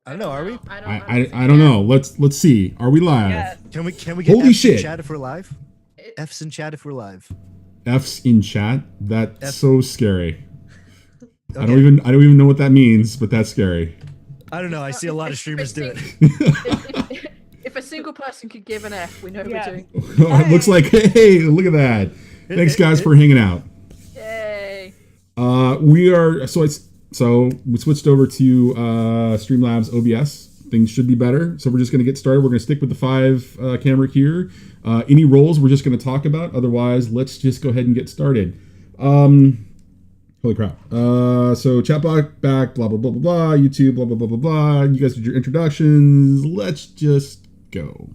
I don't know. Are we? I don't know. Let's see. Are we live? Yes. Can we get Holy F's shit. in chat if we're live? F's in chat if we're live. F's in chat? That's F. so scary. Okay. I don't even know what that means, but that's scary. I don't know. I see a lot of streamers do it. If a single person could give an F, we know Yeah. we're doing. It looks like, hey, look at that. Thanks guys for hanging out. Yay! We are so we switched over to Streamlabs OBS. Things should be better. So we're just going to get started. We're going to stick with the 5 camera here. Any roles we're just going to talk about. Otherwise, let's just go ahead and get started. Holy crap. So chat back, blah, blah, blah, blah, blah. YouTube, blah, blah, blah, blah, blah. You guys did your introductions. Let's just go.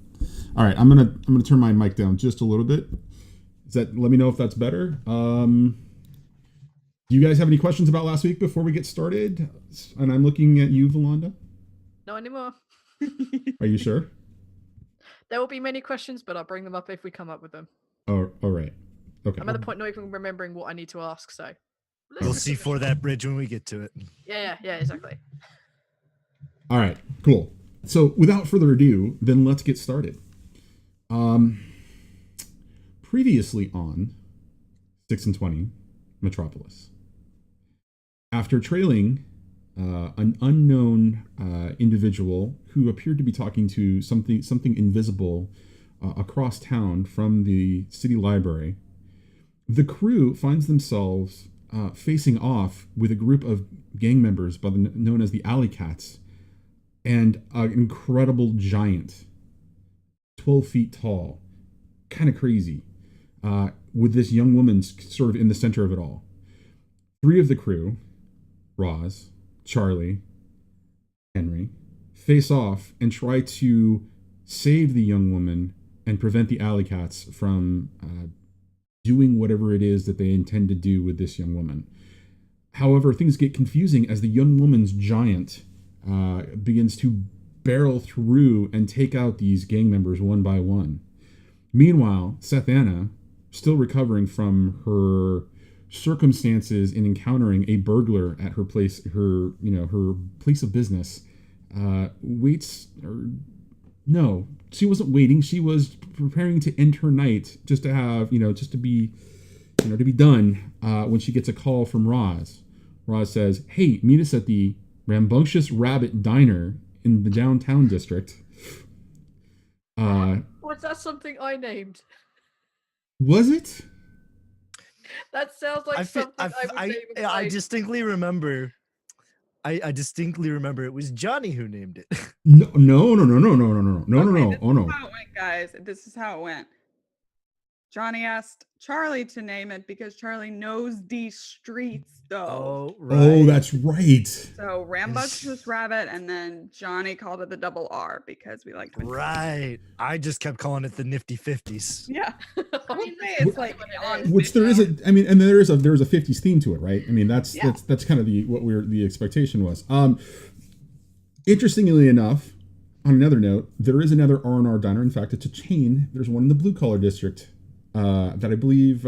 All right. I'm going to turn my mic down just a little bit. Let me know if that's better. Do you guys have any questions about last week before we get started? And I'm looking at you, Valanda. No anymore. Are you sure? There will be many questions, but I'll bring them up if we come up with them. Oh, all right. Okay. I'm at the point not even remembering what I need to ask, so. We'll see for that bridge when we get to it. Yeah, exactly. All right, cool. So without further ado, then let's get started. Previously on 6 and 20, Metropolis. After trailing an unknown individual who appeared to be talking to something invisible across town from the city library, the crew finds themselves facing off with a group of gang members known as the Alley Cats and an incredible giant, 12 feet tall, kind of crazy, with this young woman sort of in the center of it all. 3 of the crew, Roz, Charlie, Henry, face off and try to save the young woman and prevent the Alley Cats from doing whatever it is that they intend to do with this young woman. However, things get confusing as the young woman's giant begins to barrel through and take out these gang members one by one. Meanwhile, Seth Anna, still recovering from her circumstances in encountering a burglar at her place of business, she wasn't waiting. She was preparing to end her night just to be done when she gets a call from Roz. Roz says, "Hey, meet us at the Rambunctious Rabbit Diner in the downtown district." Was that something I named? Was it? That sounds like something I would name a I place. distinctly remember. I distinctly remember it was Johnny who named it. No. Oh no. This is how it went, guys. This is how it went. Johnny asked Charlie to name it because Charlie knows these streets, though. Oh, right. Oh, that's right. So Rambunctious Rabbit, and then Johnny called it the double R because we like to. Right. I just kept calling it the Nifty 50s. Yeah. I mean, it's like on Which there is and there's a 50s theme to it, right? I mean, that's kind of the expectation was. Interestingly enough, on another note, there is another R&R diner. In fact, it's a chain. There's one in the blue collar district that I believe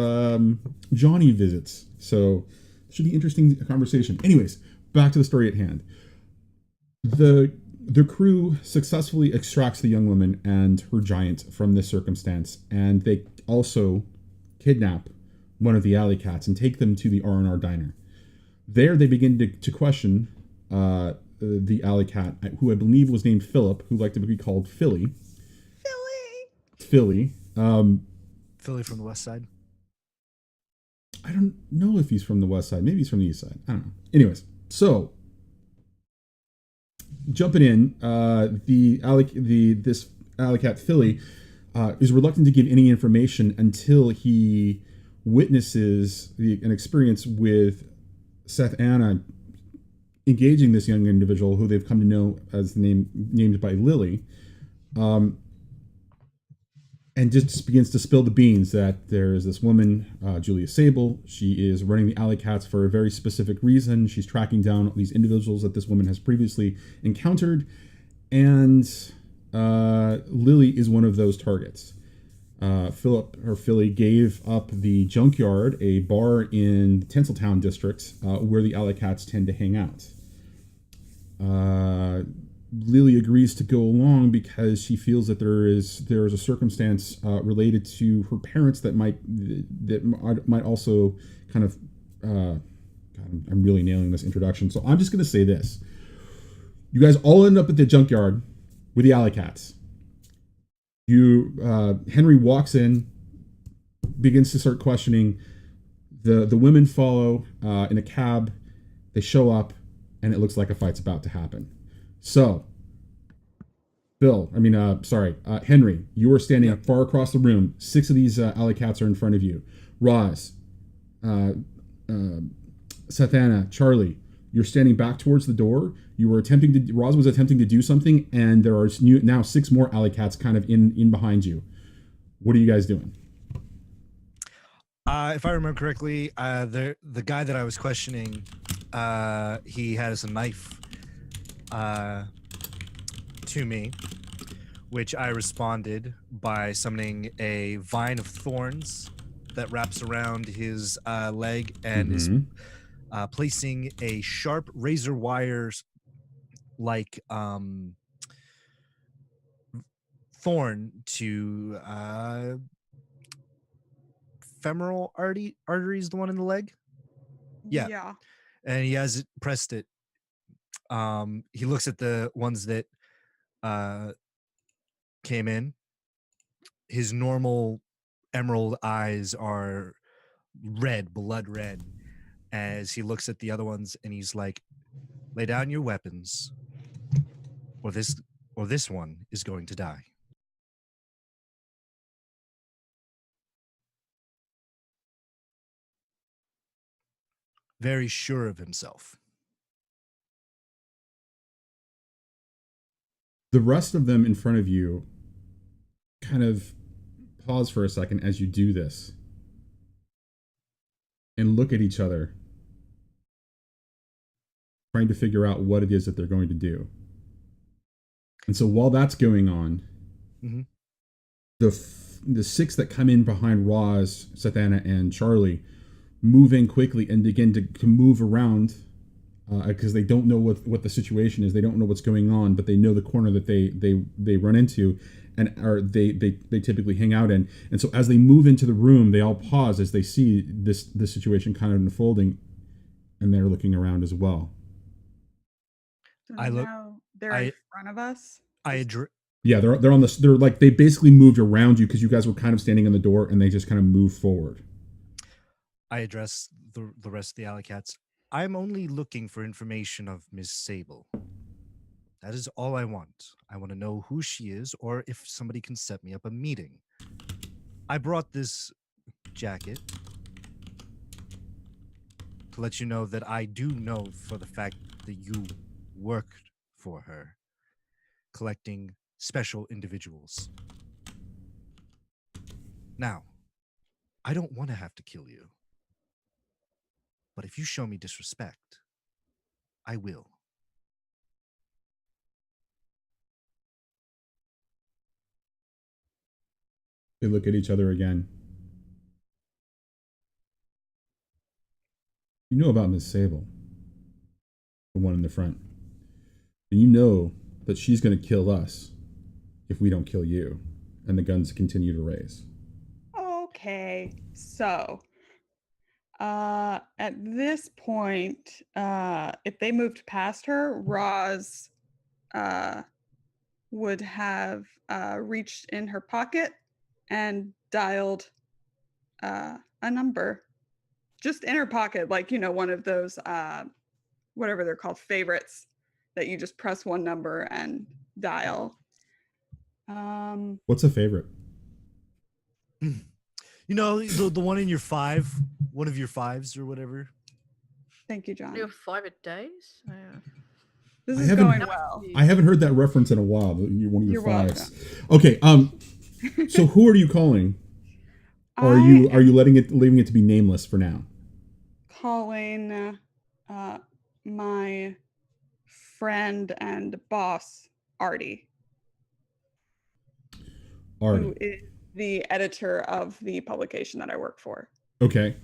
Johnny visits. So it should be interesting conversation. Anyways, back to the story at hand. The crew successfully extracts the young woman and her giant from this circumstance, and they also kidnap one of the Alley Cats and take them to the R&R diner. There, they begin to question the Alley Cat, who I believe was named Philip, who liked to be called Philly. Philly. Philly from the west side. I don't know if he's from the west side. Maybe he's from the east side. I don't know. Anyways, so jumping in, this Alley Cat Philly is reluctant to give any information until he witnesses an experience with Seth Anna engaging this young individual who they've come to know as named by Lily, and just begins to spill the beans that there is this woman, Julia Sable. She is running the Alley Cats for a very specific reason. She's tracking down these individuals that this woman has previously encountered, and Lily is one of those targets. Philly gave up the Junkyard, a bar in the Tinseltown district, where the Alley Cats tend to hang out. Lily agrees to go along because she feels that there is a circumstance related to her parents that might also kind of. God, I'm really nailing this introduction, so I'm just going to say this: you guys all end up at the junkyard with the alley cats. Henry walks in, begins to start questioning. The women follow in a cab. They show up, and it looks like a fight's about to happen. So, Henry, you are standing far across the room. 6 of these alley cats are in front of you. Roz, Sathana, Charlie, you're standing back towards the door. Roz was attempting to do something, and there are now 6 more alley cats kind of in behind you. What are you guys doing? If I remember correctly, the guy that I was questioning, he has a knife to me, which I responded by summoning a vine of thorns that wraps around his leg and is placing a sharp razor wires like thorn to femoral arteries, the one in the leg. Yeah. And he has pressed it. He looks at the ones that came in. His normal emerald eyes are red, blood red, as he looks at the other ones, and he's like, lay down your weapons, or this one is going to die. Very sure of himself. The rest of them in front of you kind of pause for a second as you do this and look at each other, trying to figure out what it is that they're going to do. And so while that's going on, the 6 that come in behind Roz, Sathana, and Charlie move in quickly and begin to move around because they don't know what the situation is. They don't know what's going on, but they know the corner that they run into and they typically hang out in. And so as they move into the room, they all pause as they see this situation kind of unfolding, and they're looking around as well. So they're in front of us. Yeah, they're on this. They're like, they basically moved around you because you guys were kind of standing in the door, and they just kind of moved forward. I address the rest of the alley cats. I'm only looking for information of Miss Sable. That is all I want. I want to know who she is, or if somebody can set me up a meeting. I brought this jacket to let you know that I do know for the fact that you worked for her, collecting special individuals. Now, I don't want to have to kill you. But if you show me disrespect, I will. They look at each other again. You know about Miss Sable, the one in the front. And you know that she's going to kill us if we don't kill you. And the guns continue to raise. Okay, so at this point, if they moved past her, Roz would have reached in her pocket and dialed a number just in her pocket, like, one of those whatever they're called, favorites, that you just press one number and dial. What's a favorite? You know, the one in your 5, one of your 5s or whatever. Thank you, John. You have 5 a days? Yeah. This is going well. I haven't heard that reference in a while. One of your You're 5s. Okay. So who are you calling? Or are you leaving it to be nameless for now? Calling my friend and boss, Artie. Who is the editor of the publication that I work for. Okay.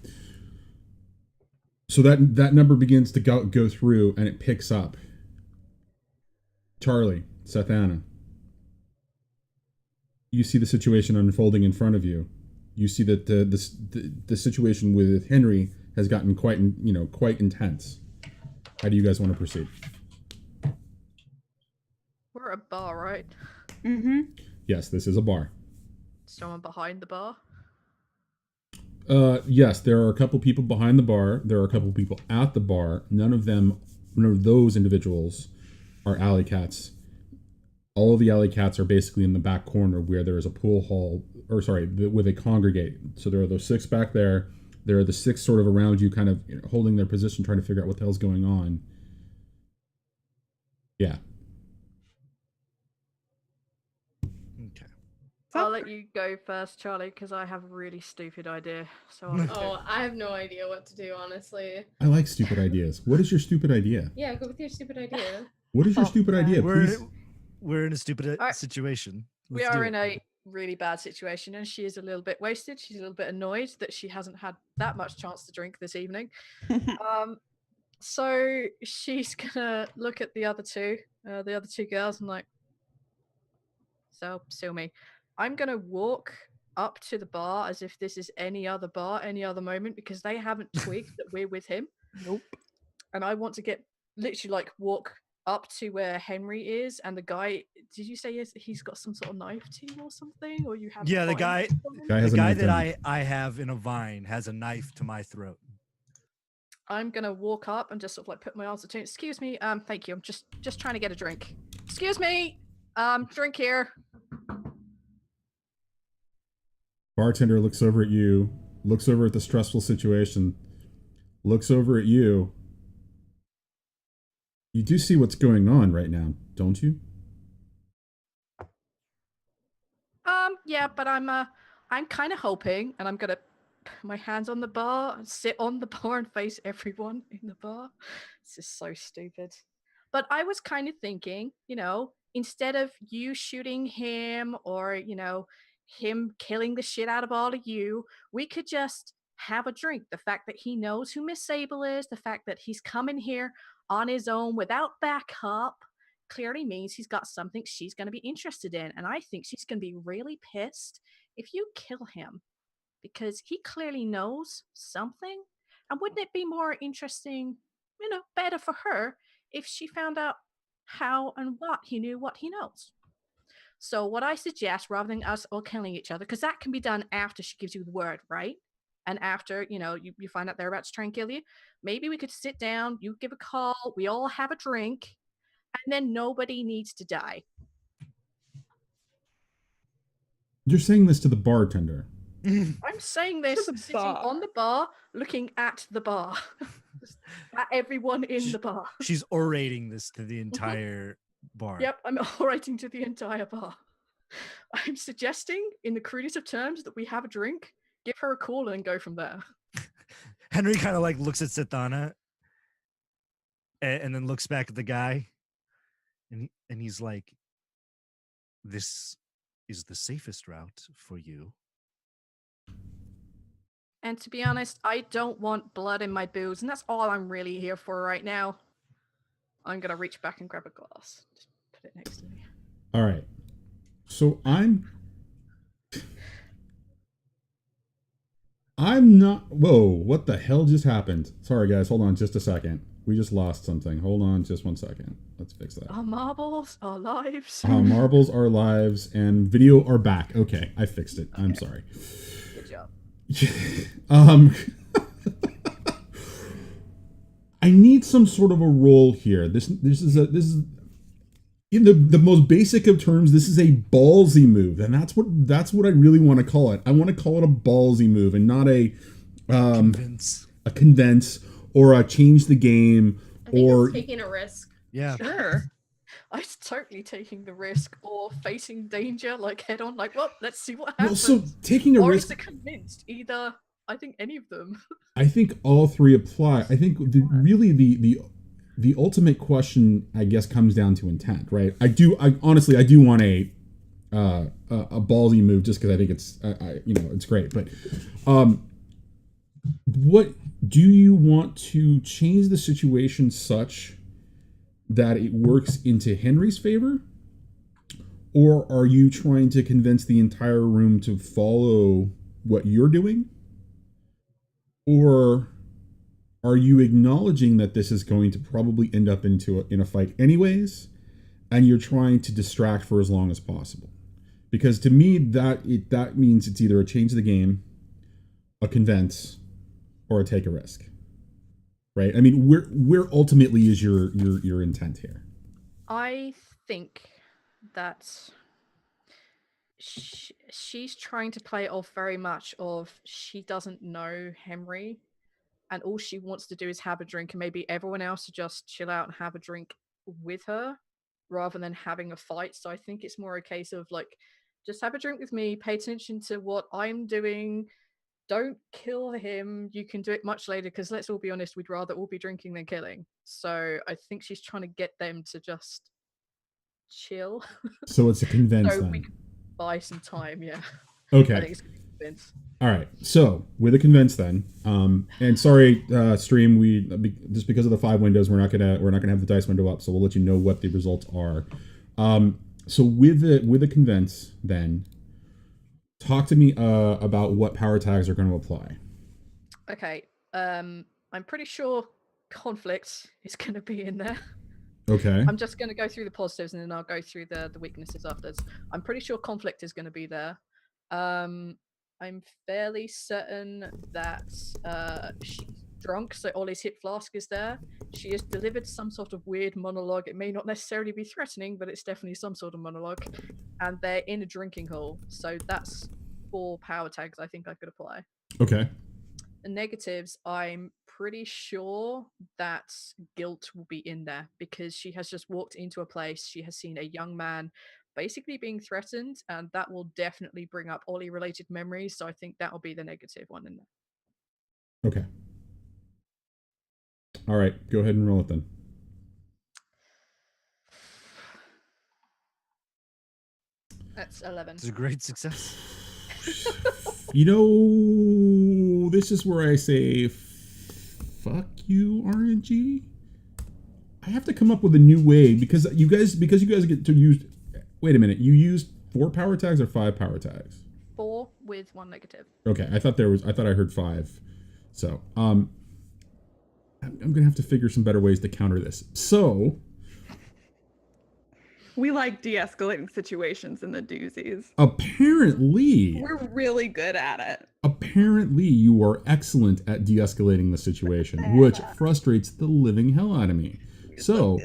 So that number begins to go through, and it picks up Charlie, Sethana, you see the situation unfolding in front of you. You see that the situation with Henry has gotten quite intense. How do you guys want to proceed? We're at a bar, right? Mm-hmm. Yes, this is a bar. Someone behind the bar? Yes, there are a couple people behind the bar. There are a couple people at the bar. None of those individuals are alley cats. All of the alley cats are basically in the back corner where there is a pool hall, where they congregate. So there are those 6 back there. There are the 6 sort of around you, kind of holding their position, trying to figure out what the hell's going on. Yeah. Okay. I'll let you go first, Charlie, because I have a really stupid idea. So I'll Oh, I have no idea what to do, honestly. I like stupid ideas. What is your stupid idea? Yeah, go with your stupid idea. What is your stupid idea? Please. We're in a stupid Alright. situation. we Let's do are it. in a really bad situation, and she is a little bit wasted. She's a little bit annoyed that she hasn't had that much chance to drink this evening. So she's gonna look at the other two girls, and like, so sue me. I'm gonna walk up to the bar as if this is any other bar, any other moment, because they haven't twigged that we're with him. Nope. And I want to get literally like walk up to where Henry is, and the guy. Did you say he's got some sort of knife to you or something, or you have? Yeah, the vines guy, or something? Guy has the a guy knife that down. I have in a vine has a knife to my throat. I'm gonna walk up and just sort of like put my arms between. Excuse me, thank you. I'm just trying to get a drink. Excuse me, drink here. Bartender looks over at you, looks over at the stressful situation, looks over at you. You do see what's going on right now, don't you? Yeah, but I'm kind of hoping, and I'm gonna put my hands on the bar, and sit on the bar, and face everyone in the bar. This is so stupid. But I was kind of thinking, instead of you shooting him or, him killing the shit out of all of you, we could just have a drink. The fact that he knows who Miss Sable is, the fact that he's coming here on his own without backup, clearly means he's got something she's going to be interested in. And I think she's going to be really pissed if you kill him, because he clearly knows something. And wouldn't it be more interesting, better for her if she found out how and what he knows? So what I suggest, rather than us all killing each other, because that can be done after she gives you the word, right? And after, you find out they're about to try and kill you, maybe we could sit down, you give a call, we all have a drink, and then nobody needs to die. You're saying this to the bartender. I'm saying this the sitting bar. on the bar, looking at the bar. At everyone in the bar. She's orating this to the entire bar. Yep, I'm orating to the entire bar. I'm suggesting, in the crudest of terms, that we have a drink, give her a call, and go from there. Henry kind of like looks at Sethana and then looks back at the guy, and he's like, "This is the safest route for you." And to be honest, I don't want blood in my booze, and that's all I'm really here for right now. I'm gonna reach back and grab a glass. Just put it next to me. All right. So I'm not. Whoa, what the hell just happened? Sorry, guys. Hold on just a second. We just lost something. Hold on just 1 second. Let's fix that. Our marbles, our lives. Marbles, our lives, and video are back. Okay, I fixed it. I'm sorry. Good job. I need some sort of a role here. This is in the most basic of terms. This is a ballsy move, and that's what I really want to call it. I want to call it a ballsy move, and not a condense or a change the game I think or it's taking a risk. Yeah. Sure. I'm totally taking the risk or facing danger, like head on, like, well, let's see what well. happens. So taking a or risk. is it convinced? Either, I think any of them. I think all three apply. I think the ultimate question, I guess, comes down to intent, right? I honestly do want a ballsy move just because I think it's it's great. But what do you want to change the situation such that it works into Henry's favor? Or are you trying to convince the entire room to follow what you're doing? Or are you acknowledging that this is going to probably end up in a fight anyways, and you're trying to distract for as long as possible? Because to me, that means it's either a change of the game, a convince, or a take a risk. Right? I mean, where ultimately is your intent here? I think that she's trying to play it off very much of she doesn't know Henry, and all she wants to do is have a drink, and maybe everyone else to just chill out and have a drink with her rather than having a fight. So I think it's more a case of like, just have a drink with me, pay attention to what I'm doing, don't kill him. You can do it much later, because let's all be honest, we'd rather all be drinking than killing. So I think she's trying to get them to just chill. So it's a convince So then. we can buy some time, yeah. Okay. I think it's gonna be convince. All right. So with a convince then, and sorry, stream, just because of the 5 windows, we're not gonna have the dice window up, so we'll let you know what the results are. So with a convince then, talk to me about what power tags are going to apply. Okay. I'm pretty sure conflict is going to be in there. Okay. I'm just going to go through the positives and then I'll go through the weaknesses afterwards. I'm pretty sure conflict is going to be there. I'm fairly certain that she's drunk, so Ollie's hit flask is there. She has delivered some sort of weird monologue. It may not necessarily be threatening, but it's definitely some sort of monologue. And they're in a drinking hall, so that's 4 power tags I think I could apply. Okay. The negatives, I'm pretty sure that guilt will be in there because she has just walked into a place. She has seen a young man basically being threatened, and that will definitely bring up Ollie related memories. So I think that will be the negative one in there. Okay. All right. Go ahead and roll it then. That's 11. It's a great success. You know, this is where I say, fuck you, RNG. I have to come up with a new way because you guys get to use. Wait a minute, you used 4 power tags or 5 power tags? 4 with 1 negative. Okay, I thought I heard 5. So, I'm gonna have to figure some better ways to counter this. So, We like de-escalating situations in the doozies. apparently, We're really good at it. apparently you are excellent at de-escalating the situation, which frustrates the living hell out of me. So,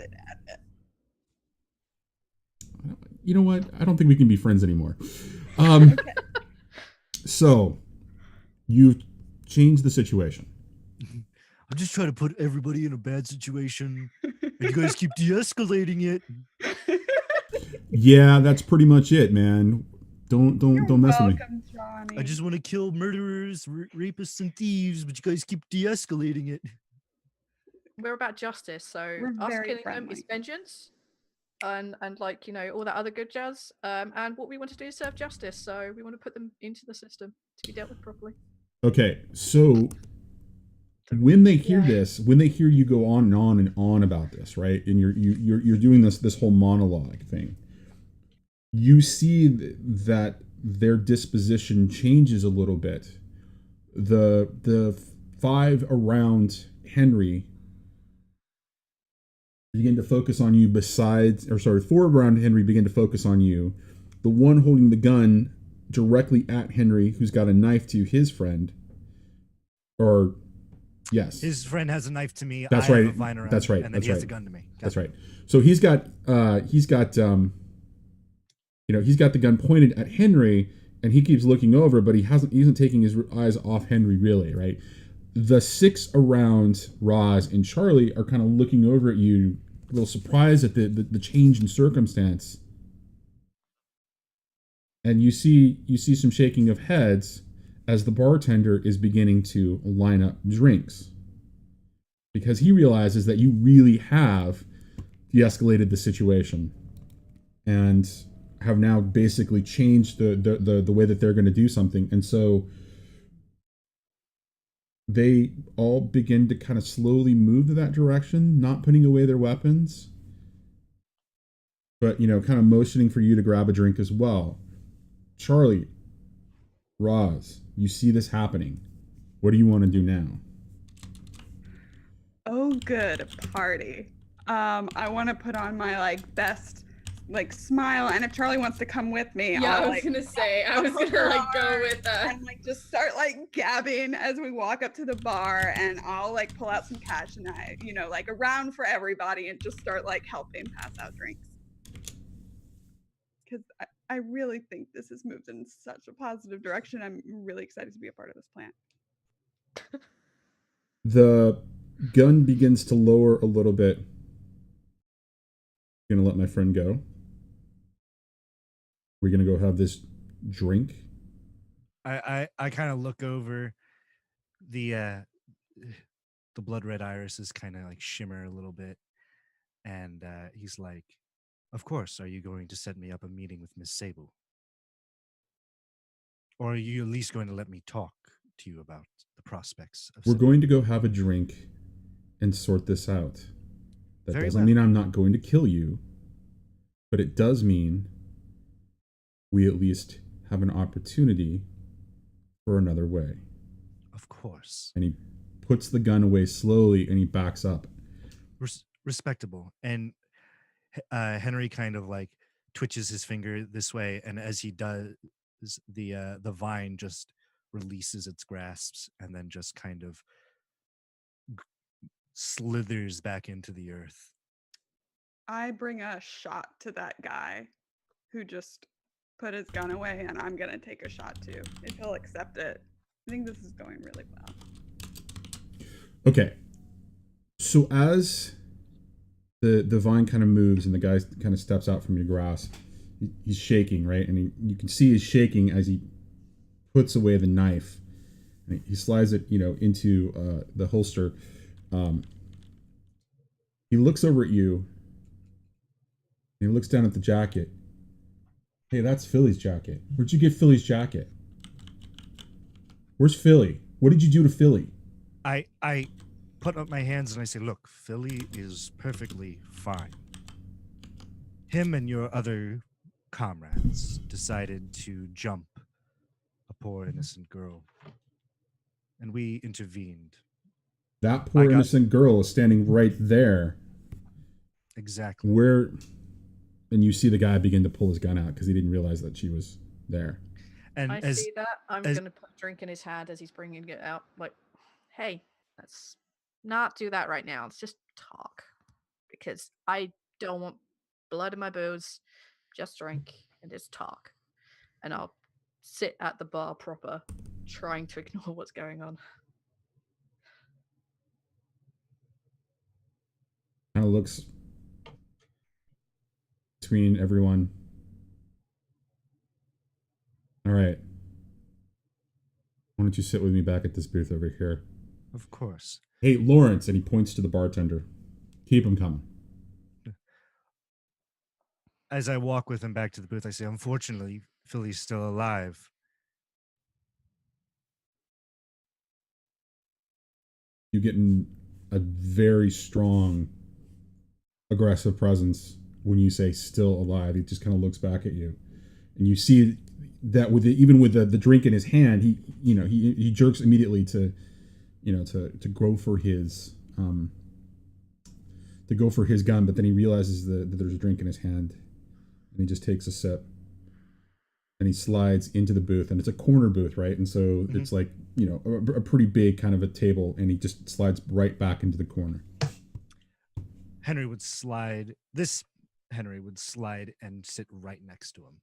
you know what? I don't think we can be friends anymore. So, you've changed the situation. I'm just trying to put everybody in a bad situation, and you guys keep de-escalating it. Yeah, that's pretty much it, man. Don't mess with me. Welcome, Johnny. I just want to kill murderers, rapists, and thieves, but you guys keep de-escalating it. We're about justice, so We're us very killing them friendly. is vengeance. And like, you know, all that other good jazz. And what we want to do is serve justice, so we want to put them into the system to be dealt with properly. Okay, so when they hear this, when they hear you go on and on and on about this, right, and you're doing this whole monologue thing, you see that their disposition changes a little bit. The 5 around Henry begin to focus on you 4 around Henry begin to focus on you. The one holding the gun directly at Henry, who's got a knife to his friend, or yes, His friend has a knife to me. That's I right. Have a vine around That's him, right. And then That's he has right. a gun to me. That's right. So he's got he's got the gun pointed at Henry, and he keeps looking over, but he isn't taking his eyes off Henry really, right? The 6 around Roz and Charlie are kind of looking over at you, a little surprised at the change in circumstance. And you see some shaking of heads as the bartender is beginning to line up drinks, because he realizes that you really have de-escalated the situation and have now basically changed the way that they're going to do something. And so they all begin to kind of slowly move to that direction, not putting away their weapons. but, kind of motioning for you to grab a drink as well. Charlie, Roz, you see this happening. What do you want to do now? Oh, good party. I want to put on my best smile, and if Charlie wants to come with me, Yeah, I'll, I was gonna say, I was gonna go with that. and just start gabbing as we walk up to the bar, and I'll pull out some cash and a round for everybody, and just start helping pass out drinks. Because I really think this has moved in such a positive direction. I'm really excited to be a part of this plan. The gun begins to lower a little bit. Gonna let my friend go. We're gonna go have this drink. I kind of look over the blood red irises kind of shimmer a little bit, and he's like, "Of course, are you going to set me up a meeting with Miss Sable? Or are you at least going to let me talk to you about the prospects of We're setting-" going to go have a drink and sort this out. That Very doesn't well. mean I'm not going to kill you, but it does mean we at least have an opportunity for another way. Of course. And he puts the gun away slowly and he backs up. Respectable. And Henry kind of twitches his finger this way, and as he does, the vine just releases its grasps and then just kind of slithers back into the earth. I bring a shot to that guy who just put his gun away, and I'm gonna take a shot too, if he'll accept it. I think this is going really well. Okay. So as the vine kind of moves and the guy kind of steps out from your grasp, he's shaking, right? And you can see he's shaking as he puts away the knife. And he slides it, into the holster. He looks over at you. And he looks down at the jacket. Hey, that's Philly's jacket. Where'd you get Philly's jacket? Where's Philly? What did you do to Philly? I put up my hands and I say, "Look, Philly is perfectly fine. Him and your other comrades decided to jump a poor innocent girl, and we intervened." That poor innocent girl is standing right there. Exactly. And you see the guy begin to pull his gun out because he didn't realize that she was there. And I see that. I'm going to put a drink in his hand as he's bringing it out. Hey, let's not do that right now. Let's just talk. Because I don't want blood in my booze. Just drink and just talk. And I'll sit at the bar proper, trying to ignore what's going on. Kind of looks between everyone. All right. Why don't you sit with me back at this booth over here? Of course. Hey, Lawrence, and he points to the bartender. Keep him coming. As I walk with him back to the booth, I say, "Unfortunately, Philly's still alive." You get a very strong, aggressive presence when you say "still alive." He just kind of looks back at you, and you see that even with the drink in his hand, he jerks immediately to go for his gun, but then he realizes that there's a drink in his hand, and he just takes a sip, and he slides into the booth, and it's a corner booth, right? And so it's a pretty big kind of a table, and he just slides right back into the corner. Henry would slide and sit right next to him.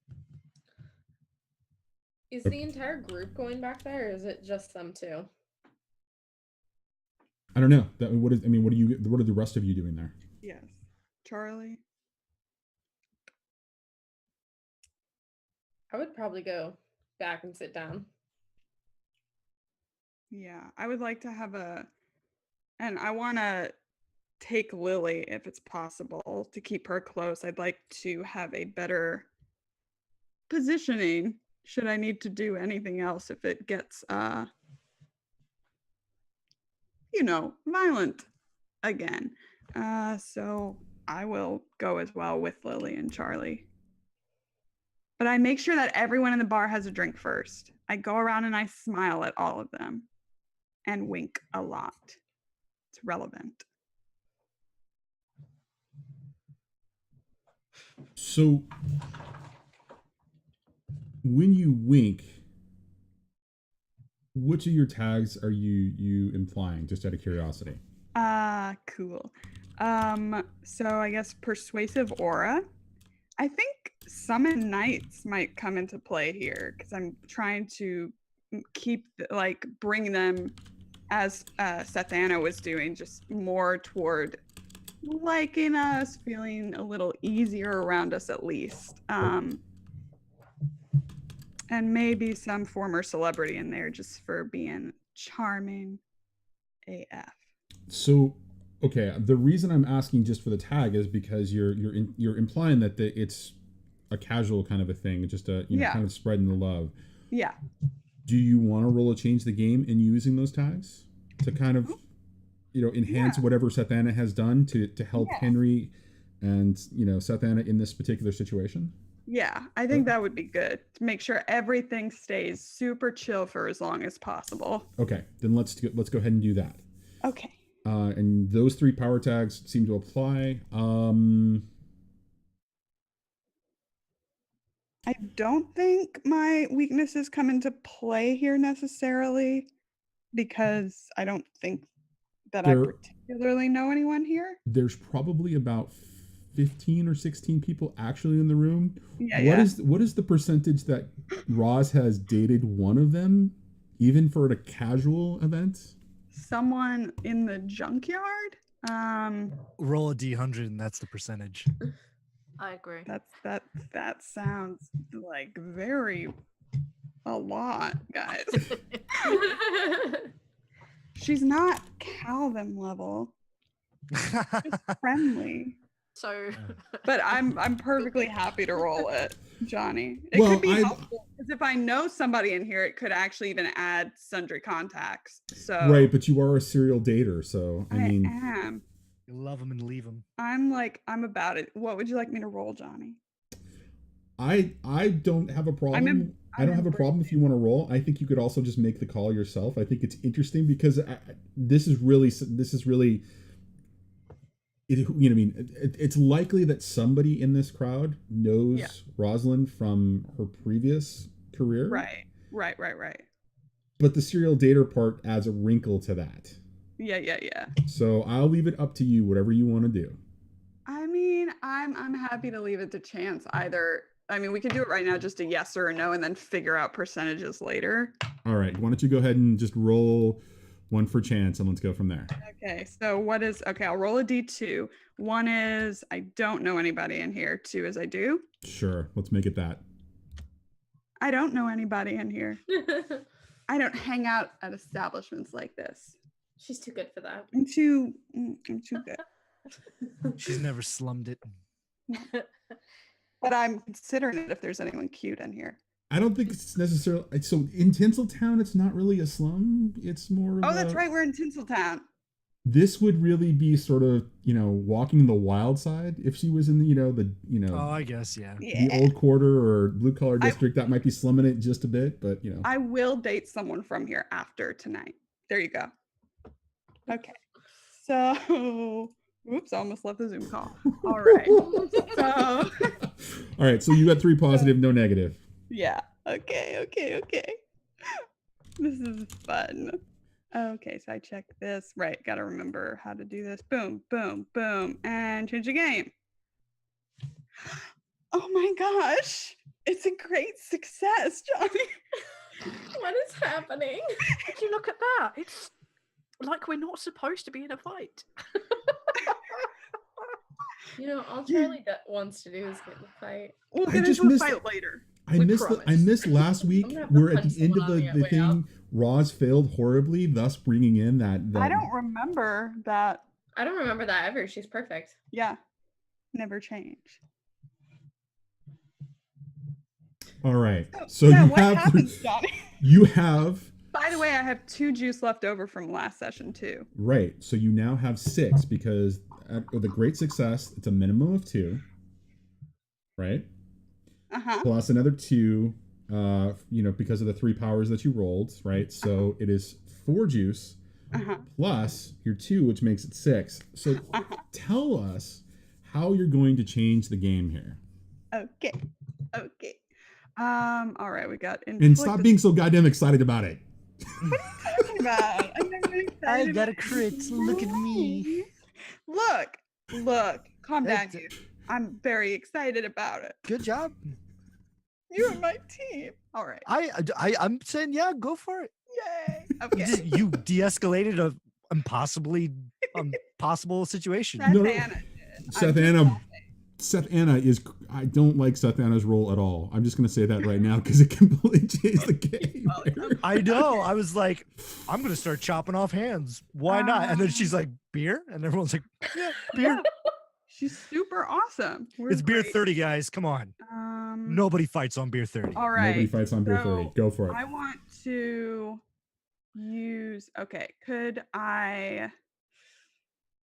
Is the entire group going back there, or is it just them two? I don't know. What are the rest of you doing there? Yes. Charlie? I would probably go back and sit down. Yeah, I would like to have and I want to take Lily if it's possible to keep her close. I'd like to have a better positioning should I need to do anything else if it gets violent again. So I will go as well with Lily and Charlie. But I make sure that everyone in the bar has a drink first. I go around and I smile at all of them and wink a lot. It's relevant. So when you wink, which of your tags are you implying, just out of curiosity? Cool. So I guess persuasive aura. I think summon knights might come into play here because I'm trying to bring them, as Sethana was doing, just more toward liking us, feeling a little easier around us at least. And maybe some former celebrity in there just for being charming AF. So, okay, the reason I'm asking just for the tag is because you're implying that it's a casual kind of a thing, just a kind of spreading the love. Yeah. Do you want to roll a change the game in using those tags to kind of enhance whatever Sethana has done to help Henry and Sethana in this particular situation? Yeah, I think that would be good to make sure everything stays super chill for as long as possible. Okay, then let's go ahead and do that. Okay. And those 3 power tags seem to apply. I don't think my weaknesses come into play here necessarily because I don't think that I particularly know anyone here. There's probably about 15 or 16 people actually in the room. Yeah, what is the percentage that Roz has dated one of them, even for a casual event? Someone in the junkyard? Roll a D100 and that's the percentage. I agree. That sounds like a lot, guys. She's not Calvin level. Just friendly. So, but I'm perfectly happy to roll it, Johnny. It Well, could be helpful because if I know somebody in here, it could actually even add sundry contacts. So right, but you are a serial dater, so I mean, am. You love them and leave them. I'm about it. What would you like me to roll, Johnny? I don't have a problem. I don't have a problem if you want to roll. I think you could also just make the call yourself. I think it's interesting because this is really. It's likely that somebody in this crowd knows Rosalind from her previous career. Right. But the serial dater part adds a wrinkle to that. Yeah. So I'll leave it up to you, whatever you want to do. I mean, I'm happy to leave it to chance either. I mean, we could do it right now, just a yes or a no, and then figure out percentages later. All right. Why don't you go ahead and just roll one for chance, and let's go from there. Okay. So I'll roll a D2. 1 is I don't know anybody in here. 2 is I do. Sure. Let's make it that. I don't know anybody in here. I don't hang out at establishments like this. She's too good for that. I'm too good. She's never slummed it. But I'm considering it if there's anyone cute in here. I don't think it's necessarily. So in Tinseltown, it's not really a slum. It's more. That's right. We're in Tinseltown. This would really be sort of, walking the wild side. If she was in the. Oh, I guess, yeah. The old quarter or blue collar district, that might be slumming it just a bit, but I will date someone from here after tonight. There you go. Okay. So, oops, I almost left the Zoom call. All right. All right. So you got 3 positive, no negative. Yeah. Okay. This is fun. Okay, so I check this. Right, gotta remember how to do this. Boom, boom, boom, and change the game. Oh my gosh, it's a great success, Johnny. What is happening? Did you look at that? It's like we're not supposed to be in a fight. All Charlie wants to do is get in a fight. We'll get into a fight later. I missed last week where at the end of the thing, Roz failed horribly, thus bringing in that. I don't remember that. I don't remember that ever. She's perfect. Yeah. Never change. All right. So you what have. happens, Johnny? You have. By the way, I have 2 juice left over from last session too. Right. So you now have 6 because with a great success, it's a minimum of 2, right? Plus another 2, because of the 3 powers that you rolled, right? So it is 4 juice plus your 2, which makes it 6. So tell us how you're going to change the game here. Okay. All right, we got and stop being so goddamn excited about it. What are you talking about? I'm never excited. I got a crit. Look at me. Look. Calm down, you. I'm very excited about it. Good job. You and my team. All right. I'm saying, yeah, go for it. Yay. Okay. You de-escalated a impossible situation. Seth Anna is. I don't like Seth Anna's role at all. I'm just going to say that right now because it completely changed the game. I know. I was like, I'm going to start chopping off hands. Why not? And then she's like, beer? And everyone's like, yeah, beer. She's super awesome. It's beer 30, guys. Come on. Nobody fights on beer 30. All right. Nobody fights on beer 30. Go for it. I want to use. Okay. Could I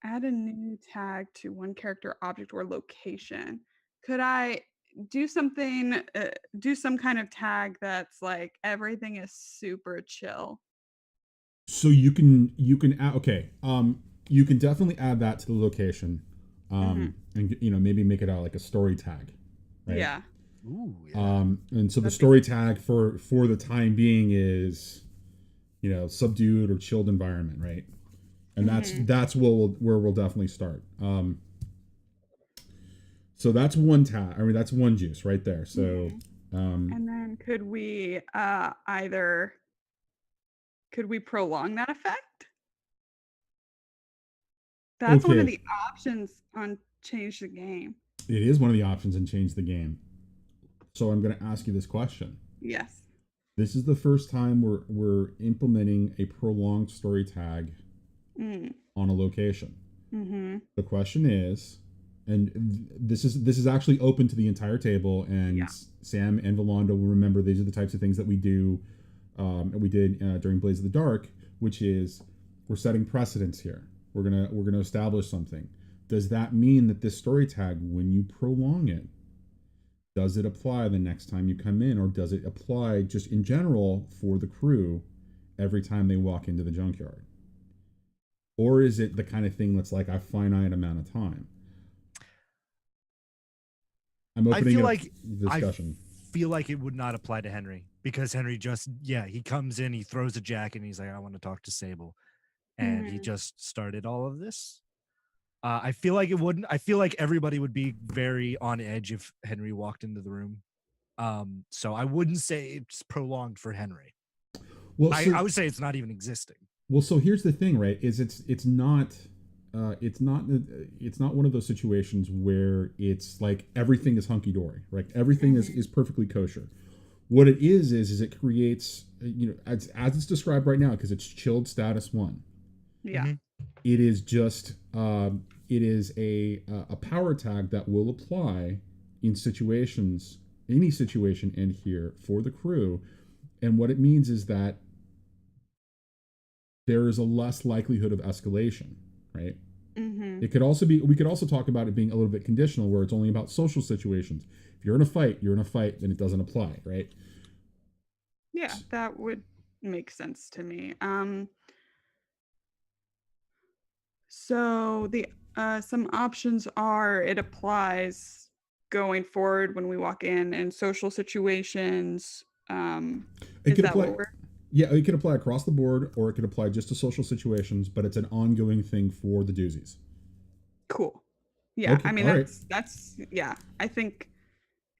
add a new tag to one character, object, or location? Could I do something? Do some kind of tag that's like everything is super chill. So you can add. Okay. You can definitely add that to the location. And maybe make it out like a story tag, right? Yeah. Ooh, yeah. And so the story tag for the time being is, subdued or chilled environment, right? And that's where we'll definitely start. So that's one tag. I mean, that's one juice right there. So, and then could we prolong that effect? That's one of the options on Change the Game. It is one of the options in Change the Game. So I'm going to ask you this question. Yes. This is the first time we're implementing a prolonged story tag on a location. The question is, and this is actually open to the entire table, and Sam and Valondo will remember these are the types of things that we do, we did during Blaze of the Dark, which is we're setting precedents here. We're gonna establish something. Does that mean that this story tag, when you prolong it, does it apply the next time you come in, or does it apply just in general for the crew every time they walk into the junkyard? Or is it the kind of thing that's like a finite amount of time? I'm opening up discussion. I feel like it would not apply to Henry, because Henry he comes in, he throws a jack, and he's like, I want to talk to Sable. And he just started all of this. I feel like it wouldn't. I feel like everybody would be very on edge if Henry walked into the room. So I wouldn't say it's prolonged for Henry. Well, I would say it's not even existing. Well, so here's the thing, right? Is it's not one of those situations where it's like everything is hunky dory, right? Everything is perfectly kosher. What it is it creates, as it's described right now, because it's chilled status 1. Yeah. It is just it is a power tag that will apply in situations, any situation in here for the crew. And what it means is that there is a less likelihood of escalation, right? It could also be, we could also talk about it being a little bit conditional, where it's only about social situations. If you're in a fight, then it doesn't apply, right? Yeah, that would make sense to me. So the some options are it applies going forward when we walk in social situations. It could apply. Yeah, it could apply across the board, or it could apply just to social situations, but it's an ongoing thing for the doozies. Cool. Yeah, okay, I mean that's yeah. I think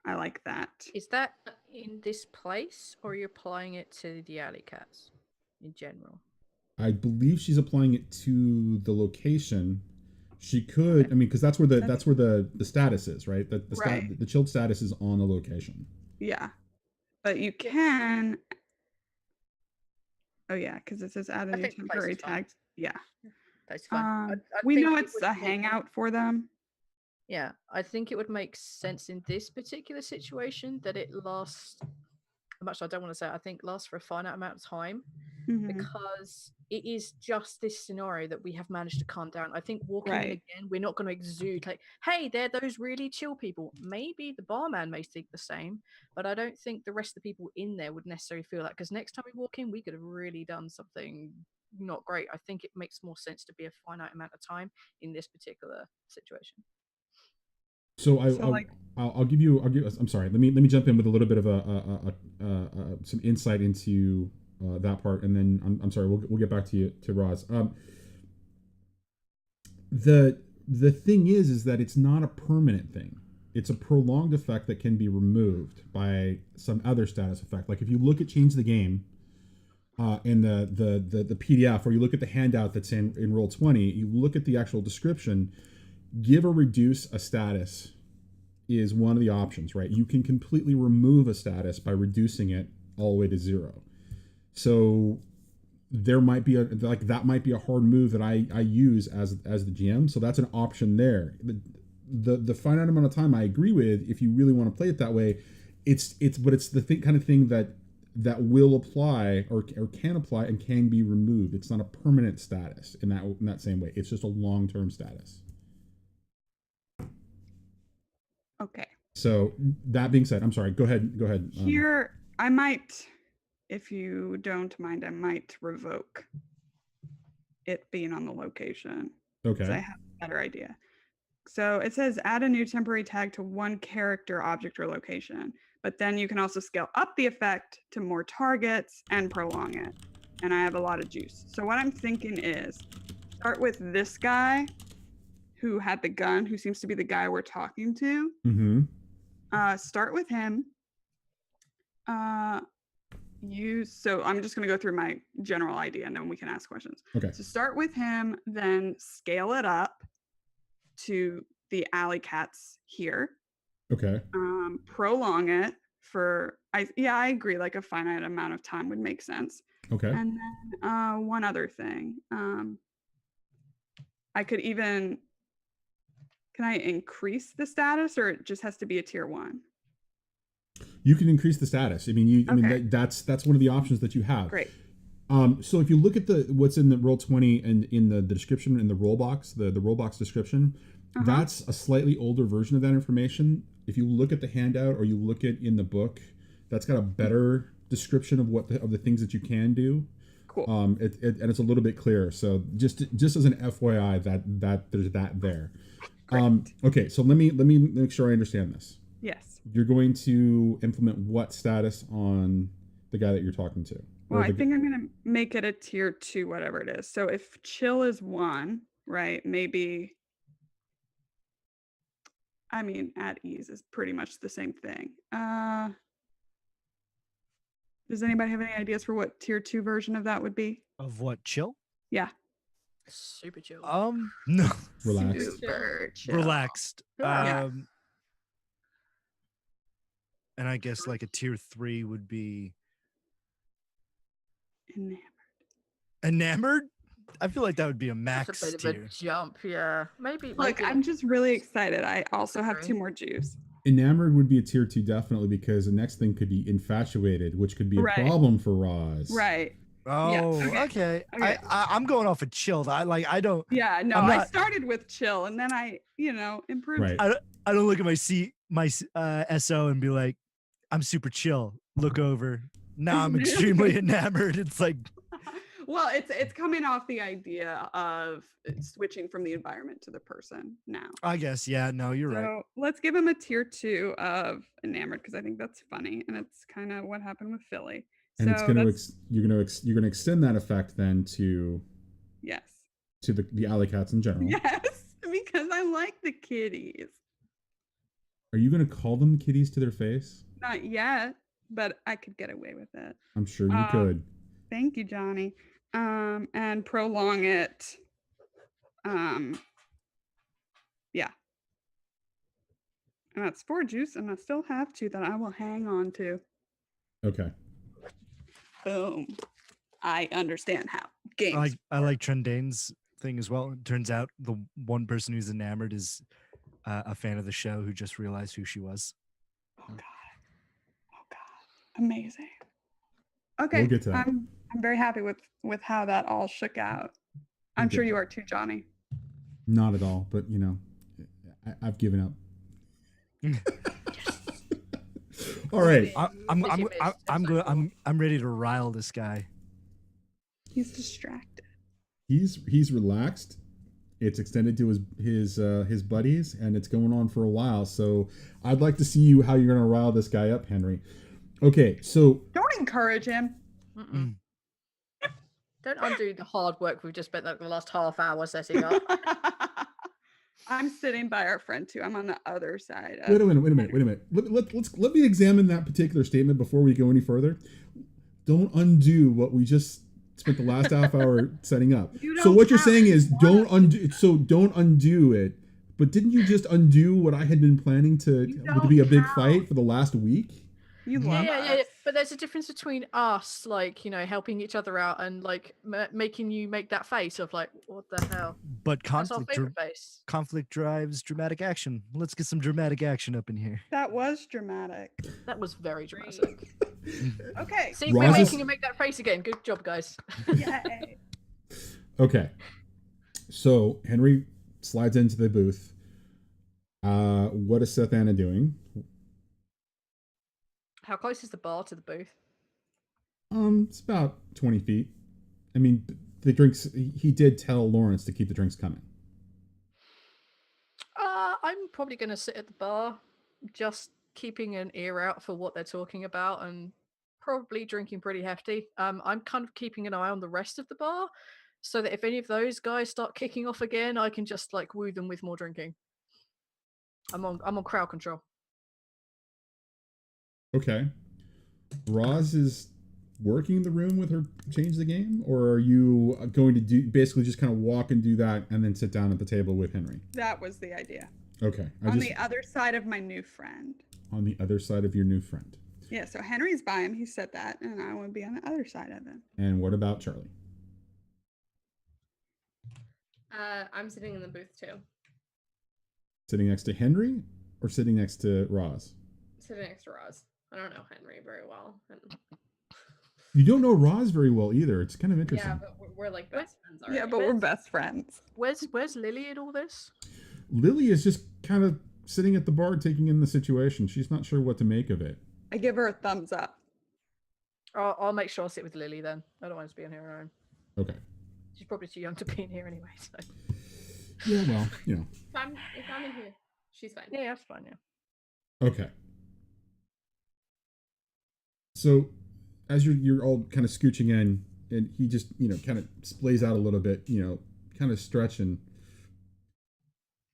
I like that. Is that in this place, or are you applying it to the alley cats in general? I believe she's applying it to the location. She could, I mean, because that's where the status is, right? The chilled status is on the location. Yeah, but you can. Oh yeah, because it says add a new temporary tag. Yeah, that's fine. We know it's a hangout for them. Yeah, I think it would make sense in this particular situation that it lasts much as I don't want to say it, I think lasts for a finite amount of time Mhm. because it is just this scenario that we have managed to calm down. I think walking in Right. again, we're not going to exude like, hey, they're those really chill people. Maybe the barman may think the same, but I don't think the rest of the people in there would necessarily feel that, because next time we walk in, we could have really done something not great. I think it makes more sense to be a finite amount of time in this particular situation. So like, I'll give you. I'm sorry. Let me jump in with a little bit of some insight into that part, and then I'm sorry. We'll get back to you, to Roz. The thing is that it's not a permanent thing. It's a prolonged effect that can be removed by some other status effect. Like if you look at Change the Game in the PDF, or you look at the handout that's in Roll20, you look at the actual description. Give or reduce a status is one of the options, right? You can completely remove a status by reducing it all the way to 0. So there might be that might be a hard move that I use as the GM. So that's an option there. The finite amount of time I agree with. If you really want to play it that way, it's the kind of thing that will apply or can apply and can be removed. It's not a permanent status in that same way. It's just a long-term status. okay. So that being said, I'm sorry. Go ahead. Here, I might, if you don't mind, I might revoke it being on the location. Okay. So I have a better idea. So it says add a new temporary tag to one character, object, or location. But then you can also scale up the effect to more targets and prolong it. And I have a lot of juice. So what I'm thinking is start with this guy who had the gun, who seems to be the guy we're talking to. Mm-hmm. Start with him. So I'm just going to go through my general idea and then we can ask questions. Okay. So start with him, then scale it up to the alley cats here. Okay. Prolong it for, I agree, like a finite amount of time would make sense. Okay. And then one other thing. I could even, can I increase the status, or it just has to be a tier 1? You can increase the status. I mean, that's one of the options that you have. Great. So if you look at what's in the Roll20 and in the description in the roll box, the roll box description, that's a slightly older version of that information. If you look at the handout or you look at in the book, that's got a better description of of the things that you can do. Cool. And it's a little bit clearer. So just as an FYI, that there's that there. Okay, so let me make sure I understand this. Yes. You're going to implement what status on the guy that you're talking to? Well, I think I'm going to make it a tier 2, whatever it is. So if chill is 1, right, maybe, I mean, at ease is pretty much the same thing. Does anybody have any ideas for what tier 2 version of that would be? Of what? Chill? Yeah. Super chill. No. Relaxed. Super chill. Relaxed. Yeah. And I guess like a tier 3 would be enamored. I feel like that would be a max That's a bit tier. of a jump, yeah. Maybe. Look, I'm just really excited. I also have 2 more juice. Enamored would be a tier 2 definitely, because the next thing could be infatuated, which could be a problem for Roz. Right. Oh, yeah. Okay. I'm going off of chilled. I don't. Yeah, no, I started with chill and then I, improved. Right. I don't look at my SO and be like, I'm super chill. Look over. Now I'm extremely enamored. It's like, well, it's coming off the idea of switching from the environment to the person now. I guess, yeah, no, you're right. So let's give him a tier 2 of enamored, because I think that's funny and it's kind of what happened with Philly. And so it's gonna you're gonna extend that effect then to the alley cats in general. Yes, because I like the kitties. Are you gonna call them kitties to their face? Not yet, but I could get away with it. I'm sure you could. Thank you, Johnny. And prolong it. Yeah. And that's 4 juice, and I still have 2 that I will hang on to. Okay. Boom. I understand how games. I like Trendane's thing as well. It turns out the one person who's enamored is a fan of the show who just realized who she was. Oh God. Amazing. Okay, get to that. I'm very happy with how that all shook out. I'm sure you are too, Johnny. Not at all, but I've given up. All right. I'm ready to rile this guy. He's distracted. He's relaxed. It's extended to his buddies, and it's going on for a while. So I'd like to see how you're gonna rile this guy up, Henry. Okay, so Don't encourage him. Don't undo the hard work we've just spent the last half hour setting up. I'm sitting by our friend too. I'm on the other side. Wait a minute. Let me examine that particular statement before we go any further. Don't undo what we just spent the last half hour setting up. So what you're saying is don't undo it. But didn't you just undo what I had been planning to be a big fight for the last week? Yeah. But there's a difference between us, helping each other out, and making you make that face of what the hell. But conflict drives dramatic action. Let's get some dramatic action up in here. That was dramatic. That was very dramatic. Okay. See, we're making you make that face again. Good job, guys. Yay. Okay. So Henry slides into the booth. What is Seth Anna doing? How close is the bar to the booth? It's about 20 feet. I mean, the drinks, he did tell Lawrence to keep the drinks coming. I'm probably going to sit at the bar, just keeping an ear out for what they're talking about, and probably drinking pretty hefty. I'm kind of keeping an eye on the rest of the bar, so that if any of those guys start kicking off again, I can just woo them with more drinking. I'm on crowd control. Okay. Roz is working the room with her change the game, or are you going to do basically just kind of walk and do that and then sit down at the table with Henry? That was the idea. Okay. The other side of my new friend. On the other side of your new friend. Yeah, so Henry's by him, he said that, and I want to be on the other side of him. And what about Charlie? I'm sitting in the booth too. Sitting next to Henry or sitting next to Roz? Sitting next to Roz. I don't know Henry very well. You don't know Roz very well either. It's kind of interesting. Yeah, but we're best friends already. Yeah, but we're best friends. Where's Lily in all this? Lily is just kind of sitting at the bar taking in the situation. She's not sure what to make of it. I give her a thumbs up. I'll make sure I sit with Lily then. I don't want to be on her own. Okay. She's probably too young to be in here anyway. So. Yeah, well, If I'm in here, she's fine. Yeah, that's fine. Yeah. Okay. So, as you're all kind of scooching in, and he just kind of splays out a little bit, kind of stretching,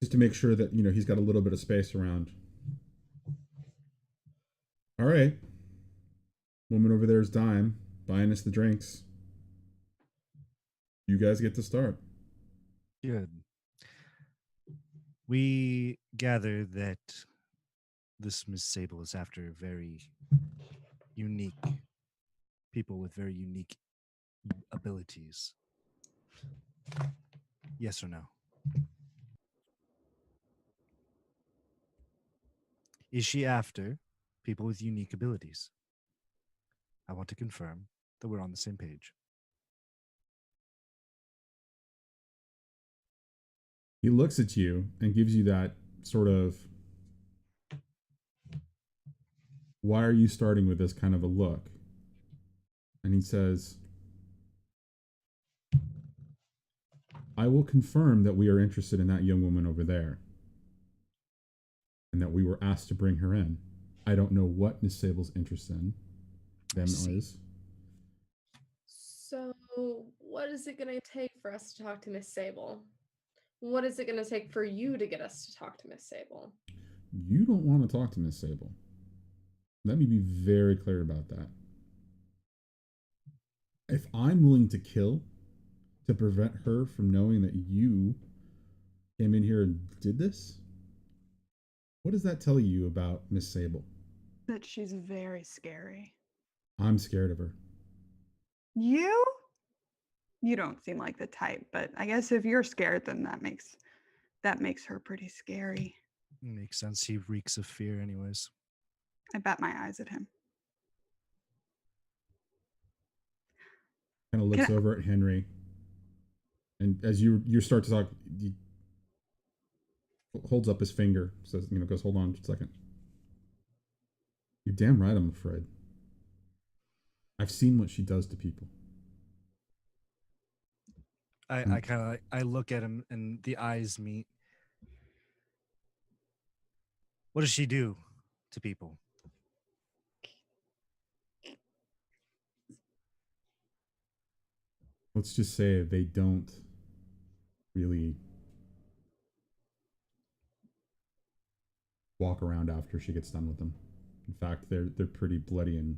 just to make sure that he's got a little bit of space around. All right. Woman over there is buying us the drinks. You guys get to start. Good. We gather that this Miss Sable is after very unique people with very unique abilities. Yes or no? Is she after people with unique abilities? I want to confirm that we're on the same page. He looks at you and gives you that sort of, why are you starting with this kind of a look? And he says, I will confirm that we are interested in that young woman over there, and that we were asked to bring her in. I don't know what Miss Sable's interest in them is. So, what is it going to take for us to talk to Miss Sable? What is it going to take for you to get us to talk to Miss Sable? You don't want to talk to Miss Sable. Let me be very clear about that. If I'm willing to kill to prevent her from knowing that you came in here and did this, what does that tell you about Miss Sable? That she's very scary. I'm scared of her. You? You don't seem like the type, but I guess if you're scared, then that makes her pretty scary. Makes sense. He reeks of fear anyways. I bat my eyes at him. Kind of looks over at Henry, and as you start to talk, he holds up his finger, says, goes, hold on just a second. You're damn right, I'm afraid. I've seen what she does to people. I look at him and the eyes meet. What does she do to people? Let's just say they don't really walk around after she gets done with them. In fact, they're pretty bloody and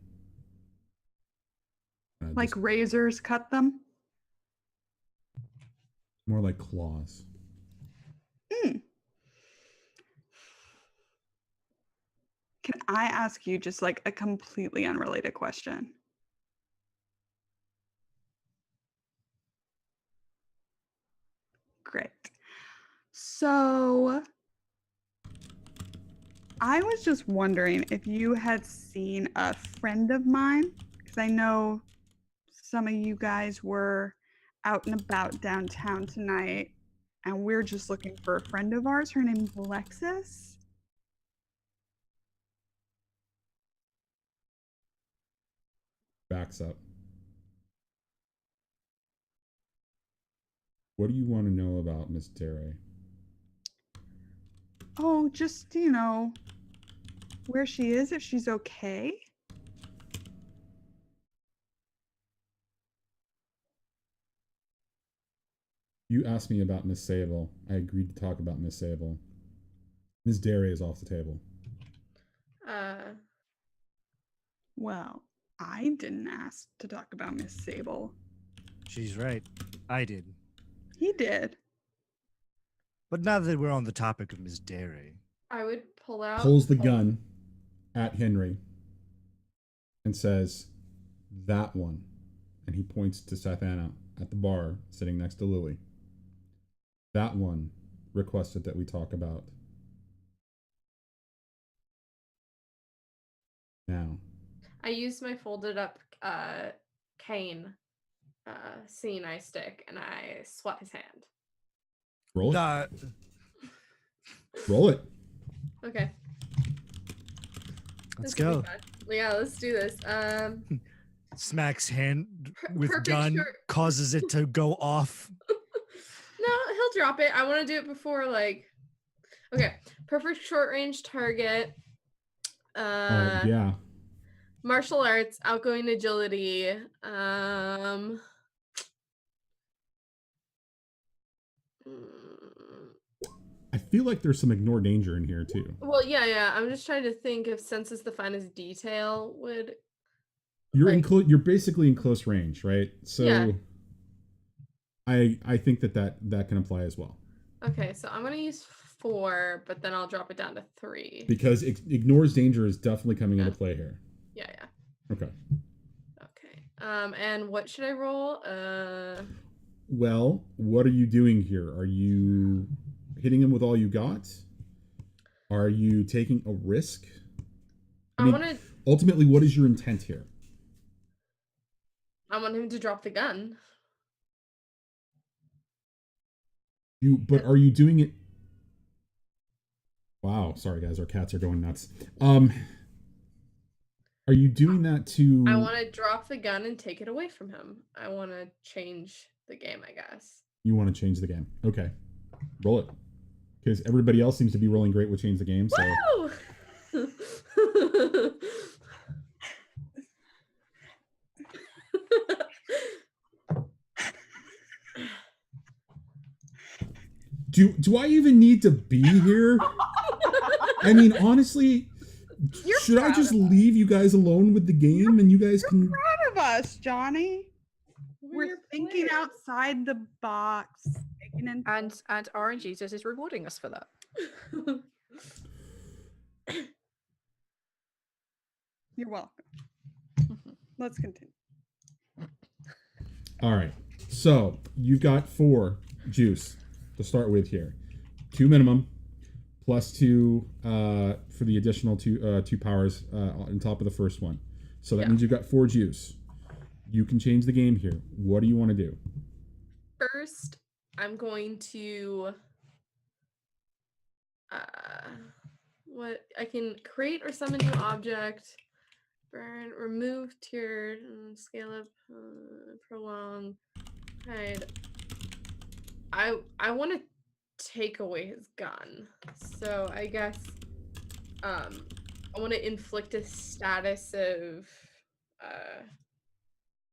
Like razors cut them? more like claws. Mm. Can I ask you just like a completely unrelated question? Great. So I was just wondering if you had seen a friend of mine, because I know some of you guys were out and about downtown tonight, and we're just looking for a friend of ours. Her name's Alexis. Backs up. What do you want to know about Miss Dere? Oh, just, where she is, if she's okay. You asked me about Miss Sable. I agreed to talk about Miss Sable. Miss Dere is off the table. Well, I didn't ask to talk about Miss Sable. She's right. I did. He did. But now that we're on the topic of Miss Dere, I would pull out. Pulls the gun at Henry and says, that one. And he points to Sathanna at the bar sitting next to Lily. That one requested that we talk about now. I used my folded up cane seeing eye stick and I swat his hand. Roll it. Roll it. Okay. Let's This will go. be fun. Yeah, let's do this. Smacks hand with perfect gun, short- causes it to go off. No, he'll drop it. I want to do it before okay. Perfect short range target. Yeah. Martial arts, outgoing agility. I feel like there's some ignore danger in here too. Well, yeah. I'm just trying to think if sense is the finest detail would. You're basically in close range, right? So Yeah. I think that can apply as well. Okay, so I'm gonna use 4, but then I'll drop it down to 3. Because ignores danger is definitely coming into play here. Yeah. Okay. Okay. And what should I roll? Well, what are you doing here? Are you hitting him with all you got? Are you taking a risk? I mean, ultimately, what is your intent here? I want him to drop the gun. But are you doing it? Wow, sorry guys, our cats are going nuts. Are you doing that to? I want to drop the gun and take it away from him. I want to change the game, I guess. You want to change the game? Okay, roll it. Because everybody else seems to be rolling great with change the game. So. Woo! Do I even need to be here? I mean, honestly, should I just leave you guys alone with the game and you guys can... Proud of us, Johnny. We're thinking players. outside the box. And Orange Jesus is rewarding us for that. You're welcome. Let's continue. All right. So you've got 4 juice to start with here. 2 minimum, plus 2 for the additional 2 powers on top of the first one. So that means you've got 4 juice. You can change the game here. What do you want to do? First, I'm going to what I can create or summon new object, burn, remove tier, scale up, prolong, hide. I want to take away his gun, so I guess I want to inflict a status of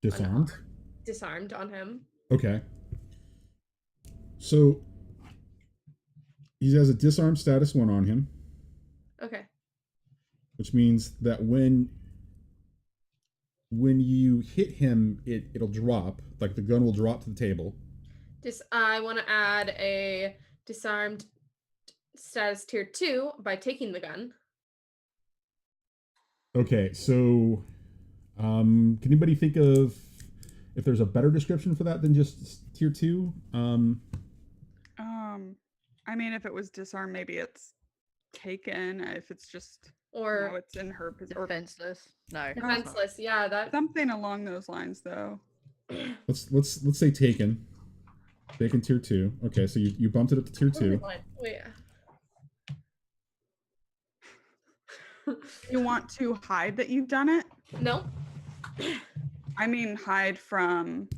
Disarmed on him. Okay. So he has a disarmed status 1 on him. Okay. Which means that when you hit him, it'll drop, like the gun will drop to the table. I want to add a disarmed status tier 2 by taking the gun. Okay, so can anybody think of if there's a better description for that than just tier 2? I mean, if it was disarm, maybe it's taken. If it's just or it's in her position. Defenseless. No. Defenseless. Yeah, that something along those lines, though. Let's say taken. Taken tier 2. Okay, so you bumped it up to tier 2. Wait. You want to hide that you've done it? No. I mean, hide from,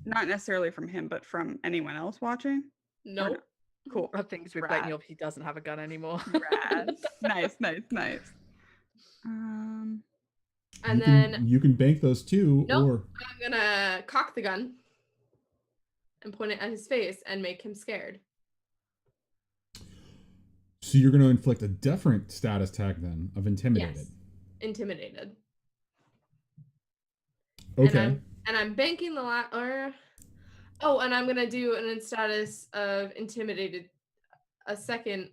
not necessarily from him, but from anyone else watching? No. Cool. I think it's blatantly obvious he doesn't have a gun anymore. Rad. Nice. And then you can bank those 2, nope, or I'm gonna cock the gun and point it at his face and make him scared. So you're going to inflict a different status tag then of intimidated. Yes. Intimidated. Okay. And I'm banking the and I'm gonna do an status of intimidated, a second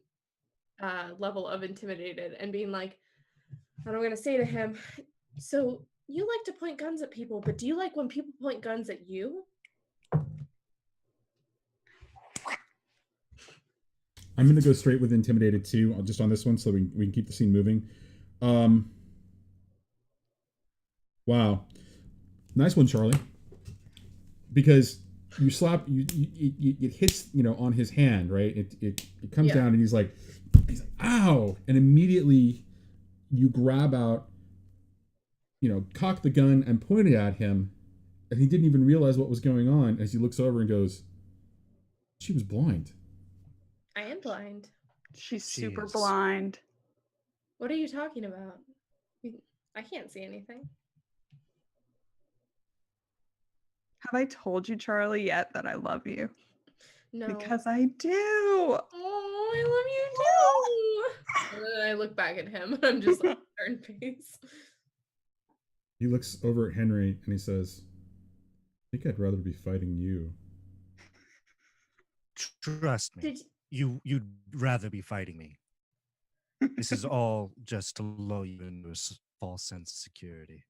level of intimidated, and being like, and I'm gonna say to him, so you like to point guns at people, but do you like when people point guns at you? I'm going to go straight with intimidated 2, just on this one, so we can keep the scene moving. Wow. Nice one, Charlie. Because you slap, it hits, on his hand, right? It comes down, and he's like, ow! And immediately you grab out, cock the gun and point it at him, and he didn't even realize what was going on as he looks over and goes, she was blind. I am blind. She's super blind. What are you talking about? I can't see anything. Have I told you, Charlie, yet that I love you? No. Because I do. Oh, I love you too. And then I look back at him and I'm just like, turn face. He looks over at Henry and he says, I think I'd rather be fighting you. Trust me. You'd rather be fighting me. This is all just to lull you into a false sense of security.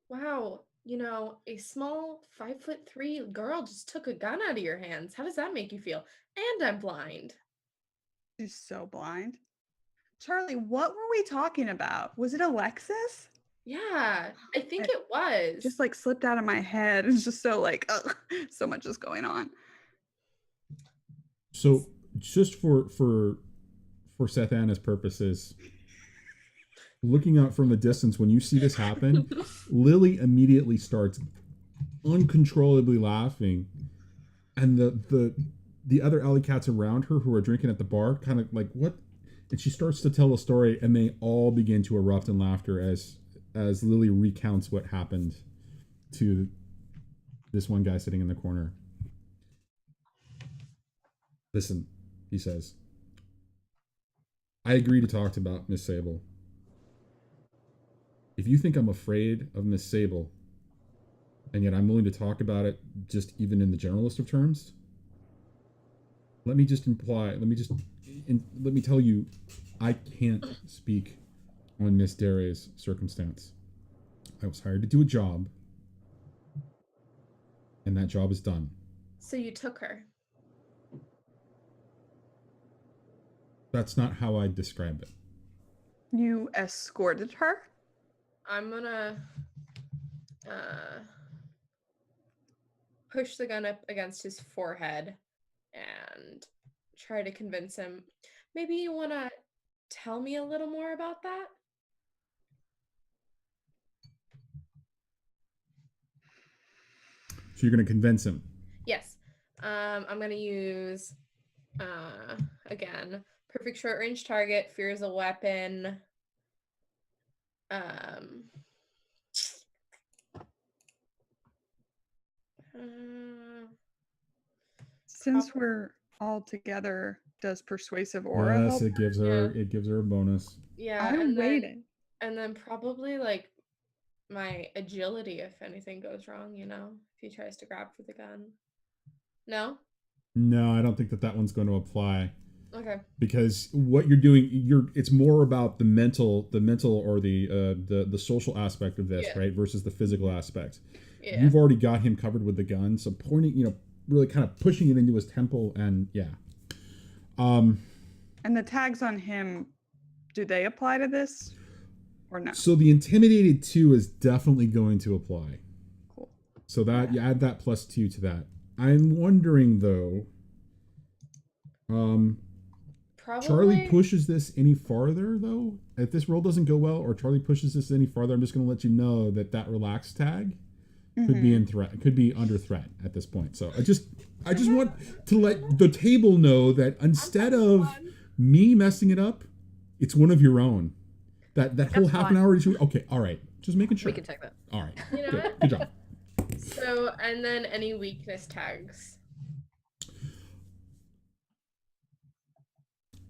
Wow, a small 5'3" girl just took a gun out of your hands. How does that make you feel? And I'm blind. She's so blind. Charlie, what were we talking about? Was it Alexis? Yeah, I think it was. Just like slipped out of my head. It's just so like, so much is going on. So just for Seth Anna's purposes, looking out from the distance when you see this happen, Lily immediately starts uncontrollably laughing, and the other alley cats around her who are drinking at the bar kind of like, what? And she starts to tell a story, and they all begin to erupt in laughter as Lily recounts what happened to this one guy sitting in the corner. Listen, he says, I agree to talk about Miss Sable. If you think I'm afraid of Miss Sable, and yet I'm willing to talk about it just even in the generalist of terms, let me tell you, I can't speak on Miss Dere's circumstance. I was hired to do a job, and that job is done. So you took her. That's not how I describe it. You escorted her? I'm gonna push the gun up against his forehead and try to convince him. Maybe you want to tell me a little more about that? So you're going to convince him. Yes. I'm going to use, again, perfect short range target, fear is a weapon. Since we're all together, does persuasive aura Yes, help? it gives her a bonus. Yeah, I'm waiting. And then probably like my agility if anything goes wrong, you know, if he tries to grab for the gun. No? No, I don't think that one's going to apply. Okay. Because what you're doing, it's more about the mental or the social aspect of this, right, versus the physical aspect. Yeah. You've already got him covered with the gun, so pointing, really kind of pushing it into his temple, and yeah. And the tags on him, do they apply to this or no? So the intimidated 2 is definitely going to apply. Cool. So that you add that +2 to that. I'm wondering though, Probably. Charlie pushes this any farther though. If this roll doesn't go well, or Charlie pushes this any farther, I'm just going to let you know that relaxed tag could be in threat. Could be under threat at this point. So I just want to let the table know that instead of me messing it up, it's one of your own. That whole half an hour issue. Okay, all right. Just making sure. We can take that. All right. You know what? Good job. So, and then any weakness tags.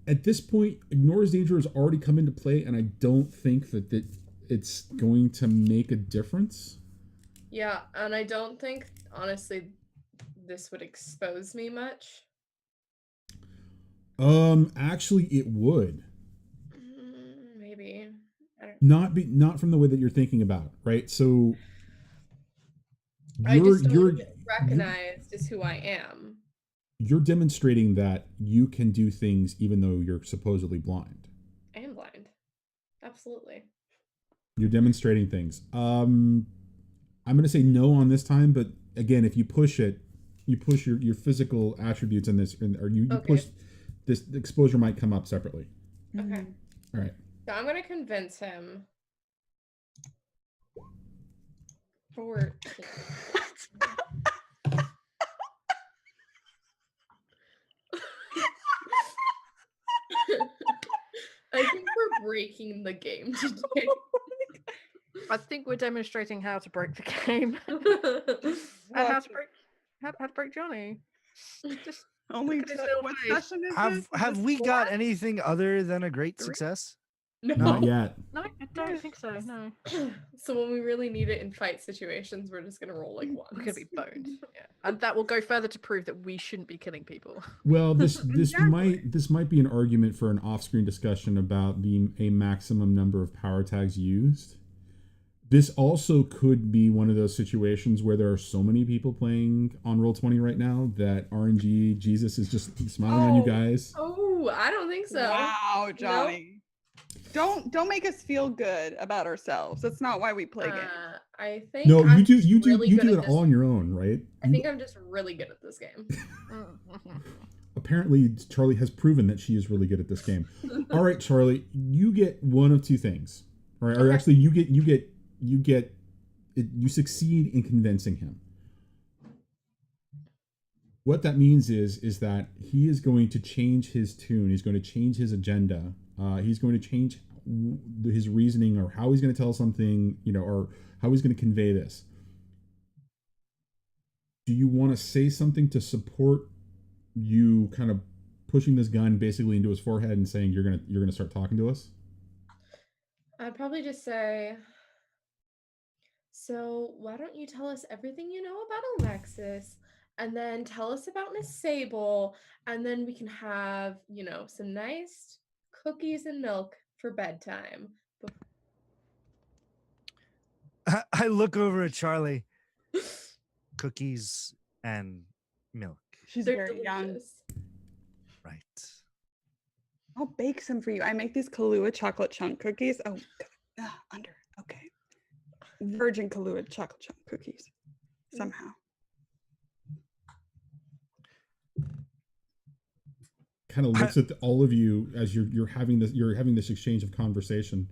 At this point, Ignore's Danger has already come into play, and I don't think that it's going to make a difference. Yeah, and I don't think, honestly, this would expose me much. Actually, it would. Maybe. Not from the way that you're thinking about, right? So I just don't get recognized as who I am. You're demonstrating that you can do things even though you're supposedly blind. I am blind. Absolutely. You're demonstrating things. I'm going to say no on this time, but again, if you push it, you push your physical attributes in this, or you push this, the exposure might come up separately. Okay. All right. So I'm going to convince him. 14. I think we're breaking the game today. I think we're demonstrating how to break the game. And how to break Johnny. Just only look at his to, little what face. session is Have this? have Is we this got 4? anything other than a great success? No. Not yet. No, I don't think so. No, So when we really need it in fight situations, we're just gonna roll like ones. we're gonna be boned. Yeah, and that will go further to prove that we shouldn't be killing people. Well, this Exactly. might be an argument for an off-screen discussion about a maximum number of power tags used. This also could be one of those situations where there are so many people playing on Roll20 right now that RNG Jesus is just smiling on you guys. Oh, I don't think so. Wow, Johnny. Don't make us feel good about ourselves. That's not why we play games. I think No, I'm you do just you do really you good do at it this. all on your own, right? I think I'm just really good at this game. Apparently, Charlie has proven that she is really good at this game. All right, Charlie, you get one of two things, all right? Or Okay. actually, you succeed in convincing him. What that means is that he is going to change his tune. He's going to change his agenda. He's going to change his reasoning, or how he's going to tell something, or how he's going to convey this. Do you want to say something to support you kind of pushing this gun basically into his forehead and saying you're gonna start talking to us? I'd probably just say, so why don't you tell us everything you know about Alexis, and then tell us about Miss Sable, and then we can have, some nice cookies and milk for bedtime. I look over at Charlie. Cookies and milk. She's They're very young. delicious. Right. I'll bake some for you. I make these Kahlua chocolate chunk cookies. Oh, God. Under. Okay. virgin Kahlua chocolate chunk cookies somehow. Kind of looks at all of you as you're having this exchange of conversation.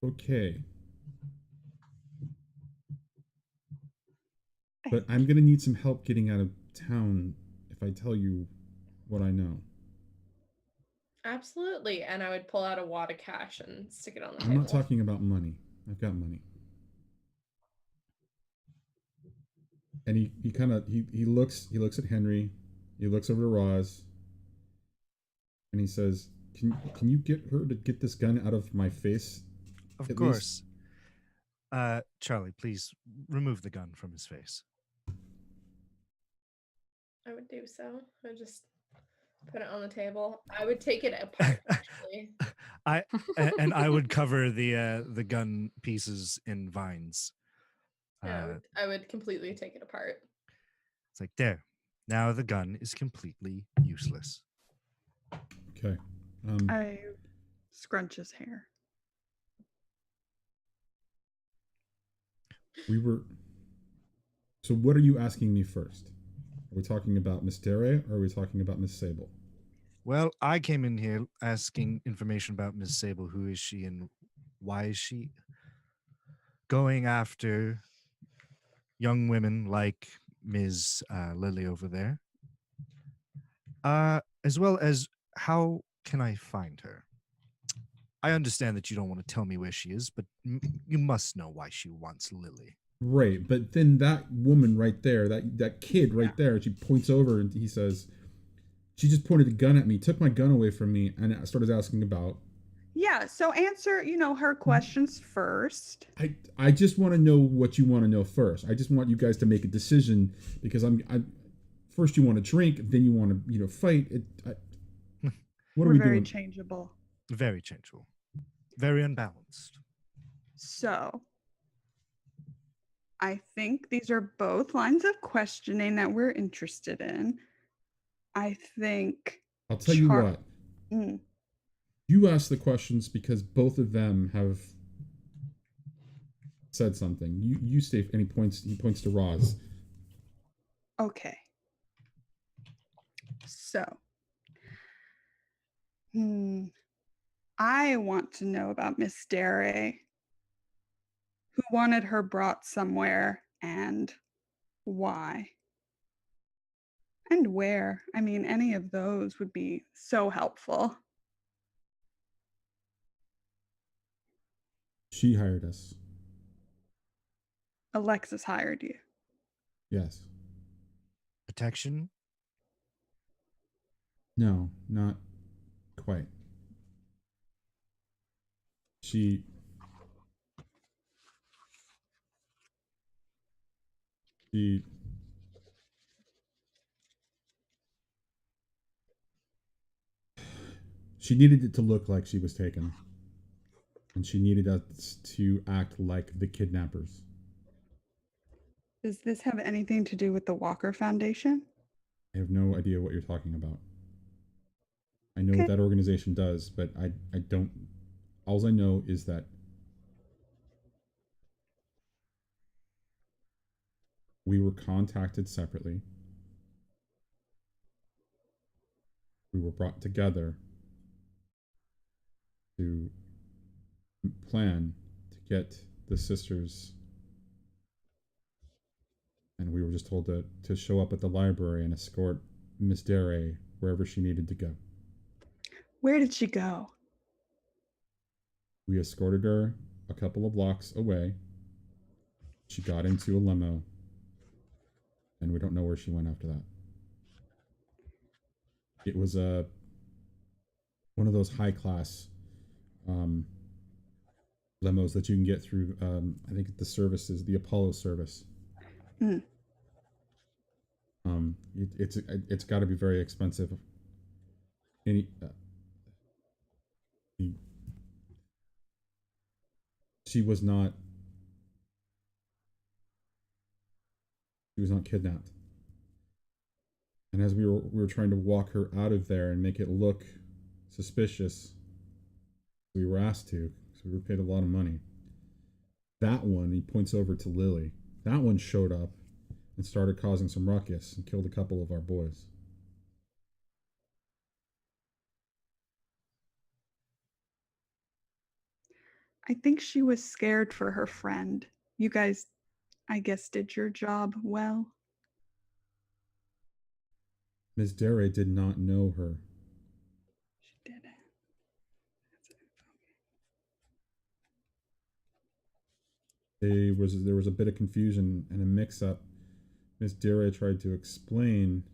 Okay. But I'm gonna need some help getting out of town if I tell you what I know. Absolutely. And I would pull out a wad of cash and stick it on the table. I'm not talking about money. I've got money. And he looks at Henry, he looks over to Roz, and he says, Can you get her to get this gun out of my face? Of course. Charlie, please remove the gun from his face. I would do so. I would just put it on the table. I would take it apart, actually. I would cover the gun pieces in vines. Yeah, I would completely take it apart. It's like, there. Now the gun is completely useless. Okay. I scrunch his hair. So what are you asking me first? Are we talking about Miss Dere or are we talking about Miss Sable? Well, I came in here asking information about Miss Sable. Who is she and why is she going after young women like Ms. Lily over there? As well as how can I find her? I understand that you don't want to tell me where she is, but you must know why she wants Lily. Right, but then that woman right there, that kid right there, she points over and he says, she just pointed a gun at me, took my gun away from me, and I started asking about. Yeah, so answer, her questions first. I just want to know what you want to know first. I just want you guys to make a decision because I'm first you want to drink, then you want to fight. What are we doing? We're very changeable. Very changeable. Very unbalanced. So, I think these are both lines of questioning that we're interested in. I think I'll tell you what. Mm. You ask the questions because both of them have said something. You stay, and he points to Roz. Okay. So, I want to know about Miss Dere, who wanted her brought somewhere and why. And where. I mean, any of those would be so helpful. She hired us. Alexis hired you. Yes. Protection? No, not quite. She needed it to look like she was taken. And she needed us to act like the kidnappers. Does this have anything to do with the Walker Foundation? I have no idea what you're talking about. I know what that organization does, but I don't. All I know is that we were contacted separately. We were brought together to plan to get the sisters, and we were just told to show up at the library and escort Miss Dere wherever she needed to go. Where did she go? We escorted her a couple of blocks away. She got into a limo, and we don't know where she went after that. It was one of those high-class limos that you can get through, I think the service is the Apollo service. It's got to be very expensive. She was not kidnapped. And as we were trying to walk her out of there and make it look suspicious, we were asked to, We were paid a lot of money. That one, he points over to Lily. That one showed up and started causing some ruckus and killed a couple of our boys. I think she was scared for her friend. You guys, I guess, did your job well. Ms. Dere did not know her. She did it. There was a bit of confusion and a mix-up. Ms. Dere tried to explain,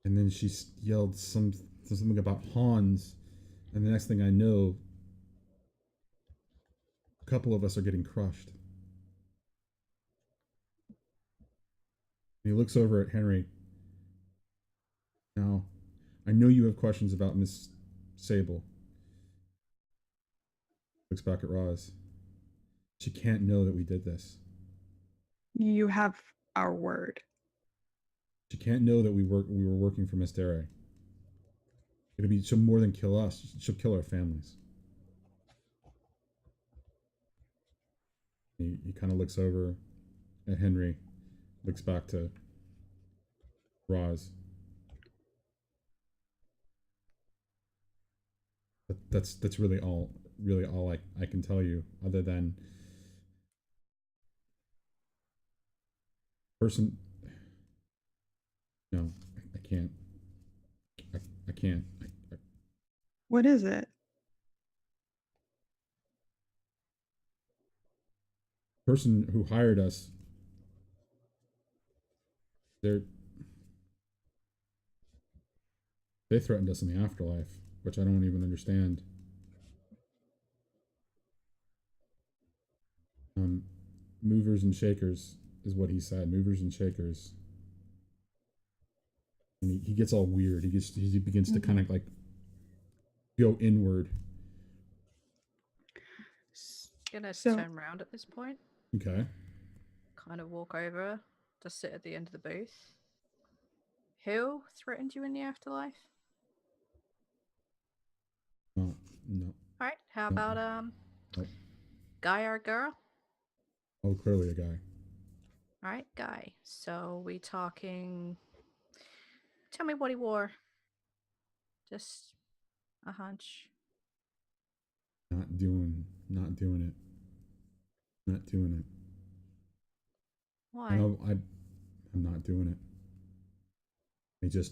and then she yelled something about Hans, and the next thing I know, a couple of us are getting crushed. And he looks over at Henry. Now, I know you have questions about Miss Sable. Looks back at Roz. She can't know that we did this. You have our word. She can't know that we were working for Miss Dere. She'll more than kill us. She'll kill our families. He kind of looks over at Henry, looks back to Roz. That's really all I can tell you, other than person. No, I can't. I can't. What is it? Person who hired us, they threatened us in the afterlife, which I don't even understand. Movers and shakers is what he said. Movers and shakers. And he gets all weird. He begins to kind of like go inward. Gonna turn around at this point. Okay. Kind of walk over to sit at the end of the booth. Who threatened you in the afterlife? No. All right. How about guy or girl? Oh, clearly a guy. All right, guy. So we talking? Tell me what he wore. Just a hunch. Not doing it. Not doing it. Why? I'm not doing it.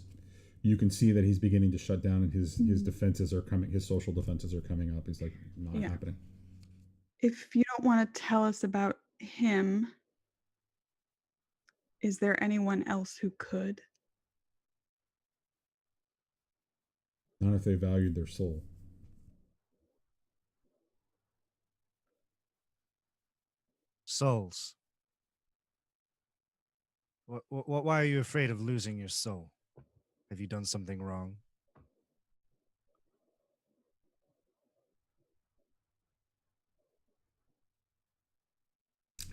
You can see that he's beginning to shut down, and his defenses are coming. His social defenses are coming up. He's like, not happening. If you don't want to tell us about him, is there anyone else who could? Not if they valued their soul. Souls. Why are you afraid of losing your soul? Have you done something wrong?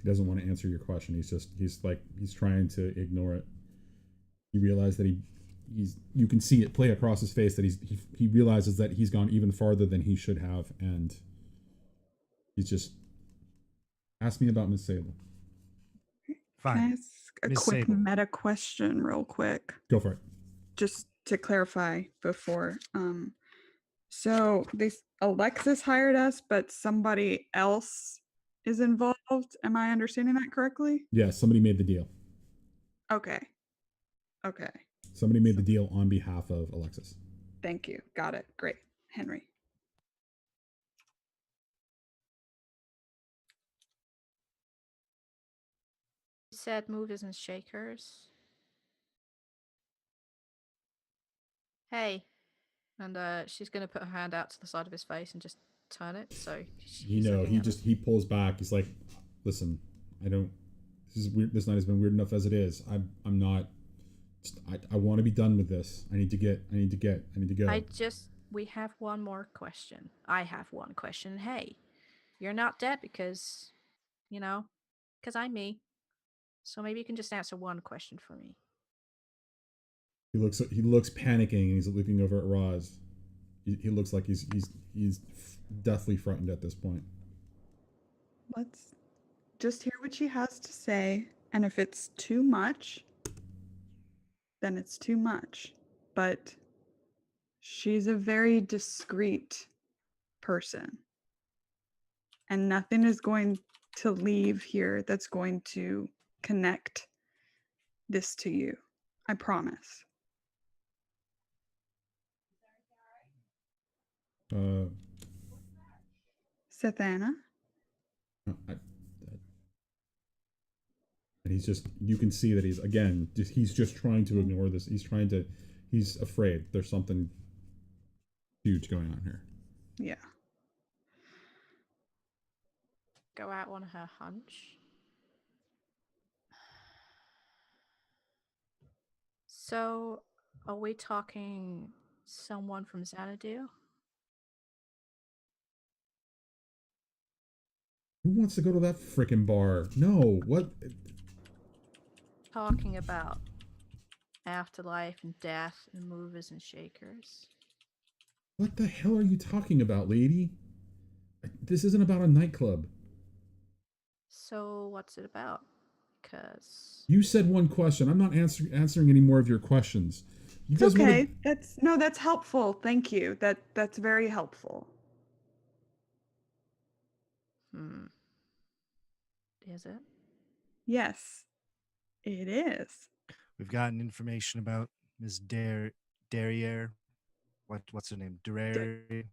He doesn't want to answer your question. He's trying to ignore it. You realize that you can see it play across his face that he realizes that he's gone even farther than he should have, and he's just ask me about Miss Sable. Fine. Can I ask a Miss quick Sable. meta question real quick? Go for it. Just to clarify before. So Alexis hired us, but somebody else is involved. Am I understanding that correctly? Yeah, somebody made the deal. Okay. Somebody made the deal on behalf of Alexis. Thank you. Got it. Great. Henry. You said movers and shakers. Hey. And she's gonna put her hand out to the side of his face and just turn it. So he pulls back. He's like, listen, this is weird. This night has been weird enough as it is. I'm not. I want to be done with this. I need to go. We have one more question. I have one question. Hey, you're not dead because I'm me. So maybe you can just answer one question for me. He looks panicking, and he's looking over at Roz. he looks like he's deathly frightened at this point. Let's just hear what she has to say. And if it's too much, then it's too much. But she's a very discreet person. And nothing is going to leave here that's going to connect this to you. I promise. Sethana? And he's just, you can see that he's just trying to ignore this. He's afraid there's something huge going on here. Yeah. Go out on her hunch. So, are we talking someone from Xanadu? Who wants to go to that frickin' bar? No, what? Talking about afterlife and death and movers and shakers. What the hell are you talking about, lady? This isn't about a nightclub. So, what's it about? Because You said one question. I'm not answering any more of your questions. You It's guys okay. wanna... That's helpful. Thank you. That's very helpful. Is it? Yes, it is. We've gotten information about Ms. Derriere. What's her name? Derriere.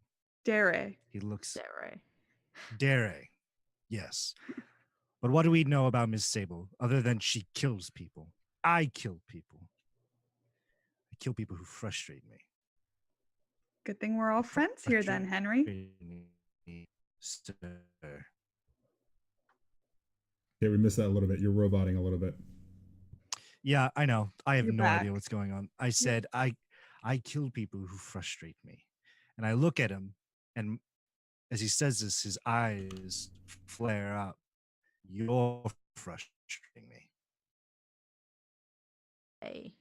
Dare. He looks Sarah. Dere. Yes. But what do we know about Miss Sable other than she kills people? I kill people. I kill people who frustrate me. Good thing we're all friends here then, Henry. Sir. Yeah, we missed that a little bit. You're roboting a little bit. Yeah, I know. I have You're no back. idea what's going on. I said I kill people who frustrate me. And I look at him, and as he says this, his eyes flare up. You're frustrating me. Hey,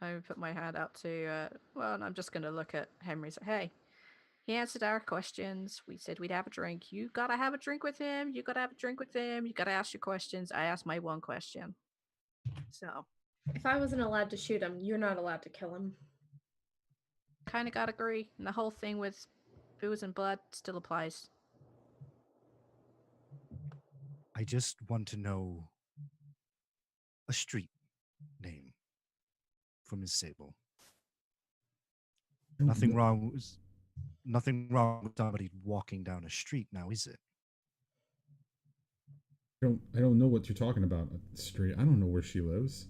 I put my hand out to, and I'm just going to look at Henry and say, hey, he answered our questions. We said we'd have a drink. You got to have a drink with him. You got to have a drink with him. You got to ask your questions. I asked my one question. So, If I wasn't allowed to shoot him, you're not allowed to kill him. kind of got to agree. And the whole thing with booze and blood still applies. I just want to know a street name for Miss Sable. Nothing wrong with somebody walking down a street now, is it? I don't know what you're talking about. Straight. I don't know where she lives.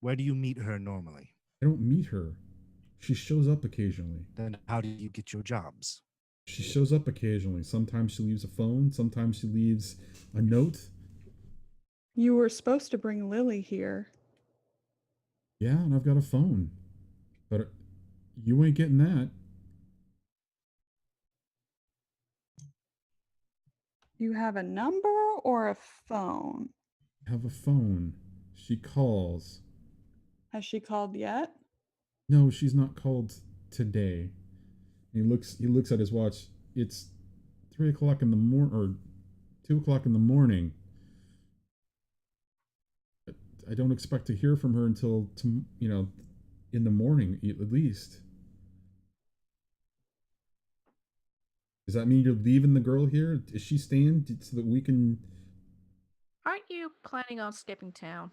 Where do you meet her normally? I don't meet her. She shows up occasionally. Then how do you get your jobs? She shows up occasionally. Sometimes she leaves a phone. Sometimes she leaves a note. You were supposed to bring Lily here. Yeah, and I've got a phone. But you ain't getting that. You have a number or a phone? I have a phone. She calls. Has she called yet? No, she's not called today. He looks at his watch. It's 3 o'clock in the morning, or 2 o'clock in the morning. I don't expect to hear from her until in the morning at least. Does that mean you're leaving the girl here? Is she staying so that we can? Aren't you planning on skipping town?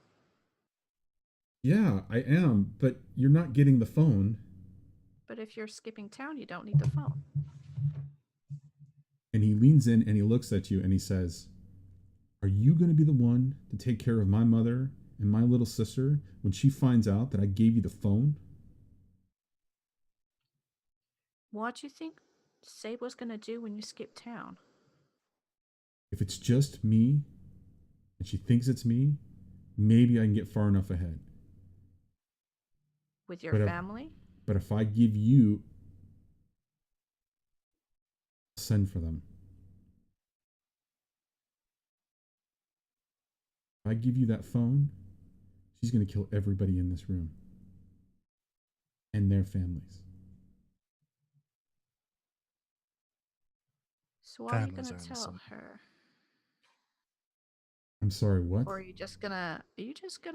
Yeah, I am, but you're not getting the phone. But if you're skipping town, you don't need the phone. And he leans in and he looks at you and he says, "Are you going to be the one to take care of my mother and my little sister when she finds out that I gave you the phone?" What do you think Sable's gonna do when you skip town? If it's just me and she thinks it's me, maybe I can get far enough ahead. With your family? But if I give you, I'll send for them. If I give you that phone, she's going to kill everybody in this room and their families. So what are you Families gonna are tell innocent. her? I'm sorry, what? Or are you just gonna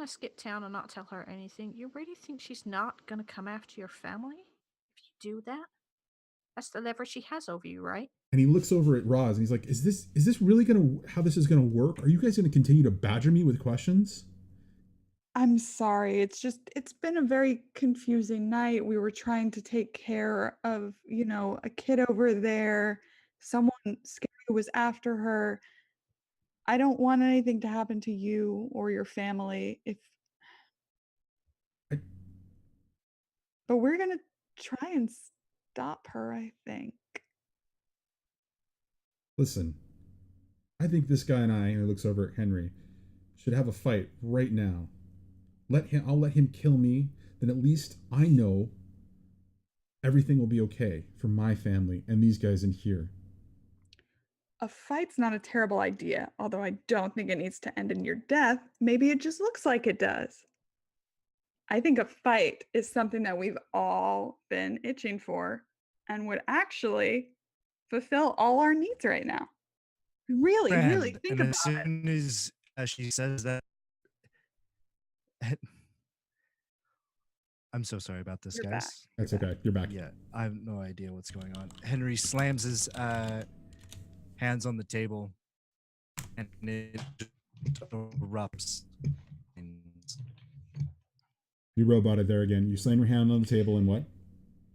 skip town and not tell her anything? You really think she's not gonna come after your family if you do that? That's the leverage she has over you, right? And he looks over at Roz and he's like, is this really how this is gonna work? Are you guys gonna continue to badger me with questions? I'm sorry. It's been a very confusing night. We were trying to take care of, a kid over there. Someone scary was after her. I don't want anything to happen to you or your family I- but we're gonna try and stop her, I think. Listen, I think this guy and I, and he looks over at Henry, should have a fight right now. I'll let him kill me, then at least I know everything will be okay for my family and these guys in here. A fight's not a terrible idea, although I don't think it needs to end in your death. Maybe it just looks like it does. I think a fight is something that we've all been itching for and would actually fulfill all our needs right now. Really, really Friend, think and about as it. soon as she says that, I'm so sorry about this, You're back. guys. That's You're back. okay. You're back. Yeah, I have no idea what's going on. Henry slams his hands on the table, and it just erupts. You roboted there again. You slam your hand on the table and what?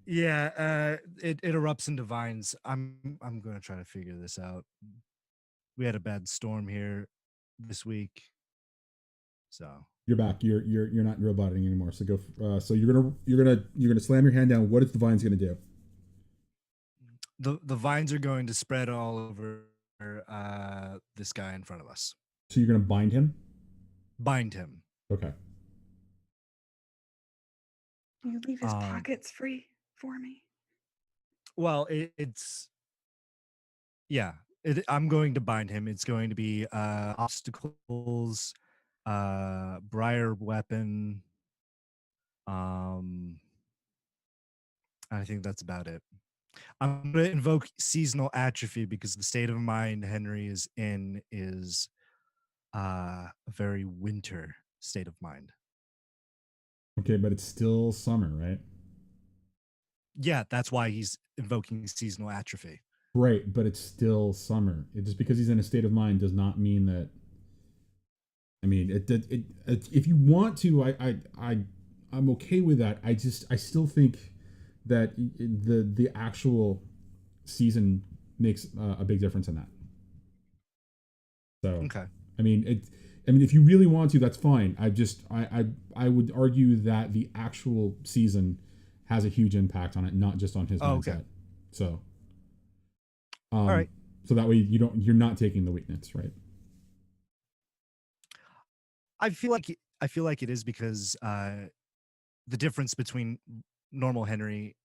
Yeah, it erupts into vines. I'm gonna try to figure this out. We had a bad storm here this week, so You're back. You're not roboting anymore. So go. So you're gonna slam your hand down. What is the vines gonna do? the vines are going to spread all over this guy in front of us. So you're gonna bind him. Bind him. Okay. You leave his pockets free for me. Well, it's yeah. I'm going to bind him. It's going to be obstacles, briar weapon. I think that's about it. I'm going to invoke seasonal atrophy because the state of mind Henry is in is a very winter state of mind. Okay, but it's still summer, right? Yeah, that's why he's invoking seasonal atrophy. Right, but it's still summer. Just because he's in a state of mind does not mean that. I mean, if you want to, I'm okay with that. I still think that the actual season makes a big difference in that. So Okay. I mean, if you really want to, that's fine. I would argue that the actual season has a huge impact on it, not just on his mindset. Okay. So, all right. So that way you're not taking the weakness, right? I feel like it is because the difference between normal Henry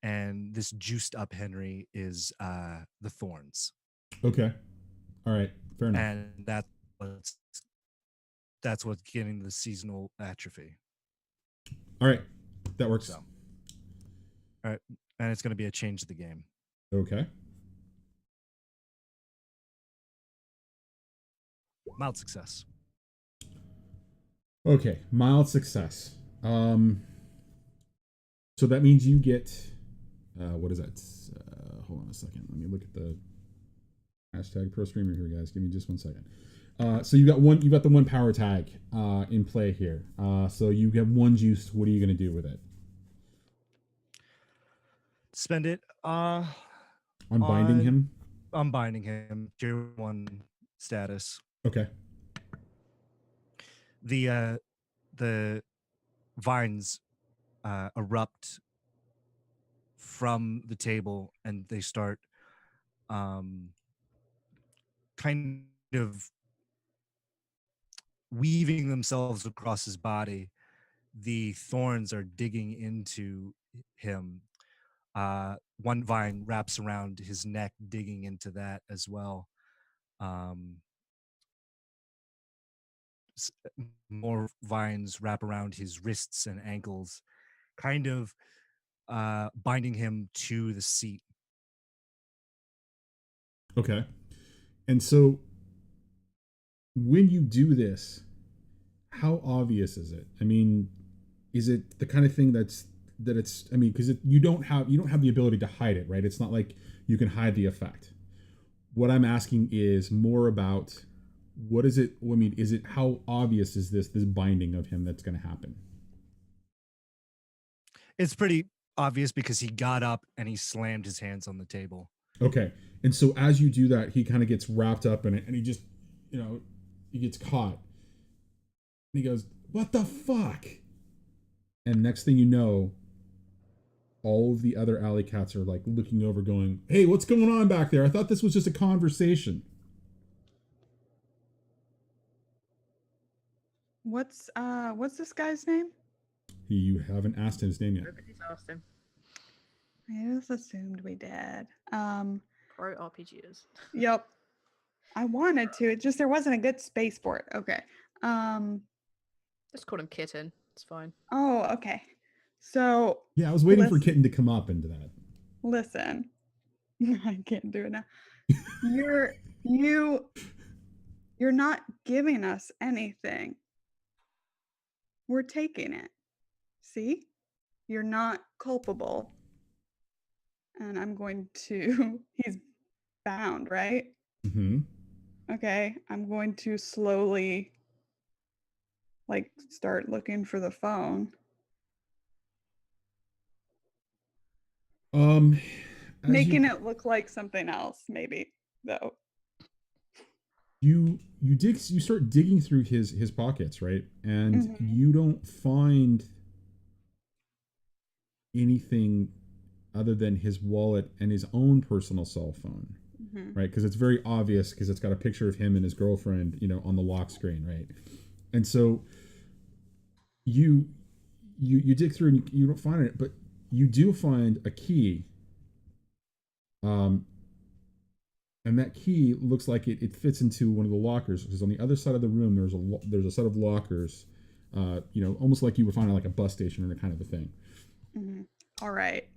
and this juiced up Henry is the thorns. Okay. All right. Fair enough. And that's what's getting the seasonal atrophy. All right. That works. So, all right. And it's going to be a change of the game. Okay. Mild success. Okay. Mild success. So that means you get, what is that? Hold on a second. Let me look at the hashtag pro streamer here, guys. Give me just 1 second. So you've got the one power tag in play here. So you have one juice. What are you going to do with it? Spend it. Unbinding him. Unbinding him. Tier 1 status. Okay. The vines erupt from the table and they start kind of weaving themselves across his body. The thorns are digging into him. One vine wraps around his neck, digging into that as well. More vines wrap around his wrists and ankles, kind of binding him to the seat. Okay. And so when you do this, how obvious is it? I mean, is it the kind of thing that it's, I mean, because you don't have the ability to hide it, right? It's not like you can hide the effect. What I'm asking is more about what is it? I mean, is it, how obvious is this binding of him that's going to happen? It's pretty obvious because he got up and he slammed his hands on the table. Okay. And so as you do that, he kind of gets wrapped up in it and he just, he gets caught. And he goes, "What the fuck?" And next thing you know, all of the other alley cats are like looking over going, "Hey, what's going on back there? I thought this was just a conversation." What's this guy's name? You haven't asked his name yet. Nobody's asked him. I just assumed we did. Pro RPGers. Yep. I wanted to. It just there wasn't a good space for it. Okay. Just call him Kitten. It's fine. Oh, okay. So Yeah, I was waiting for Kitten to come up into that. Listen. I can't do it now. You're not giving us anything. We're taking it. See? You're not culpable. And I'm going to he's bound, right? Mm-hmm. Okay, I'm going to slowly start looking for the phone. Making it look like something else, maybe, though. You start digging through his pockets, right? And you don't find anything other than his wallet and his own personal cell phone. Right? Because it's very obvious because it's got a picture of him and his girlfriend, on the lock screen, right? And so you dig through and you don't find it, but you do find a key. And that key looks like it fits into one of the lockers, because on the other side of the room there's a set of lockers, almost like you would find at like a bus station or kind of a thing. All right.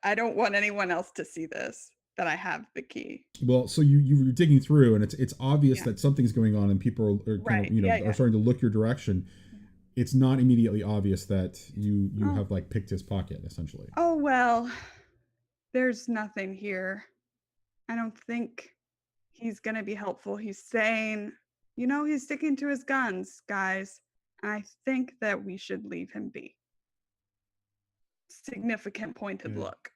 I don't want anyone else to see this, that I have the key. Well, so you were digging through and it's obvious that something's going on and people are kind of, are starting to look your direction. It's not immediately obvious that you have like picked his pocket essentially. Oh, well, there's nothing here. I don't think he's going to be helpful. He's saying, he's sticking to his guns, guys. And I think that we should leave him be. Significant pointed look.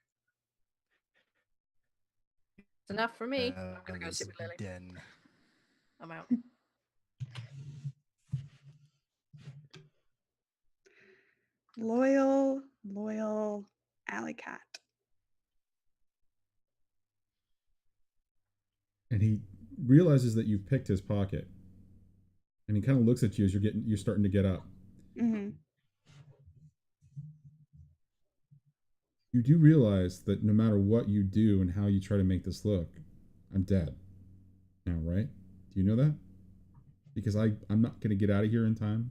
It's enough for me. I'm going to go sit with Lily. Den. I'm out. Loyal alley cat. And he realizes that you've picked his pocket. And he kind of looks at you as you're starting to get up. You do realize that no matter what you do and how you try to make this look, I'm dead now, right? Do you know that? Because I'm not going to get out of here in time.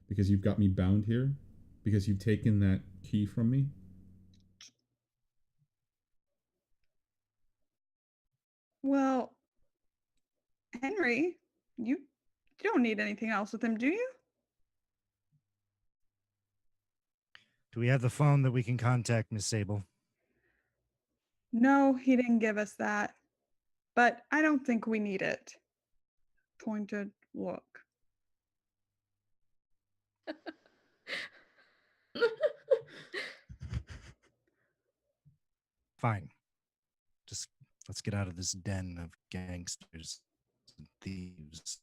Because you've got me bound here. Because you've taken that key from me. Well, Henry, you don't need anything else with him, do you? Do we have the phone that we can contact Miss Sable? No, he didn't give us that. But I don't think we need it. Pointed look. Fine. Just let's get out of this den of gangsters and thieves.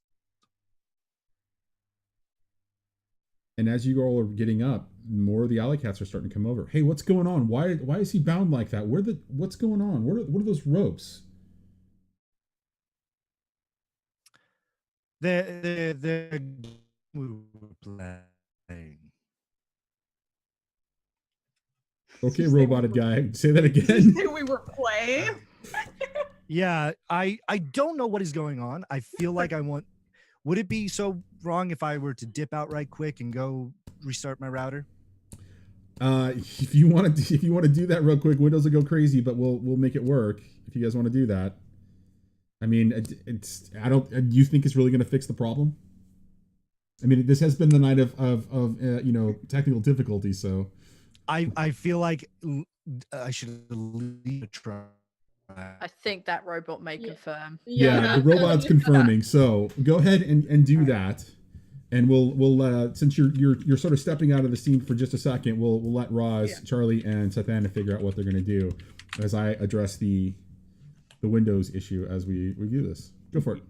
And as you all are getting up, more of the alley cats are starting to come over. Hey, what's going on? Why is he bound like that? What's going on? What are those ropes? They're we were playing. Okay, roboted guy. Say that again. We were playing. Yeah, I don't know what is going on. I feel like would it be so wrong if I were to dip out right quick and go restart my router? If you want to do that real quick, Windows will go crazy, but we'll make it work if you guys want to do that. I mean, it's I don't. Do you think it's really going to fix the problem? I mean, this has been the night of technical difficulty, so I feel like I should leave a try. I think that robot may confirm. Yeah, the robot's confirming. So go ahead and do that, and we'll since you're sort of stepping out of the scene for just a second, we'll let Roz, Charlie, and Satana figure out what they're going to do as I address the Windows issue as we review this. Go for it.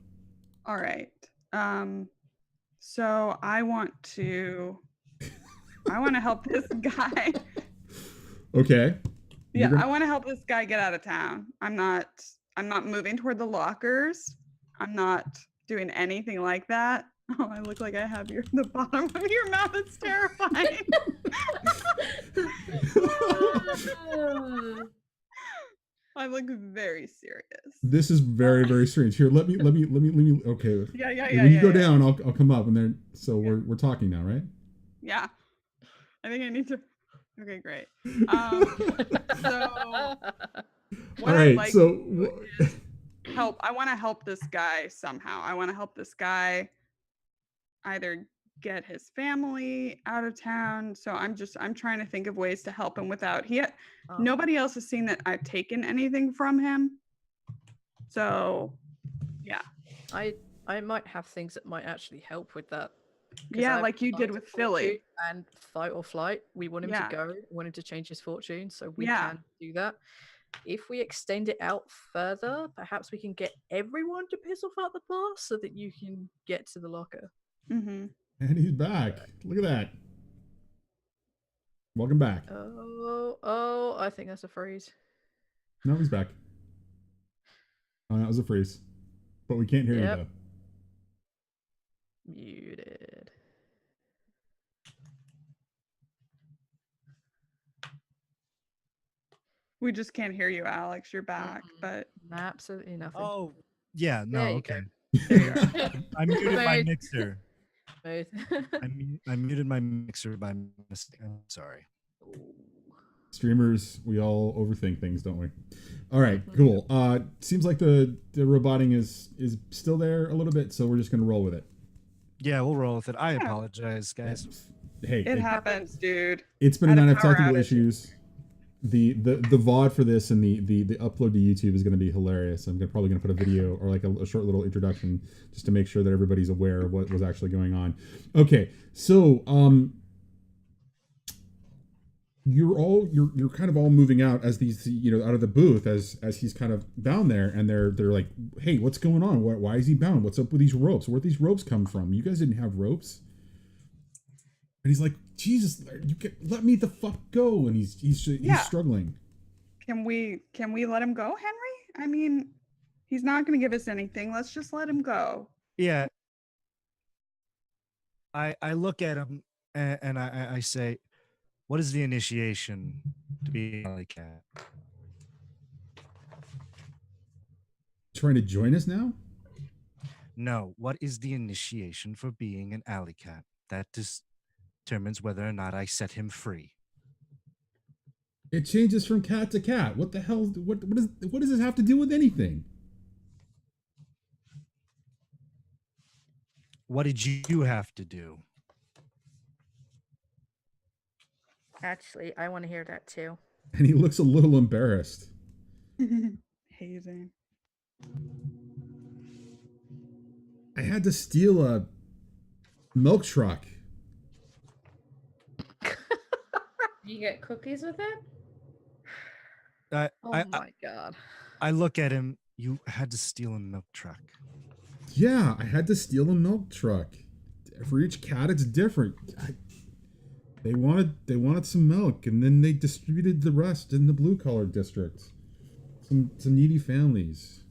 All right. So I want to help this guy. Okay. Yeah, I want to help this guy get out of town. I'm not moving toward the lockers. I'm not doing anything like that. Oh, I look like I have the bottom of your mouth. It's terrifying. I look very serious. This is very, very strange. Here, let me. Okay. Yeah. When you go down, I'll come up, and then we're talking now, right? Yeah. I think I need to. Okay, great. So. All right. Help. I want to help this guy somehow. I want to help this guy either get his family out of town. So I'm trying to think of ways to help him without nobody else has seen that I've taken anything from him. So yeah. I might have things that might actually help with that. Yeah, like you did with Philly. And fight or flight. We want him to go. We want him to change his fortune. So we can do that. If we extend it out further, perhaps we can get everyone to piss off at the bar so that you can get to the locker. Mm-hmm. And he's back. Look at that. Welcome back. Oh, I think that's a freeze. No, he's back. Oh, that was a freeze. But we can't hear you though. Muted. We just can't hear you, Alex. You're back, but absolutely nothing. Oh, yeah, no, okay. I muted my mixer. I muted my mixer by mistake. I'm sorry. Streamers, we all overthink things, don't we? All right, cool. Seems like the roboting is still there a little bit, so we're just gonna roll with it. Yeah, we'll roll with it. I apologize, guys. Hey, it happens, dude. It's been a night of technical issues. The VOD for this and the upload to YouTube is going to be hilarious. I'm probably going to put a video or like a short little introduction just to make sure that everybody's aware of what was actually going on. Okay, so you're kind of all moving out as these out of the booth as he's kind of down there, and they're like, hey, what's going on? Why is he bound? What's up with these ropes? Where'd these ropes come from? You guys didn't have ropes. And he's like, Jesus, let me the fuck go. And he's struggling. Can we let him go, Henry? I mean, he's not going to give us anything. Let's just let him go. Yeah. I look at him and I say, what is the initiation to be an alley cat? Trying to join us now? No. What is the initiation for being an alley cat? That determines whether or not I set him free. It changes from cat to cat. What the hell? What does this have to do with anything? What did you have to do? Actually, I want to hear that too. And he looks a little embarrassed. Hazing. I had to steal a milk truck. You get cookies with it? Oh my God. I look at him. You had to steal a milk truck. Yeah, I had to steal a milk truck. For each cat, it's different. They wanted some milk, and then they distributed the rest in the blue-collar district. Some needy families.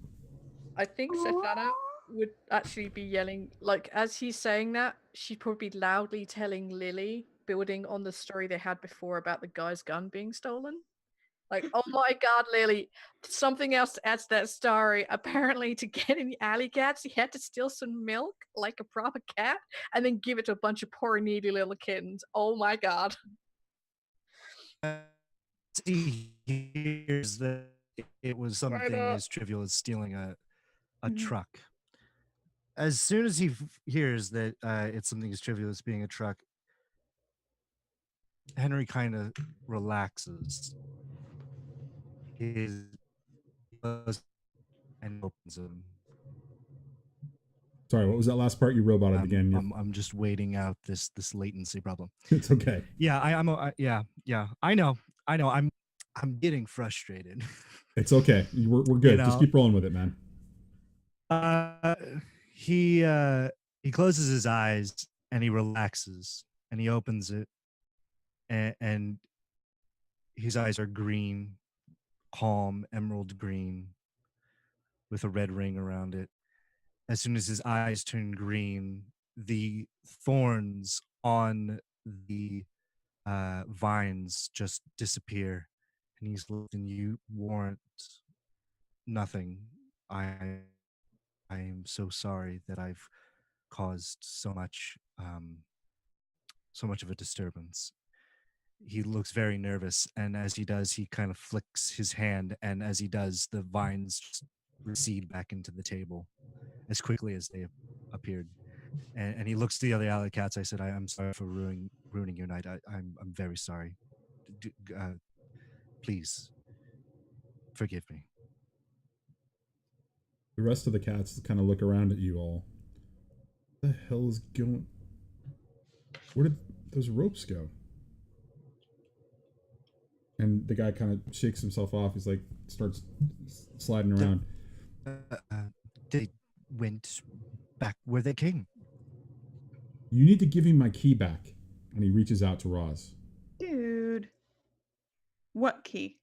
I think Sethana would actually be yelling, like, as he's saying that, she'd probably be loudly telling Lily, building on the story they had before about the guy's gun being stolen. Like, oh my God, Lily, something else to add to that story. Apparently, to get in the alley cats, he had to steal some milk, like a proper cat, and then give it to a bunch of poor, needy little kittens. Oh my God. he hears that it was something as trivial as stealing a Mhm. truck. As soon as he hears that it's something as trivial as being a truck, Henry kind of relaxes. He goes and opens them. Sorry, what was that last part? You roboted again. I'm just waiting out this latency problem. It's okay. Yeah, yeah. I know. I'm getting frustrated. It's okay. We're good. Just keep rolling with it, man. He closes his eyes and he relaxes and he opens it and his eyes are green, calm, emerald green with a red ring around it. As soon as his eyes turn green, the thorns on the vines just disappear, and he's looking. You warrant nothing. I am so sorry that I've caused so much of a disturbance. He looks very nervous, and as he does, he kind of flicks his hand, and as he does, the vines just recede back into the table as quickly as they appeared. And he looks to the other alley cats. I said, I'm sorry for ruining your night. I'm very sorry. Please forgive me. The rest of the cats kind of look around at you all. What the hell is going? Where did those ropes go? And the guy kind of shakes himself off. He's like, starts sliding around. They went back where they came. You need to give me my key back. And he reaches out to Roz. Dude. What key?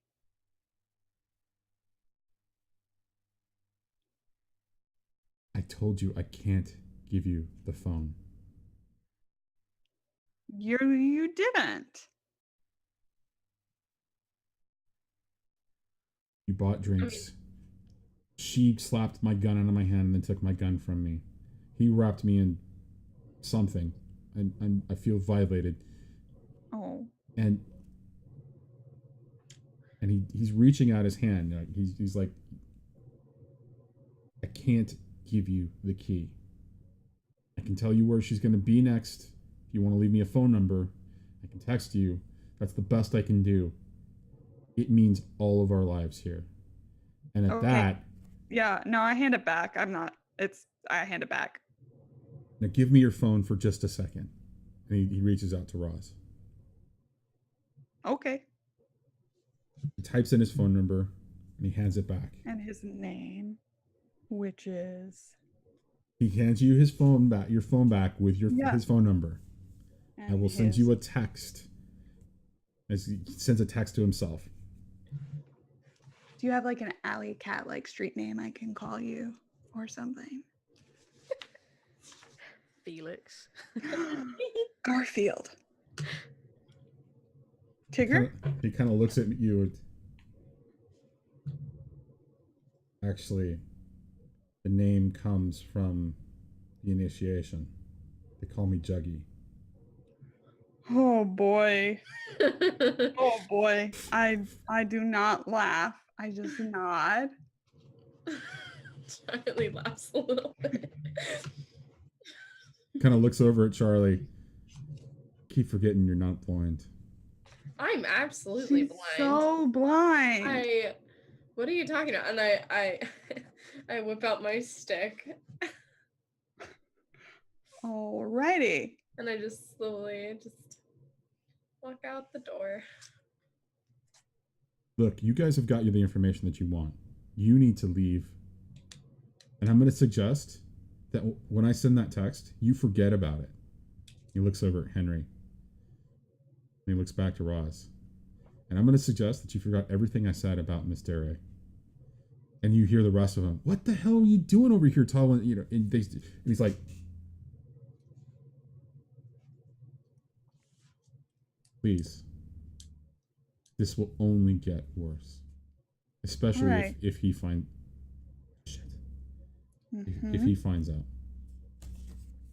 I told you I can't give you the phone. You didn't. You bought drinks. She slapped my gun out of my hand and then took my gun from me. He wrapped me in something. And I feel violated. Oh. And he's reaching out his hand. He's like, I can't give you the key. I can tell you where she's going to be next. If you want to leave me a phone number, I can text you. That's the best I can do. It means all of our lives here. And at that... Yeah, no, I hand it back. I hand it back. Now give me your phone for just a second. And he reaches out to Roz. Okay. He types in his phone number and he hands it back. And his name, which is... He hands you his phone back, your phone back with his phone number. And I will send you a text. As he sends a text to himself. Do you have like an alley cat like street name I can call you or something? Felix. Garfield. Tigger? He kind of looks at you. Actually, the name comes from the initiation. They call me Juggy. Oh boy. Oh boy. I do not laugh. I just nod. Charlie laughs a little bit. Kind of looks over at Charlie. Keep forgetting you're not blind. I'm absolutely She's blind. so blind. What are you talking about? And I whip out my stick. Alrighty. And I just slowly walk out the door. Look, you guys have got you the information that you want. You need to leave. And I'm going to suggest that when I send that text, you forget about it. He looks over at Henry. And he looks back to Roz. And I'm going to suggest that you forgot everything I said about Miss Dere. And you hear the rest of them. What the hell are you doing over here, Tal? You know, and he's like, please. This will only get worse. Especially right. if he finds... Shit. Mm-hmm. If he finds out.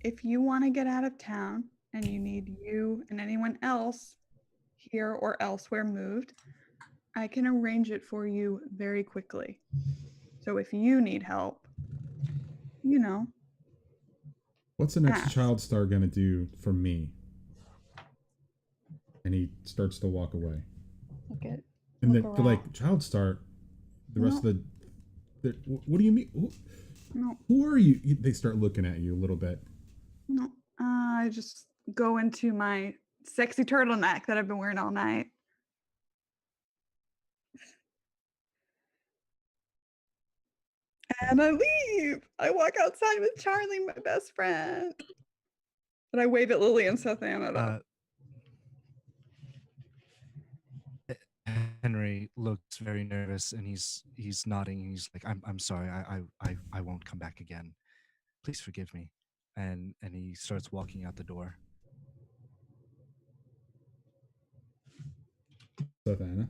If you want to get out of town and you need you and anyone else here or elsewhere moved, I can arrange it for you very quickly. So if you need help, you know. What's the next Ask. child star gonna do for me? And he starts to walk away. Okay. And Look they're like, around. child star, the rest No. of what do you mean? No, Who are you? They start looking at you a little bit. no. I just go into my sexy turtleneck that I've been wearing all night. And I leave. I walk outside with Charlie, my best friend. And I wave at Lily and Seth Anna. Henry looks very nervous, and he's nodding. And he's like, "I'm sorry. I won't come back again. Please forgive me." And he starts walking out the door. Savannah.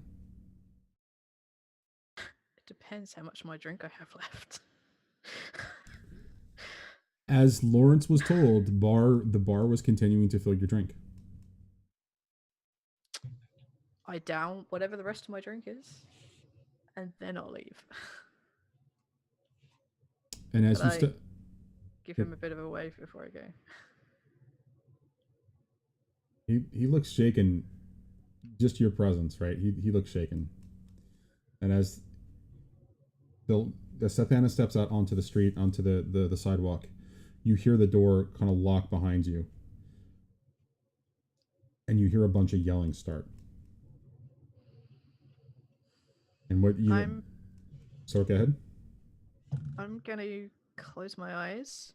It depends how much of my drink I have left. As Lawrence was told, the bar was continuing to fill your drink. I down whatever the rest of my drink is, and then I'll leave. And as But you I give him a bit of a wave before I go. he looks shaken. Just your presence, right? He looks shaken. And as the Sethana steps out onto the street, onto the sidewalk, you hear the door kind of lock behind you. And you hear a bunch of yelling start. And what you... So go ahead. I'm going to close my eyes.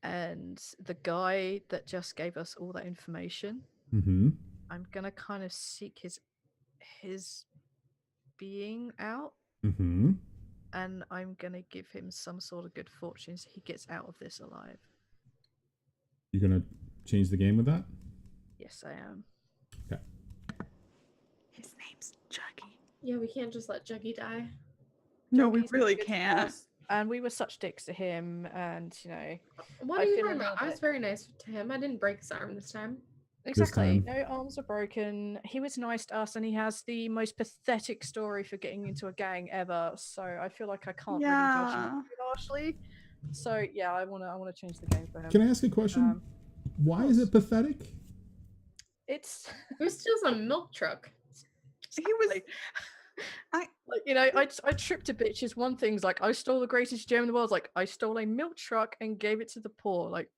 And the guy that just gave us all that information, I'm going to kind of seek his being out. And I'm going to give him some sort of good fortune so he gets out of this alive. You going to change the game with that? Yes, I am. Okay. His name's Juggy. Yeah, we can't just let Juggy die. No, we Juggy's really good to can't. us, and we were such dicks to him, and you know. What are you talking about? I was very nice to him. I didn't break his arm this time. Exactly. No arms are broken. He was nice to us, and he has the most pathetic story for getting into a gang ever. So I feel like I can't really judge him too harshly. So yeah, I wanna change the game for him. Can I ask a question? Why is it pathetic? It's Who steals a milk truck? He was. I tripped a bitch. Is one thing's like I stole the greatest gem in the world. Like I stole a milk truck and gave it to the poor. Like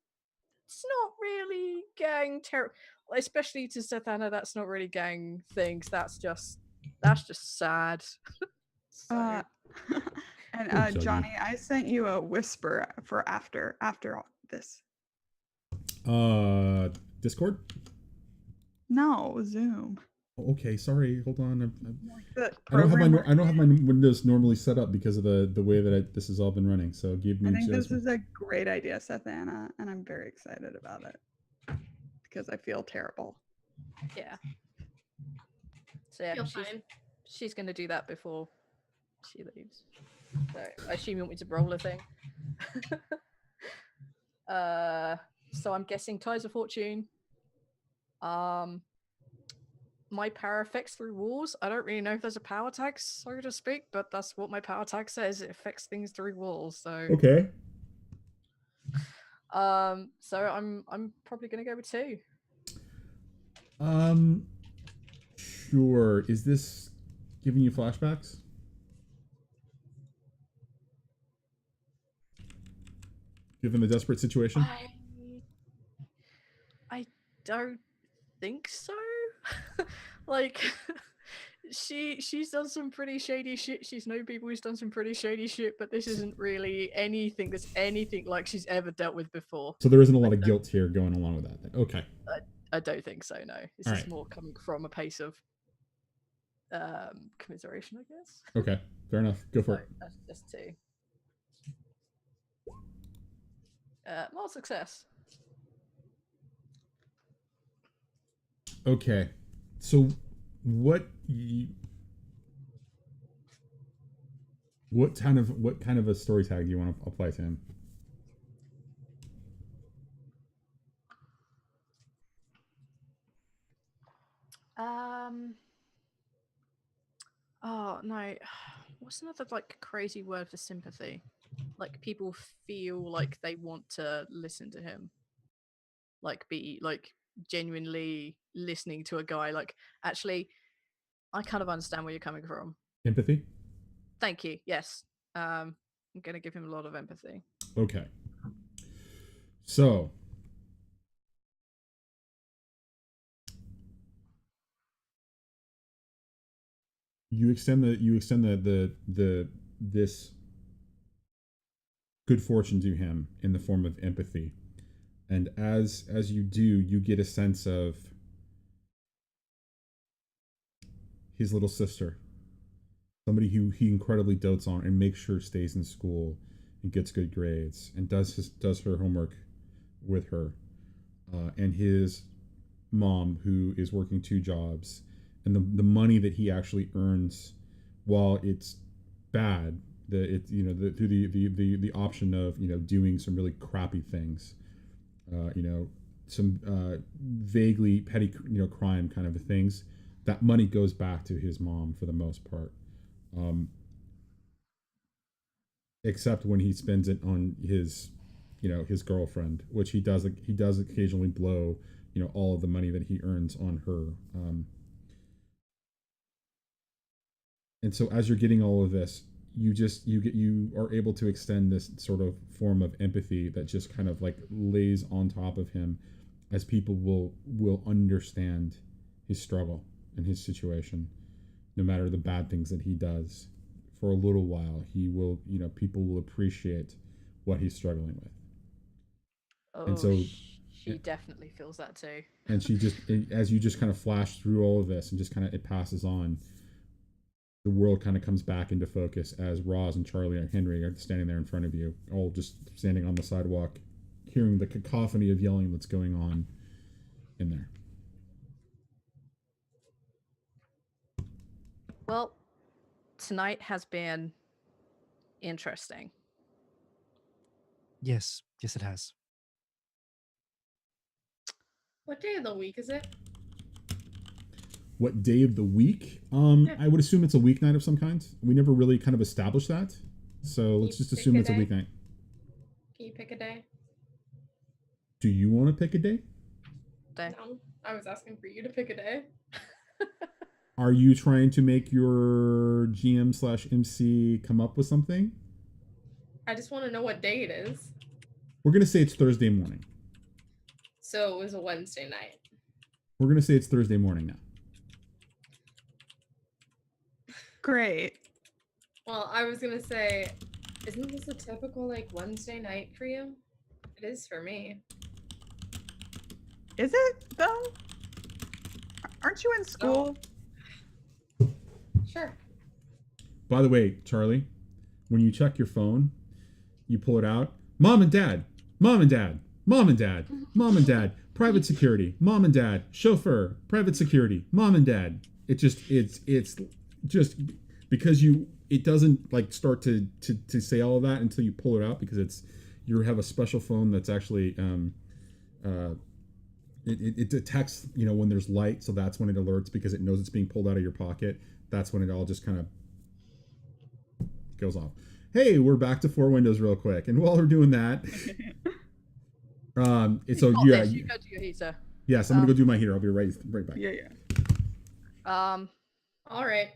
it's not really gang terror, especially to Sethana. That's not really gang things. That's just sad. And Johnny, I sent you a whisper for after all this. Discord? No, Zoom. Okay, sorry. Hold on. I don't have my Windows normally set up because of the way that this has all been running. So give me. I think this is a great idea, Sethana, and I'm very excited about it because I feel terrible. Yeah. So yeah, she's going to do that before she leaves. So I assume you want me to roll a thing. So I'm guessing Ties of Fortune. My power affects through walls. I don't really know if there's a power tag, so to speak, but that's what my power tag says. It affects things through walls. So okay. So I'm probably gonna go with 2. Sure. Is this giving you flashbacks? Given the desperate situation? I don't think so. Like she's done some pretty shady shit. She's known people who's done some pretty shady shit, but this isn't really anything like she's ever dealt with before. So there isn't a lot of guilt here going along with that. Okay. I don't think so, no. This is more coming from a place of commiseration, I guess. Okay, fair enough. Go for it. That's just 2. More success. Okay, so what kind of a story tag do you want to apply to him? Oh no, what's another like crazy word for sympathy? Like people feel like they want to listen to him, like be like genuinely listening to a guy. Like actually, I kind of understand where you're coming from. Empathy. Thank you. Yes, I'm gonna give him a lot of empathy. Okay. So you extend this good fortune to him in the form of empathy, and as you do, you get a sense of his little sister, somebody who he incredibly dotes on and makes sure stays in school and gets good grades and does her homework with her, and his mom who is working 2 jobs, and the money that he actually earns, while it's bad, through the option of doing some really crappy things, some vaguely petty crime kind of things, that money goes back to his mom for the most part, except when he spends it on his girlfriend, which he does occasionally blow all of the money that he earns on her. And so as you're getting all of this, you are able to extend this sort of form of empathy that just kind of like lays on top of him, as people will understand his struggle and his situation, no matter the bad things that he does. For a little while, he will, people will appreciate what he's struggling with. Oh, and so she definitely feels that too. And she just, as you just kind of flash through all of this and just kind of it passes on, the world kind of comes back into focus as Roz and Charlie and Henry are standing there in front of you, all just standing on the sidewalk, hearing the cacophony of yelling that's going on in there. Well, tonight has been interesting. Yes, it has. What day of the week is it? What day of the week? I would assume it's a weeknight of some kind. We never really kind of established that, so let's just assume it's a weeknight. Can you pick a day? Do you want to pick a day? No, I was asking for you to pick a day. Are you trying to make your GM/MC come up with something? I just want to know what day it is. We're going to say it's Thursday morning. So it was a Wednesday night. We're going to say it's Thursday morning now. Great. Well, I was going to say, isn't this a typical like Wednesday night for you? It is for me. Is it though? Aren't you in school? Sure. By the way, Charlie, when you check your phone, you pull it out. Mom and dad, mom and dad, mom and dad, mom and dad, private security, mom and dad, chauffeur, private security, mom and dad. It's just because it doesn't like start to say all of that until you pull it out, because you have a special phone that's actually it detects when there's light, so that's when it alerts, because it knows it's being pulled out of your pocket. That's when it all just kind of goes off. Hey, we're back to 4 windows real quick, and while we're doing that, it's so yeah. You go to your heater. Yes, I'm gonna go do my heater. I'll be right back. Yeah. All right.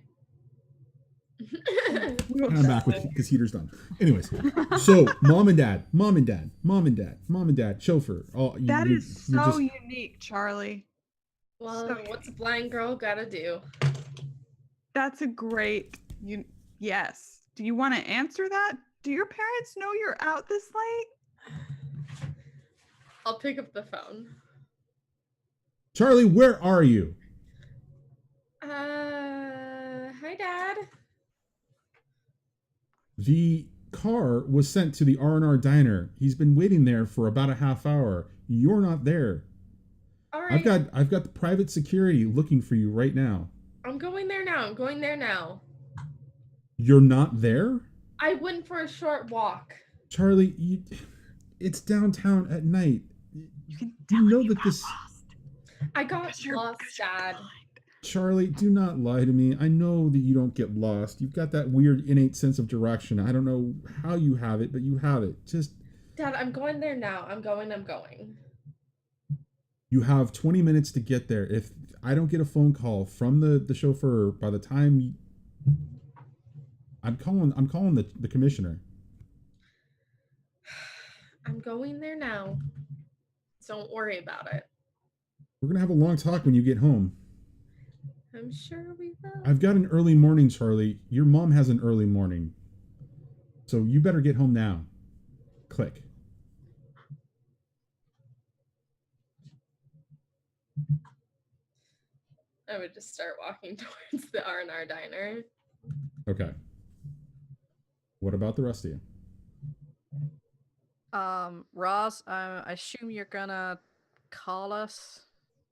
And I'm back because heater's done. Anyways, so mom and dad, chauffeur. That is so unique, Charlie. Well, So what's a blind girl gotta do? That's a great. Yes. Do you want to answer that? Do your parents know you're out this late? I'll pick up the phone. Charlie, where are you? Hi, Dad. The car was sent to the R&R diner. He's been waiting there for about a half hour. You're not there. All right. I've got the private security looking for you right now. I'm going there now. You're not there? I went for a short walk. Charlie, it's downtown at night. You can know that this. I got lost, Dad. Charlie, do not lie to me. I know that you don't get lost. You've got that weird innate sense of direction. I don't know how you have it, but you have it. Just Dad, I'm going there now. I'm going. you have 20 minutes to get there. If I don't get a phone call from the chauffeur by the time I'm calling the commissioner. I'm going there now. Don't worry about it. We're gonna have a long talk when you get home. I'm sure we will. I've got an early morning, Charlie. Your mom has an early morning. So you better get home now. Click. I would just start walking towards the R&R diner. Okay. What about the rest of you? Roz, I assume you're gonna call us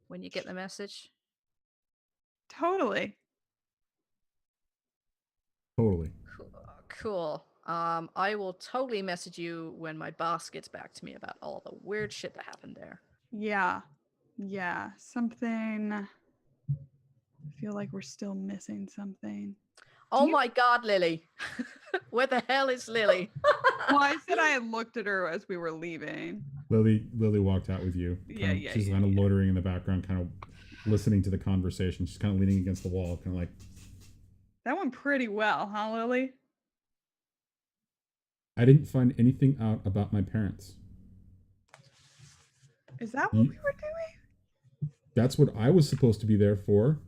when you get the message. Totally. Totally. Cool. I will totally message you when my boss gets back to me about all the weird shit that happened there. Yeah. Yeah. Something. I feel like we're still missing something. Oh you- my god, Lily. Where the hell is Lily? Well, I said I had looked at her as we were leaving. Lily walked out with you. She's kind of loitering in the background, kind of listening to the conversation. She's kind of leaning against the wall, kind of like. That went pretty well, huh, Lily? I didn't find anything out about my parents. Is that what we were doing? That's what I was supposed to be there for.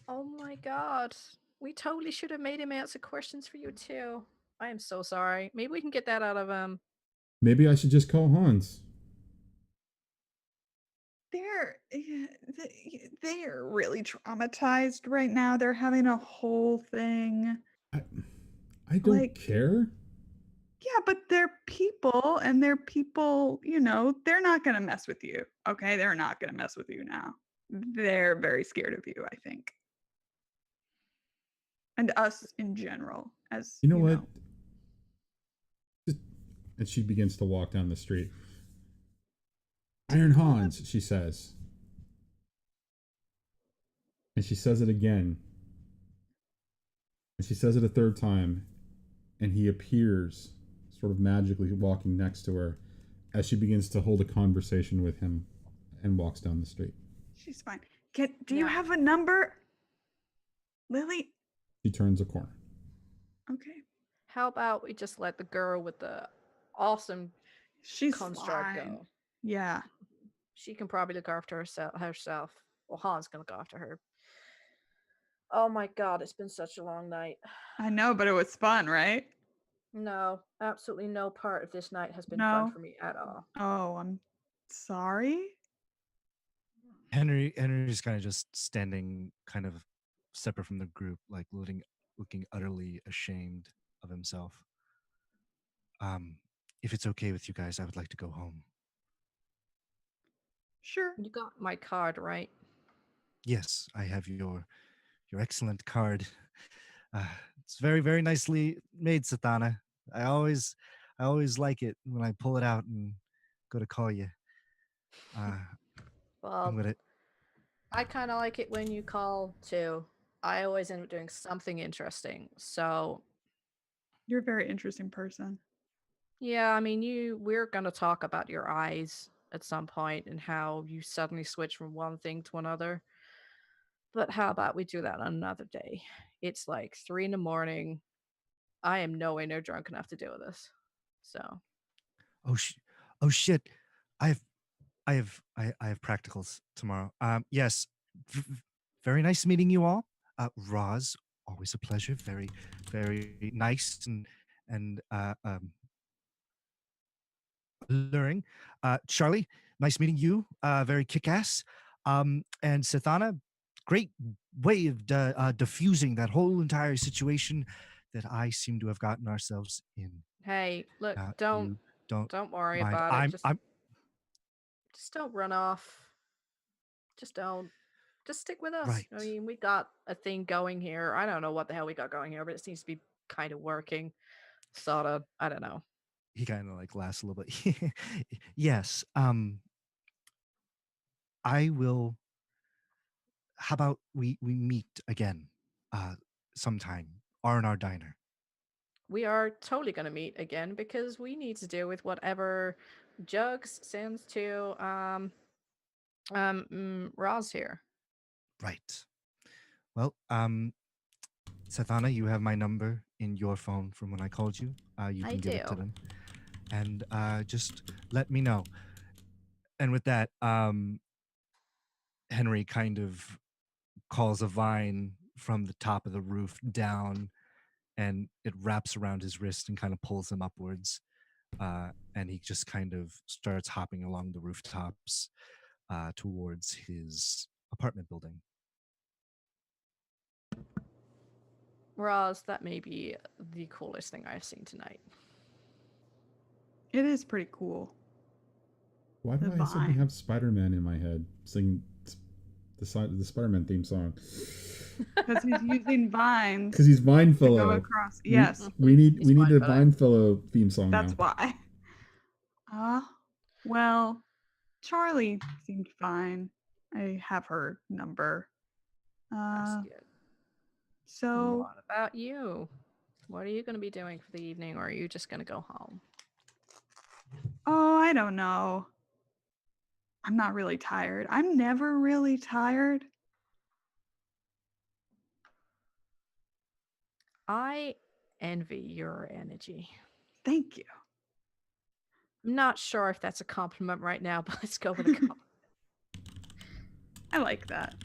Oh my god. We totally should have made him answer questions for you too. I am so sorry. Maybe we can get that out of him. Maybe I should just call Hans. They're really traumatized right now. They're having a whole thing. I don't care. Yeah, but they're people, and they're people, they're not going to mess with you. Okay, they're not going to mess with you now. They're very scared of you, I think. And us in general, as you know what? And she begins to walk down the street. Iron Hans, she says. And she says it again. And she says it a third time. And he appears sort of magically walking next to her as she begins to hold a conversation with him and walks down the street. She's fine. Do you have a number? Lily? She turns a corner. Okay. How about we just let the girl with the awesome construct go? Yeah. She can probably look after herself. Well, Han's gonna look after her. Oh my god, it's been such a long night. I know, but it was fun, right? No, absolutely no part of this night has been fun for me at all. Oh, I'm sorry. Henry's kind of just standing kind of separate from the group, like looking utterly ashamed of himself. If it's okay with you guys, I would like to go home. Sure. You got my card, right? Yes, I have your excellent card. It's very, very nicely made, Satana. I always like it when I pull it out and go to call you. Well, I kind of like it when you call too. I always end up doing something interesting. So you're a very interesting person. Yeah, I mean, we're going to talk about your eyes at some point and how you suddenly switch from one thing to another. But how about we do that on another day? It's like 3 a.m. I am nowhere near drunk enough to deal with this. So. Oh shit! I have practicals tomorrow. Yes, very nice meeting you all. Roz, always a pleasure. Very, very nice and alluring. Charlie, nice meeting you. Very kick-ass. And Sathana, great way of diffusing that whole entire situation that I seem to have gotten ourselves in. Hey, look, don't worry mind. about it. Just don't run off. Just don't. Just stick with us. Right. I mean, we got a thing going here. I don't know what the hell we got going here, but it seems to be kind of working. Sort of. I don't know. He kind of like laughs a little bit. Yes. I will how about we meet again sometime, R&R Diner? We are totally going to meet again because we need to deal with whatever Jugs sends to Roz here. Right. Well, Sathana, you have my number in your phone from when I called you. You I can give it to do. them. And just let me know. And with that, Henry kind of calls a vine from the top of the roof down, and it wraps around his wrist and kind of pulls him upwards. And he just kind of starts hopping along the rooftops towards his apartment building. Roz, that may be the coolest thing I've seen tonight. It is pretty cool. Why do The I suddenly vine. have Spider-Man in my head singing the Spider-Man theme song? Because he's using vines Because he's Vine to go Fellow. across. Yes, We need He's a Vine Fellow. Vine Fellow theme song that's now. why. Well, Charlie seemed fine. I have her number. That's good. So What about you? What are you going to be doing for the evening, or are you just going to go home? oh, I don't know. I'm not really tired. I'm never really tired. I envy your energy. Thank you. I'm not sure if that's a compliment right now, but let's go with a compliment. I like that.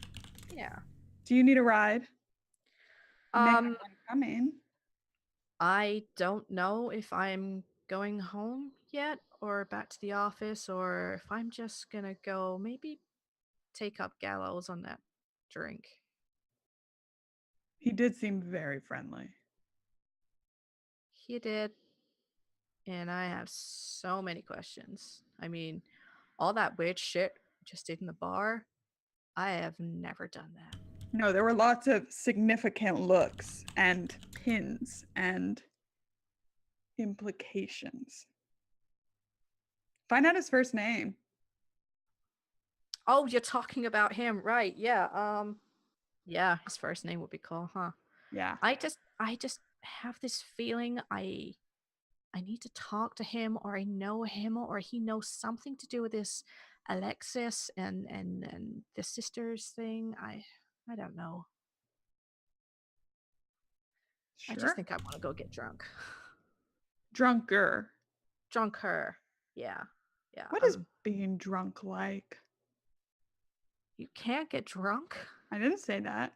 Yeah. Do you need a ride? I may have one coming. I don't know if I'm going home yet or back to the office, or if I'm just gonna go maybe take up Gallows on that drink. He did seem very friendly. He did. And I have so many questions. I mean, all that weird shit we just did in the bar, I have never done that. No, there were lots of significant looks and pins and implications. Find out his first name. Oh, you're talking about him, right? Yeah. Yeah, his first name would be cool, huh? Yeah. I just have this feeling I need to talk to him, or I know him, or he knows something to do with this Alexis and the sisters thing. I don't know. Sure. I just think I want to go get drunk. Drunker. Drunker. Yeah. Yeah. What is being drunk like? You can't get drunk? I didn't say that.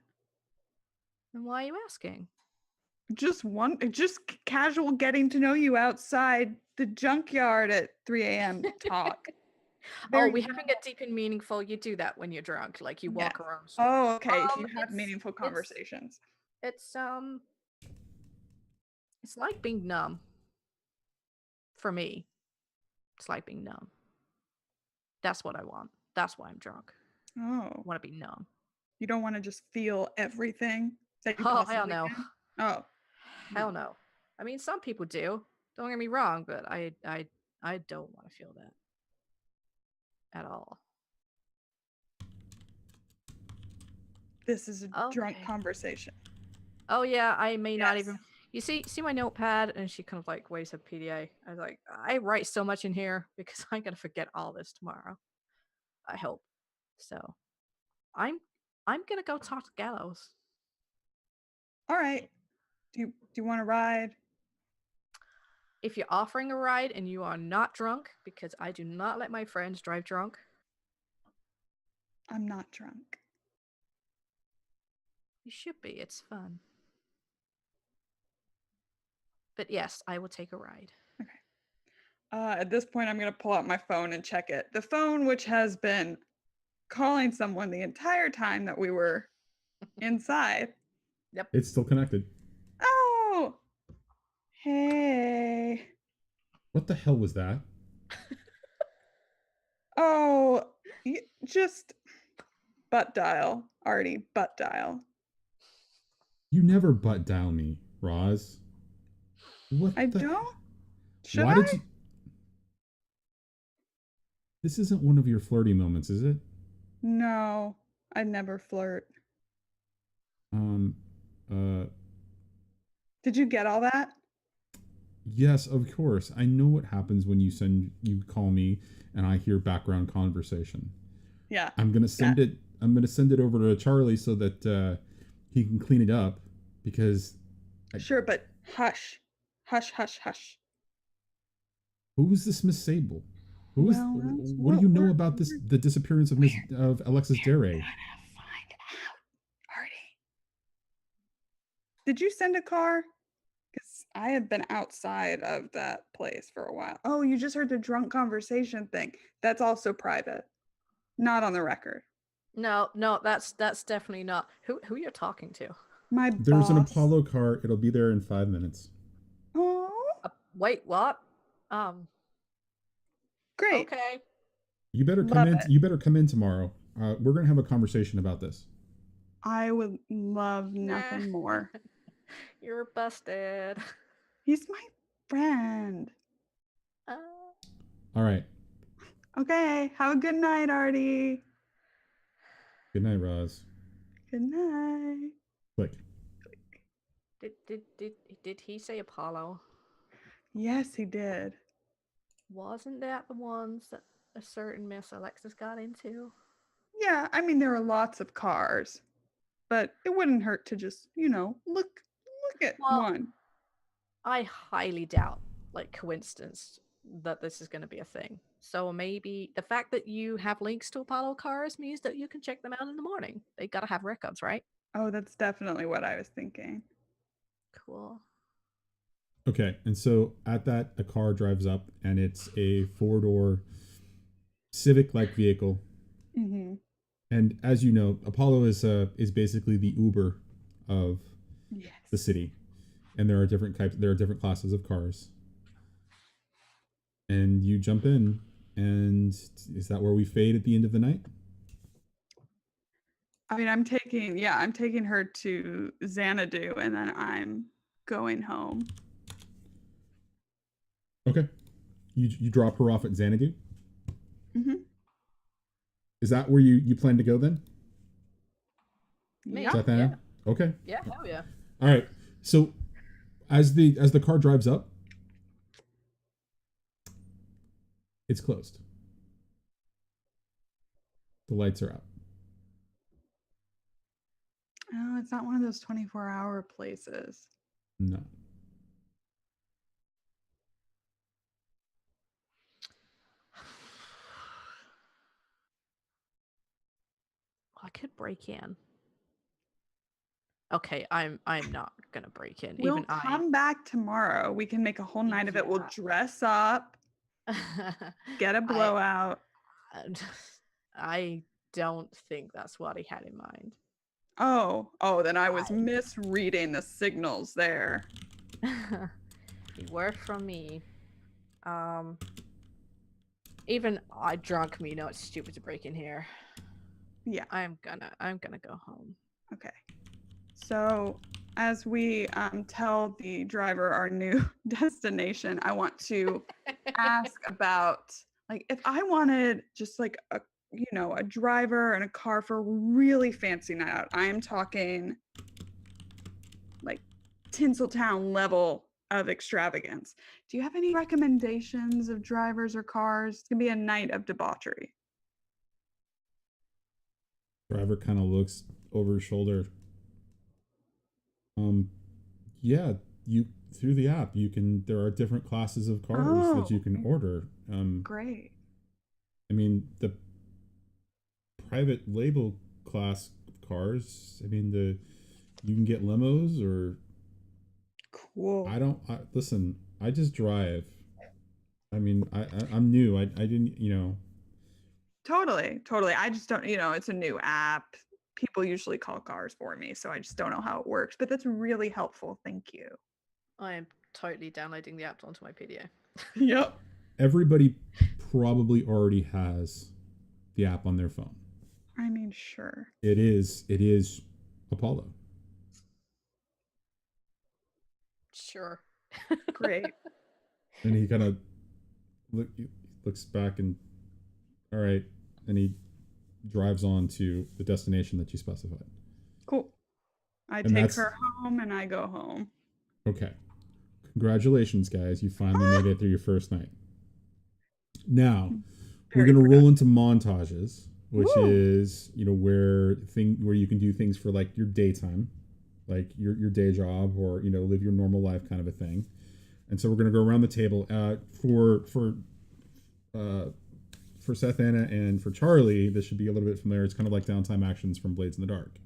Then why are you asking? Just casual getting to know you outside the junkyard at 3 a.m. talk. Oh, we haven't get deep and meaningful. You do that when you're drunk, like you walk Yes. around. Oh, okay. You have meaningful it's- conversations. It's like being numb. For me, it's like being numb. That's what I want. That's why I'm drunk. Oh, I want to be numb. you don't want to just feel everything that you Oh, possibly hell no. can? Oh, Hell no. I mean, some people do. Don't get me wrong, but I don't want to feel that at all. this is a drunk Okay. conversation. Oh yeah, I may not Yes. even. You see my notepad, and she kind of like waves her PDA. I was like, I write so much in here because I'm gonna forget all this tomorrow. I hope. So, I'm gonna go talk to Gallows. All right. Do you want to ride? If you're offering a ride and you are not drunk, because I do not let my friends drive drunk. I'm not drunk. You should be. It's fun. But yes, I will take a ride. Okay. At this point, I'm going to pull out my phone and check it. The phone, which has been calling someone the entire time that we were inside. Yep. It's still connected. Oh, hey. What the hell was that? Oh, just butt dial. Artie, butt dial. You never butt dial me, Roz. What I the... don't? Should Why I? did you... This isn't one of your flirty moments, is it? No. I never flirt. Did you get all that? Yes, of course. I know what happens when you call me and I hear background conversation. Yeah. I'm gonna send it over to Charlie so that he can clean it up because Sure, but hush. Hush, hush, hush. who is this Miss Sable? Well, what do you know about the disappearance of Alexis Dere? We're gonna find out, Artie. Did you send a car? Because I have been outside of that place for a while. Oh, you just heard the drunk conversation thing. That's also private, not on the record. No, that's definitely not. Who you're talking to? My There's an boss. Apollo car. It'll be there in 5 minutes. Oh, Wait, what? great. Okay. You better come in. You better come in tomorrow. We're gonna have a conversation about this. I would love nothing more. You're busted. He's my friend. All right. Okay, have a good night, Artie. Good night, Roz. Good night. Click. Did he say Apollo? Yes, he did. Wasn't that the ones that a certain Miss Alexis got into? Yeah, I mean there are lots of cars, but it wouldn't hurt to just, look at one. I highly doubt, coincidence, that this is going to be a thing. So maybe the fact that you have links to Apollo cars means that you can check them out in the morning. They gotta have records, right? Oh, that's definitely what I was thinking. Cool. Okay, and so at that, a car drives up, and it's a 4-door Civic-like vehicle. Mm-hmm. And as you know, Apollo is basically the Uber of the city, and there are different classes of cars. And you jump in, and is that where we fade at the end of the night? I mean, I'm taking her to Xanadu, and then I'm going home. Okay. You drop her off at Xanadu? Mm-hmm. Is that where you plan to go then? Yeah. Is that that? Yeah. Okay. Yeah, hell yeah. All right. So as the car drives up, it's closed. The lights are out. Oh, it's not one of those 24-hour places. No. I could break in. Okay, I'm not gonna break in. We'll come back tomorrow. We can make a whole night of it. We'll dress up, get a blowout. I don't think that's what he had in mind. Oh, then I was misreading the signals there. He worked from me. Even I drunk me know it's stupid to break in here. Yeah. I'm gonna go home. Okay. So as we tell the driver our new destination, I want to ask about if I wanted just a driver and a car for a really fancy night out. I am talking Tinseltown level of extravagance. Do you have any recommendations of drivers or cars? It's gonna be a night of debauchery. Driver kind of looks over his shoulder. Yeah, you through the app there are different classes of cars that you can order. Great. I mean, the private label class cars, I mean, you can get limos or cool. Listen, I just drive. I mean, I'm new. I didn't, Totally. I just don't, it's a new app. People usually call cars for me, so I just don't know how it works, but that's really helpful. Thank you. I am totally downloading the app onto my PDA. Yep. Everybody probably already has the app on their phone. I mean, sure. It is Apollo. Sure. Great. And he kind of looks back and all right, and he drives on to the destination that you specified. Cool. I And take that's- her home and I go home. Okay. Congratulations, guys. You finally made it through your first night. Now, we're Very going to roll productive. into montages, which Woo! is, where you can do things for like your daytime, like your day job, or, live your normal life kind of a thing. And so we're going to go around the table. For Seth, Anna, and for Charlie, this should be a little bit familiar. It's kind of like downtime actions from Blades in the Dark.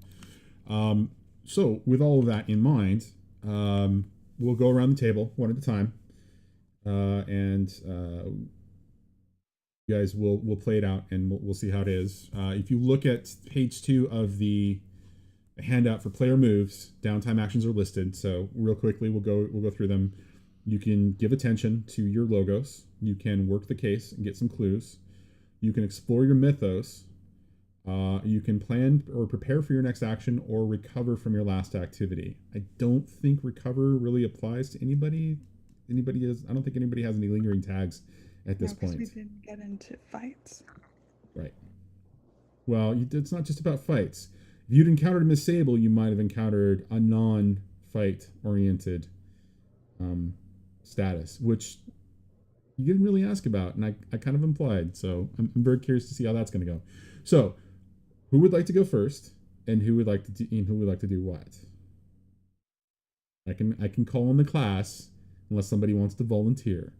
So with all of that in mind, we'll go around the table one at a time, and you guys will play it out, and we'll see how it is. If you look at page 2 of the handout for player moves, downtime actions are listed. So real quickly, we'll go through them. You can give attention to your logos. You can work the case and get some clues. You can explore your mythos. You can plan or prepare for your next action, or recover from your last activity. I don't think recover really applies to anybody. I don't think anybody has any lingering tags at this No, 'cause point. we didn't get into fights. Right. Well, it's not just about fights. If you'd encountered Miss Sable, you might have encountered a non-fight oriented status, which you didn't really ask about, and I kind of implied. So I'm very curious to see how that's going to go. So, who would like to go first, and who would like to do what? I can call on the class unless somebody wants to volunteer.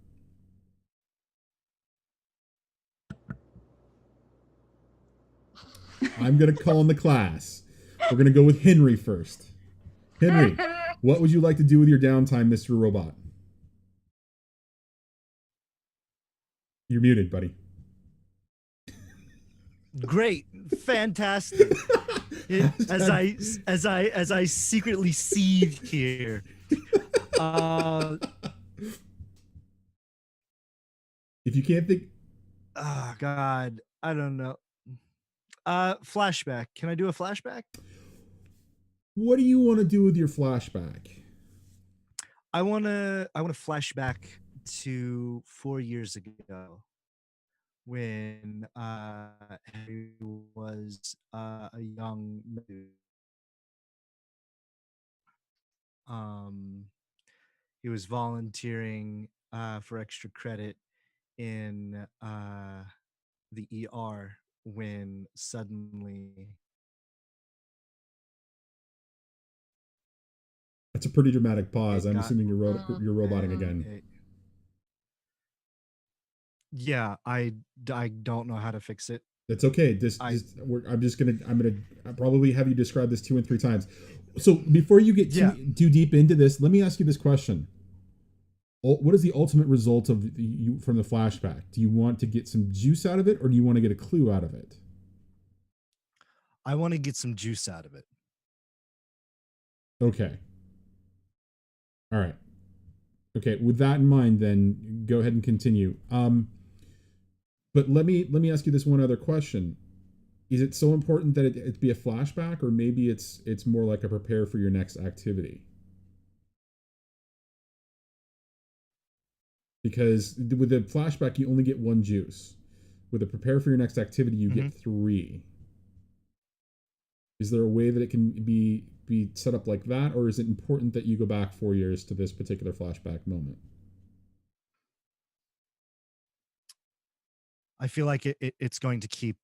I'm going to call on the class. We're going to go with Henry first. Henry, what would you like to do with your downtime, Mr. Robot? You're muted, buddy. Great, fantastic. as I secretly seethe here. If you can't think, Oh God, I don't know. Flashback. Can I do a flashback? what do you want to do with your flashback? I wanna flashback to 4 years ago when Harry was a young dude. He was volunteering for extra credit in the ER when suddenly That's a pretty dramatic pause. it I'm got- assuming you're roboting again. Yeah, I don't know how to fix it. That's okay. I'm gonna probably have you describe this 2 and 3 times. So before you get too deep into this, let me ask you this question. What is the ultimate result of you from the flashback? Do you want to get some juice out of it, or do you want to get a clue out of it? I want to get some juice out of it. Okay. All right. Okay. With that in mind, then go ahead and continue. But let me ask you this one other question. Is it so important that it be a flashback, or maybe it's more like a prepare for your next activity? Because with the flashback, you only get 1 juice. With a prepare for your next activity, you get 3. Is there a way that it can be set up like that, or is it important that you go back 4 years to this particular flashback moment? I feel like it's going to keep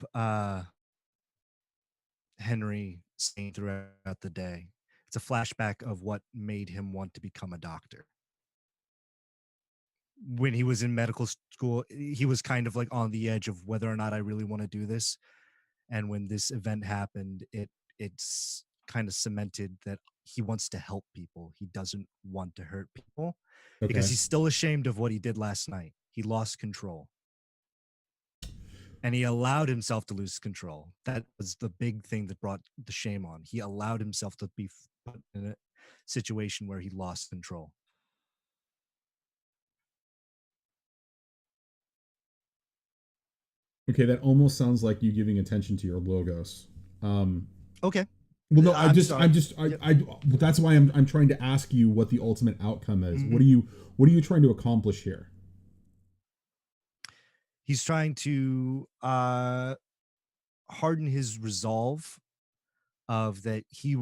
Henry sane throughout the day. It's a flashback of what made him want to become a doctor. When he was in medical school, he was kind of like on the edge of whether or not I really want to do this. And when this event happened, it's kind of cemented that he wants to help people. He doesn't want to hurt people because he's still ashamed of what he did last night. He lost control. And he allowed himself to lose control. That was the big thing that brought the shame on. He allowed himself to be put in a situation where he lost control. Okay, that almost sounds like you giving attention to your logos. Okay. Well, no, I'm just. That's why I'm trying to ask you what the ultimate outcome is. Mhm. What are you trying to accomplish here? He's trying to harden his resolve of that he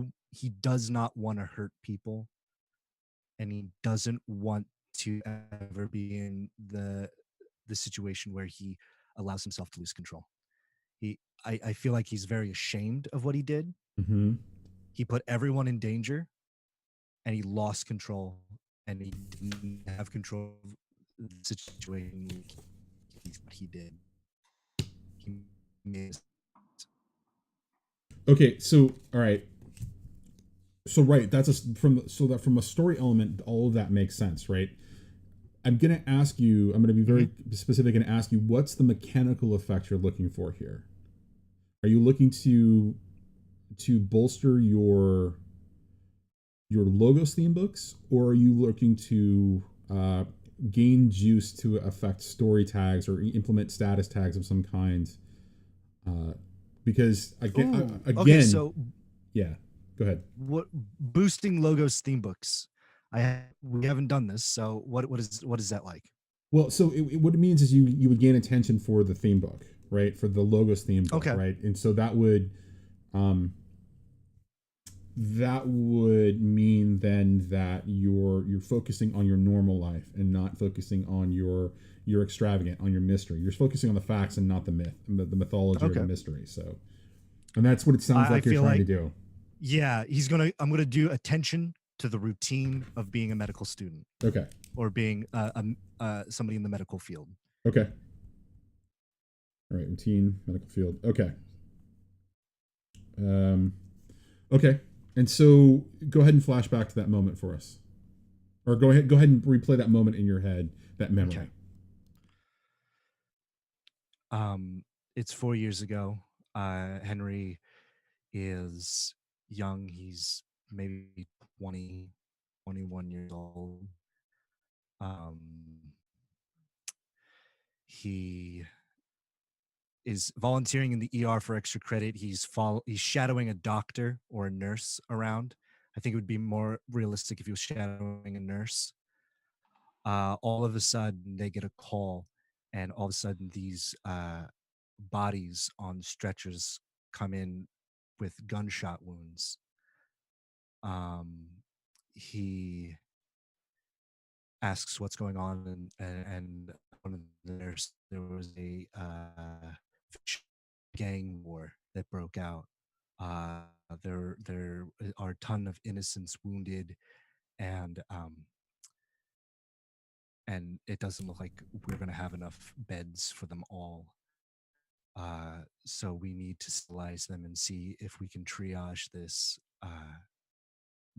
does not want to hurt people, and he doesn't want to ever be in the situation where he allows himself to lose control. I feel like he's very ashamed of what he did. Mm-hmm. He put everyone in danger, and he lost control, and he didn't have control of the situation he did. He made Okay, so all right. So right, from a story element, all of that makes sense, right? I'm gonna ask you. I'm gonna be very specific and ask you, what's the mechanical effect you're looking for here? Are you looking to bolster your Logos theme books, or are you looking to gain juice to affect story tags or implement status tags of some kind? Because again, okay, so yeah, go ahead. what boosting Logos theme books? We haven't done this, so what is that like? Well, so what it means is you would gain attention for the theme book, right? For the Logos theme book, Okay. right? And so that would mean then that you're focusing on your normal life and not focusing on your extravagant, on your mystery. You're focusing on the facts and not the myth, the mythology or the mystery. So, and that's what it sounds like you're trying to do. Yeah, I'm gonna do attention to the routine of being a medical student. Okay. Or being somebody in the medical field. Okay. All right, routine, medical field. Okay. Okay. And so go ahead and flash back to that moment for us. Or go ahead and replay that moment in your head, that memory. Okay. It's 4 years ago. Henry is young. He's maybe 20, 21 years old. He is volunteering in the ER for extra credit. He's shadowing a doctor or a nurse around. I think it would be more realistic if he was shadowing a nurse. All of a sudden, they get a call, and all of a sudden, these bodies on stretchers come in with gunshot wounds. He asks what's going on, and one of the nurses, there was a gang war that broke out. There are a ton of innocents wounded, and it doesn't look like we're going to have enough beds for them all. So we need to stabilize them and see if we can triage this,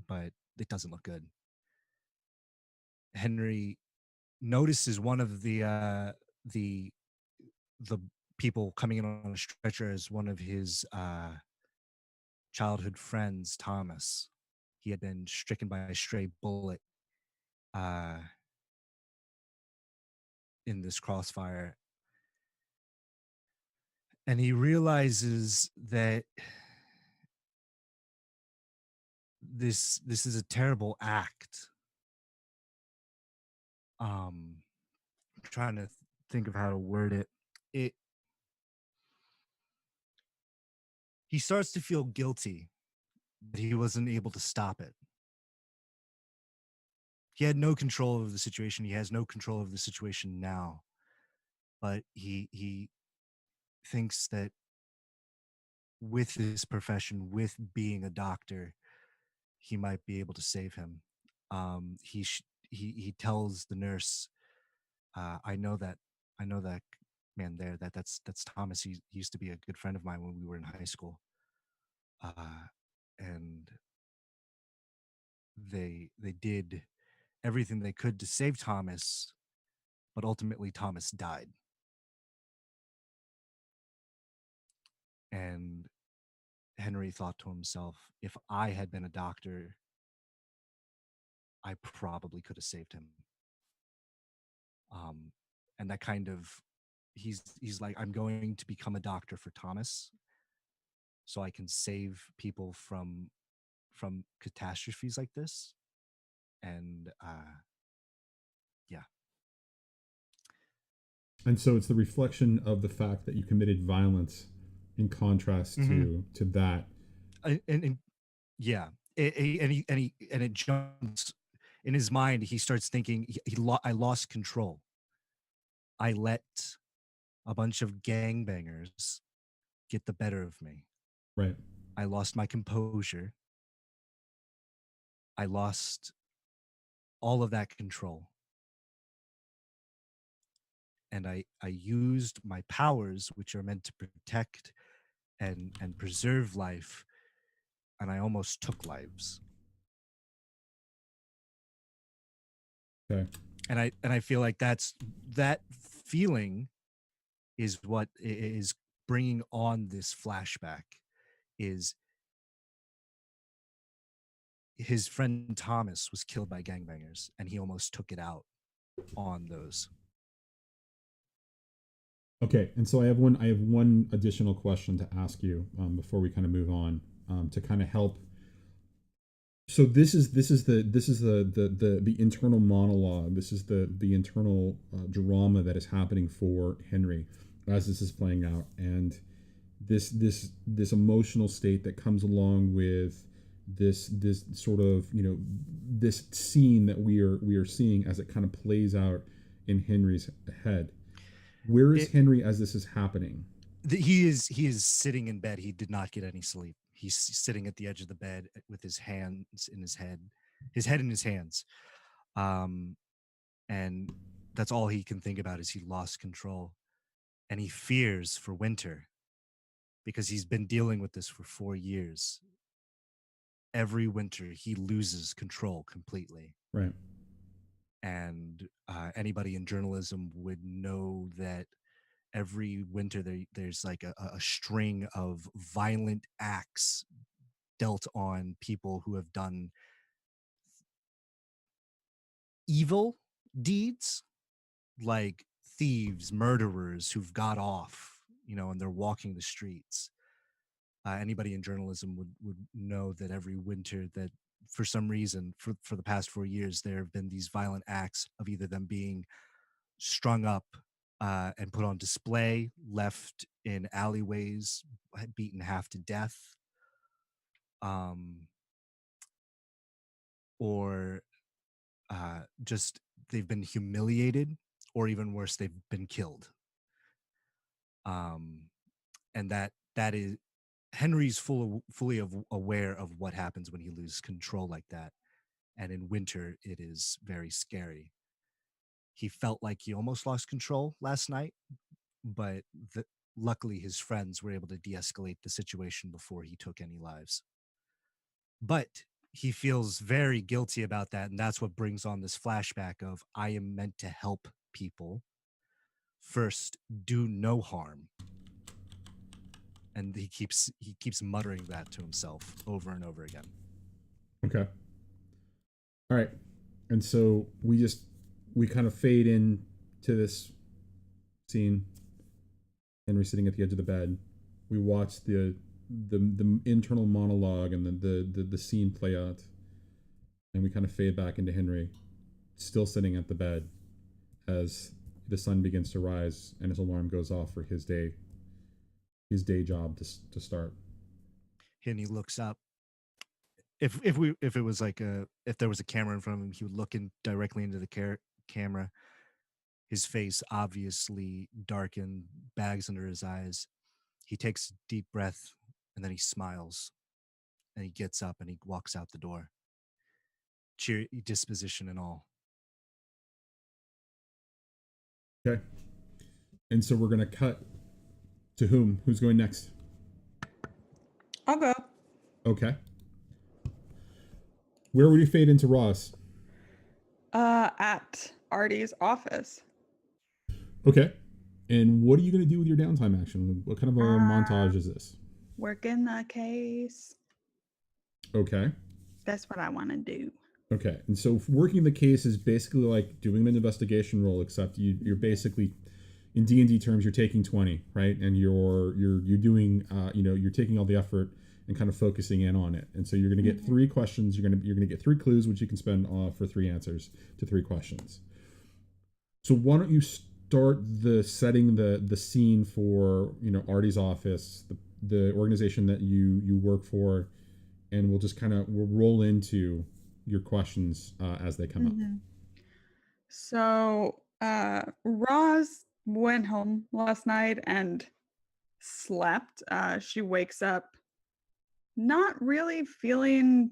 but it doesn't look good. Henry notices one of the people coming in on a stretcher as one of his childhood friends, Thomas. He had been stricken by a stray bullet in this crossfire. And he realizes that this is a terrible act. I'm trying to think of how to word it. He starts to feel guilty that he wasn't able to stop it. He had no control over the situation. He has no control over the situation now. But he thinks that with his profession, with being a doctor, he might be able to save him. He tells the nurse, I know that man there, that's Thomas. He used to be a good friend of mine when we were in high school. And they did everything they could to save Thomas, but ultimately Thomas died. And Henry thought to himself, if I had been a doctor, I probably could have saved him. And that kind of, he's like, I'm going to become a doctor for Thomas so I can save people from catastrophes like this. And yeah. And so it's the reflection of the fact that you committed violence in contrast to that. And yeah, and it jumps in his mind. He starts thinking, I lost control. I let a bunch of gangbangers get the better of me. Right. I lost my composure. I lost all of that control. And I used my powers, which are meant to protect and preserve life, and I almost took lives. Okay. And I feel like that feeling is what is bringing on this flashback. Is his friend Thomas was killed by gangbangers, and he almost took it out on those. Okay, and so I have one additional question to ask you before we kind of move on to kind of help. So this is the internal monologue. This is the internal drama that is happening for Henry as this is playing out, and this emotional state that comes along with this sort of, you know, this scene that we are seeing as it kind of plays out in Henry's head. Where is Henry as this is happening? He is sitting in bed. He did not get any sleep. He's sitting at the edge of the bed with his hands in his head in his hands. And that's all he can think about is he lost control. And he fears for winter because he's been dealing with this for 4 years. Every winter he loses control completely. Right. And anybody in journalism would know that every winter there's like a string of violent acts dealt on people who have done evil deeds, like thieves, murderers who've got off, you know, and they're walking the streets. Anybody in journalism would know that every winter that for some reason for the past 4 years there have been these violent acts of either them being strung up and put on display, left in alleyways, beaten half to death, or just they've been humiliated, or even worse, they've been killed. And that is Henry's fully aware of what happens when he loses control like that. And in winter, it is very scary. He felt like he almost lost control last night, but luckily his friends were able to de-escalate the situation before he took any lives. But he feels very guilty about that, and that's what brings on this flashback of I am meant to help people. First, do no harm. And he keeps muttering that to himself over and over again. Okay. All right. And so we kind of fade in to this scene. Henry sitting at the edge of the bed. We watch the internal monologue and the scene play out. And we kind of fade back into Henry still sitting at the bed as the sun begins to rise and his alarm goes off for his day job to start. And he looks up. If it was like if there was a camera in front of him, he would look in directly into the camera. His face obviously darkened, bags under his eyes. He takes a deep breath and then he smiles and he gets up and he walks out the door. Cheery disposition and all. Okay. And so we're gonna cut to whom? Who's going next? I'll go. Okay. Where would you fade into Ross? At Artie's office. Okay. And what are you going to do with your downtime action? What kind of a montage is this? Working the case. Okay. That's what I want to do. Okay. And so working the case is basically like doing an investigation role, except you're basically, in D&D terms, you're taking 20, right? And you're doing, you're taking all the effort and kind of focusing in on it. And so you're going to get 3 questions. You're going to get 3 clues, which you can spend for 3 answers to 3 questions. So why don't you start setting the scene for, Artie's office, the organization that you work for, and we'll roll into your questions as they come up. So Roz went home last night and slept. She wakes up not really feeling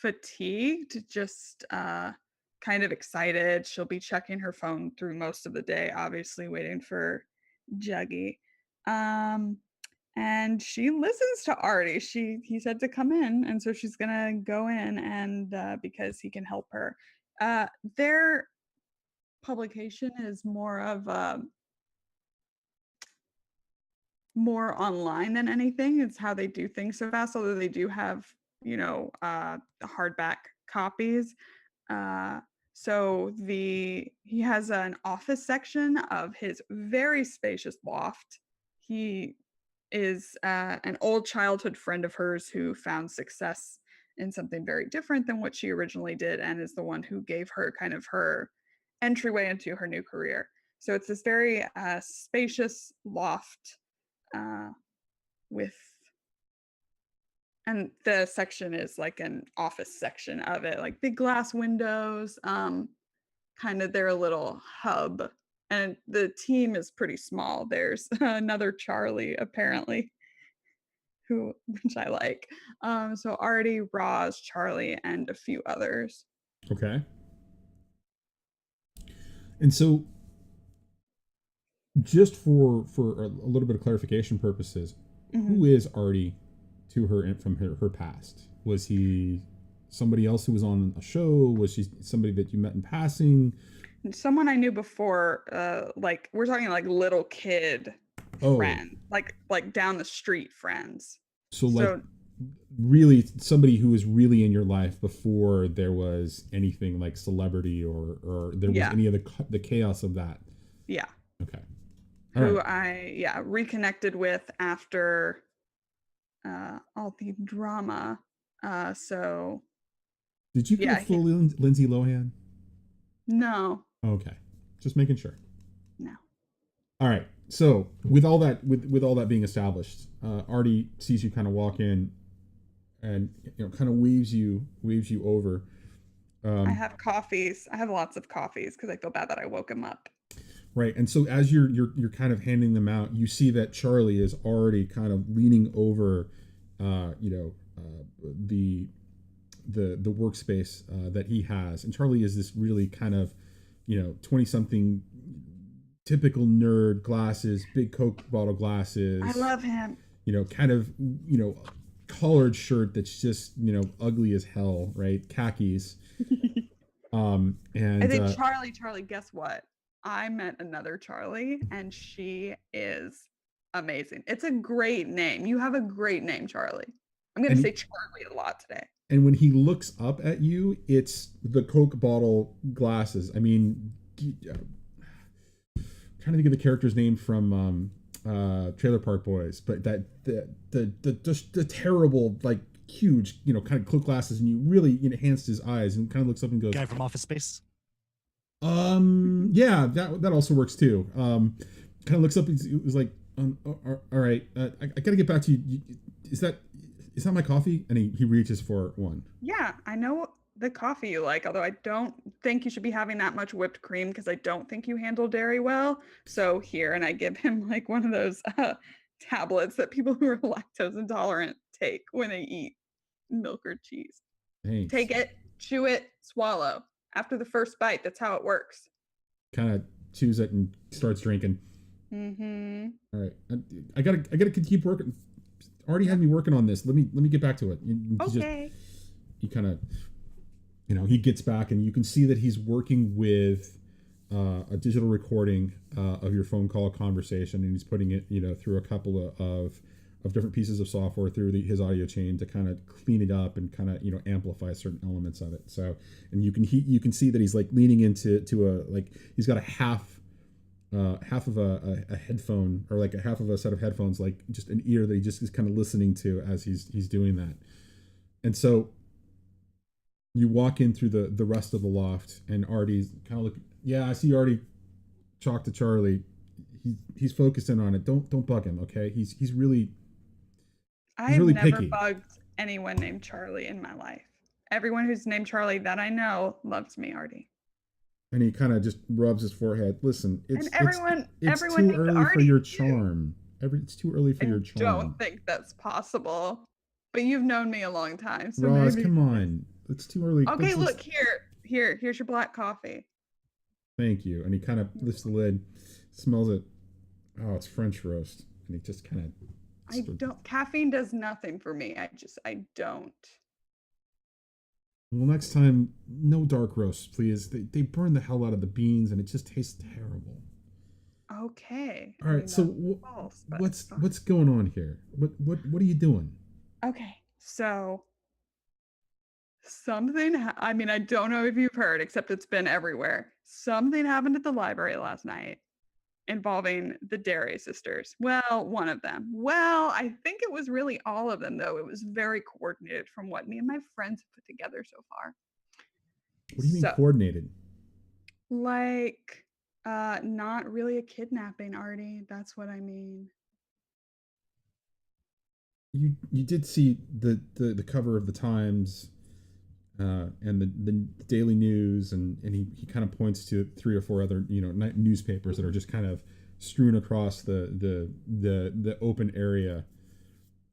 fatigued, just kind of excited. She'll be checking her phone through most of the day, obviously waiting for Juggy. And she listens to Artie. He said to come in, and so she's gonna go in and because he can help her. Their publication is more of more online than anything. It's how they do things so fast, although they do have, hardback copies. So he has an office section of his very spacious loft. He is an old childhood friend of hers who found success in something very different than what she originally did, and is the one who gave her kind of her entryway into her new career. So it's this very spacious loft and the section is like an office section of it, like big glass windows, kind of their little hub. And the team is pretty small. There's another Charlie, apparently, which I like. So Artie, Roz, Charlie, and a few others. Okay. And so, just for a little bit of clarification purposes, who is Artie to her from her past? Was he somebody else who was on a show? Was she somebody that you met in passing? Someone I knew before, like we're talking like little kid friend, like down the street friends. So really somebody who was really in your life before there was anything like celebrity or there was any of the chaos of that. Yeah. Okay. Who I reconnected with after all the drama. So did you go full Lindsay Lohan? No. Okay. Just making sure. No. All right. So with all that being established, Artie sees you kind of walk in and kind of waves you over. I have coffees. I have lots of coffees because I feel bad that I woke him up. Right. And so as you're kind of handing them out, you see that Charlie is already kind of leaning over the workspace that he has. And Charlie is this really kind of 20-something typical nerd, glasses, big Coke bottle glasses. I love him. Kind of collared shirt that's just ugly as hell, right? Khakis. And I think Charlie, guess what? I met another Charlie and she is amazing. It's a great name. You have a great name, Charlie. I'm going to say Charlie a lot today. And when he looks up at you, it's the Coke bottle glasses. I mean, trying to think of the character's name from Trailer Park Boys, but that the terrible, like, huge, kind of Coke glasses, and you really enhanced his eyes and kind of looks up and goes, guy from Office Space. Yeah, that also works too. Kind of looks up and was like, all right, I gotta get back to you. Is that my coffee? And he reaches for one. Yeah, I know the coffee you like, although I don't think you should be having that much whipped cream because I don't think you handle dairy well. So here, and I give him like one of those tablets that people who are lactose intolerant take when they eat milk or cheese. Thanks. Take it, chew it, swallow. After the first bite, that's how it works. Kind of chews it and starts drinking. Mm-hmm. All right, I gotta keep working. Already had me working on this. Let me get back to it. Okay. He kind of, he gets back and you can see that he's working with a digital recording of your phone call conversation, and he's putting it, through a couple of different pieces of software through his audio chain to kind of clean it up and kind of amplify certain elements of it. So, and you can see that he's like leaning into he's got a half of a headphone, or like a half of a set of headphones, like just an ear that he just is kind of listening to as he's doing that. And so you walk in through the rest of the loft, and Artie's kind of I see Artie talk to Charlie. He's focused in on it. Don't bug him, okay? He's really, I He's have really never picky. bugged anyone named Charlie in my life. Everyone who's named Charlie that I know loves me, Artie. And he kind of just rubs his forehead. Listen, And everyone too named early for Artie your too. charm. It's too early for I your charm. don't think that's possible. But you've known me a long time, so Roz, maybe. come on. It's too early. Okay, look here. Here's your black coffee. Thank you. And he kind of lifts the lid, smells it. Oh, it's French roast. And he just kind of. Caffeine does nothing for me. I don't. Well, next time, no dark roasts, please. They burn the hell out of the beans, and it just tastes terrible. Okay. All right. So what's going on here? What are you doing? Okay. So I mean, I don't know if you've heard, except it's been everywhere. Something happened at the library last night involving the Dairy sisters. Well, one of them. Well, I think it was really all of them, though. It was very coordinated from what me and my friends have put together so far. What do you mean coordinated? Like, not really a kidnapping, Artie. That's what I mean. You did see the cover of the Times and the Daily News, and he kind of points to 3 or 4 other newspapers that are just kind of strewn across the open area,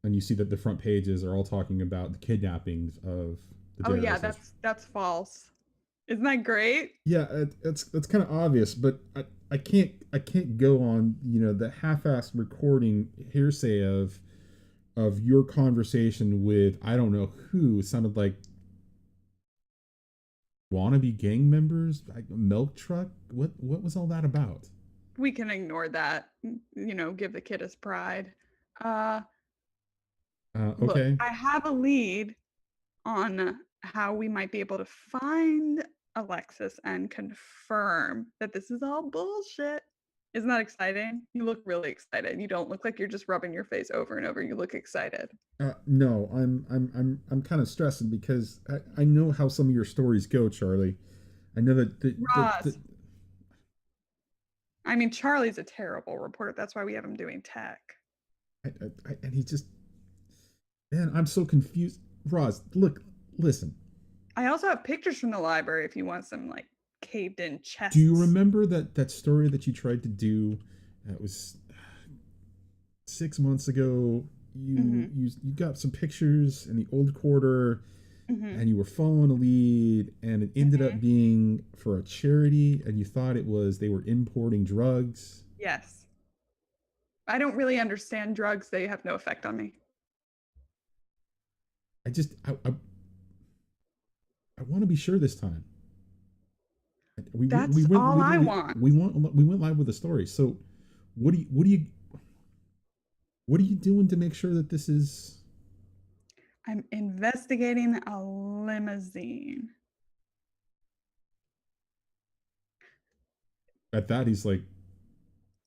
and you see that the front pages are all talking about the kidnappings of the Oh yeah, that's false. Isn't that great? Yeah, that's kind of obvious, but I can't go on the half-assed recording hearsay of your conversation with I don't know who. It sounded like wannabe gang members, like a milk truck. What was all that about? We can ignore that. Give the kid his pride. Okay. Look, I have a lead on how we might be able to find Alexis and confirm that this is all bullshit. Isn't that exciting? You look really excited. You don't look like you're just rubbing your face over and over. You look excited. No, I'm kind of stressing because I know how some of your stories go, Charlie. I know that Roz. I mean, Charlie's a terrible reporter. That's why we have him doing tech. And he just, man, I'm so confused. Roz, listen. I also have pictures from the library if you want some like caved in chests. Do you remember that story that you tried to do? It was 6 months ago. You got some pictures in the old quarter, and you were following a lead, and it ended up being for a charity, and you thought they were importing drugs. Yes. I don't really understand drugs. They have no effect on me. I want to be sure this time. That's all I want. We went live with the story. So, what are you doing to make sure that this is? I'm investigating a limousine. At that, he's like,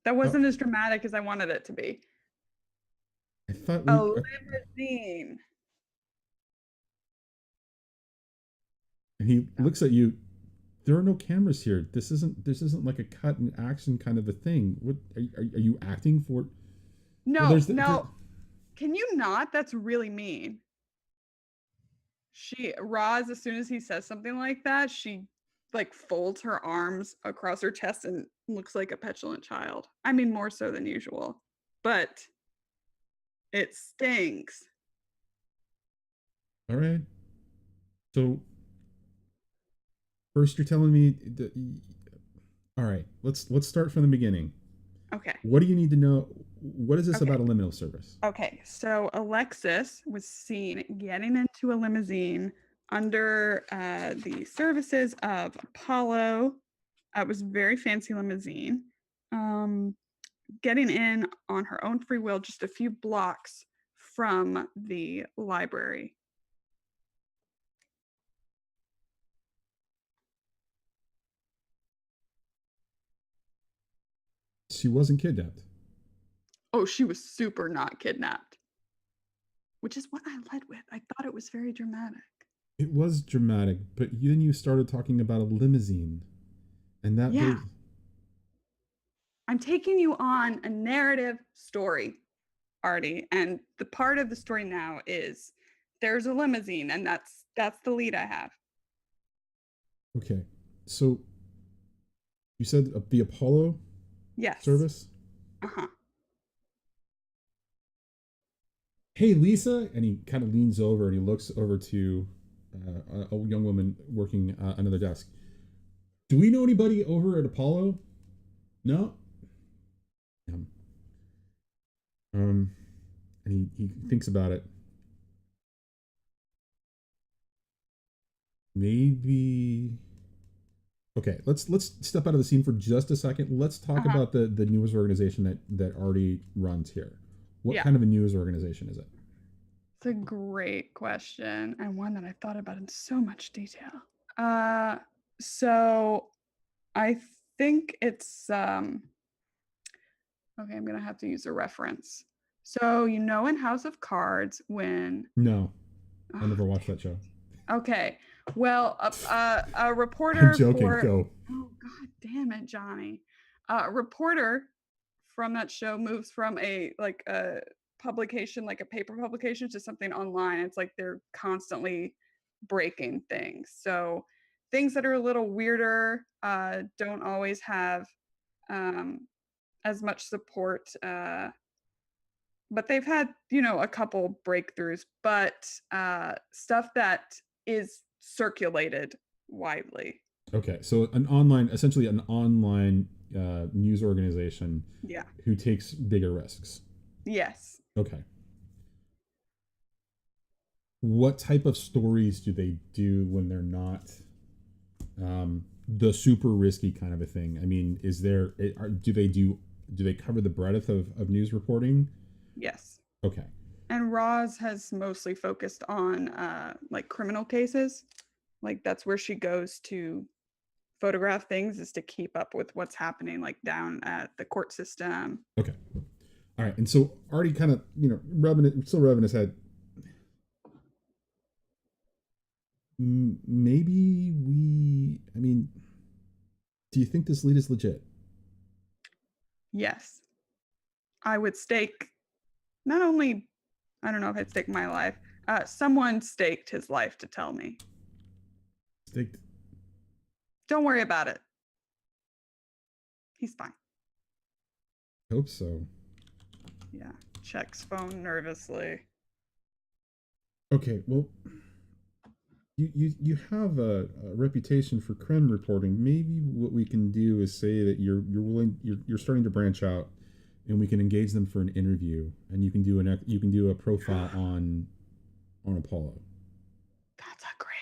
that wasn't as dramatic as I wanted it to be. I thought a limousine. And he looks at you. There are no cameras here. This isn't like a cut and action kind of a thing. What are you acting for? No, no. Can you not? That's really mean. Roz, as soon as he says something like that, she like folds her arms across her chest and looks like a petulant child. I mean, more so than usual, but it stinks. All right. So first, you're telling me that. All right, let's start from the beginning. Okay. What do you need to know? What is this about a liminal service? Okay, so Alexis was seen getting into a limousine under the services of Apollo. It was a very fancy limousine. Getting in on her own free will, just a few blocks from the library. She wasn't kidnapped. Oh, she was super not kidnapped. Which is what I led with. I thought it was very dramatic. It was dramatic, but then you started talking about a limousine. And that I'm taking you on a narrative story. Artie. And the part of the story now is there's a limousine, and that's the lead I have. Okay. So you said the Apollo Yes. service? Uh-huh. Hey, Lisa. And he kind of leans over and he looks over to a young woman working another desk. Do we know anybody over at Apollo? No? And he thinks about it. Maybe. Okay, let's step out of the scene for just a second. Let's talk about the news organization that Artie runs here. What kind of a news organization is it? It's a great question, and one that I thought about in so much detail. So I think it's okay, I'm gonna have to use a reference. So in House of Cards when No, I never watched that show. Okay, well, a reporter. I'm joking. Go. Oh God damn it, Johnny! A reporter from that show moves from a publication, like a paper publication, to something online. It's like they're constantly breaking things. So things that are a little weirder don't always have as much support. But they've had, a couple breakthroughs, but stuff that is circulated widely. Okay, so essentially an online news organization. Yeah. Who takes bigger risks. Yes. Okay. What type of stories do they do when they're not the super risky kind of a thing? I mean, do they cover the breadth of news reporting? Yes. Okay. And Roz has mostly focused on criminal cases. Like that's where she goes to photograph things, is to keep up with what's happening down at the court system. Okay. All right. And so Artie kind of, still rubbing his head. Maybe do you think this lead is legit? Yes. I would stake not only, I don't know if I'd stake my life, someone staked his life to tell me. Staked? Don't worry about it. He's fine. Hope so. Yeah. Checks phone nervously. Okay, well, you have a reputation for crime reporting. Maybe what we can do is say that you're starting to branch out, and we can engage them for an interview, and you can do a profile on Apollo. That's a great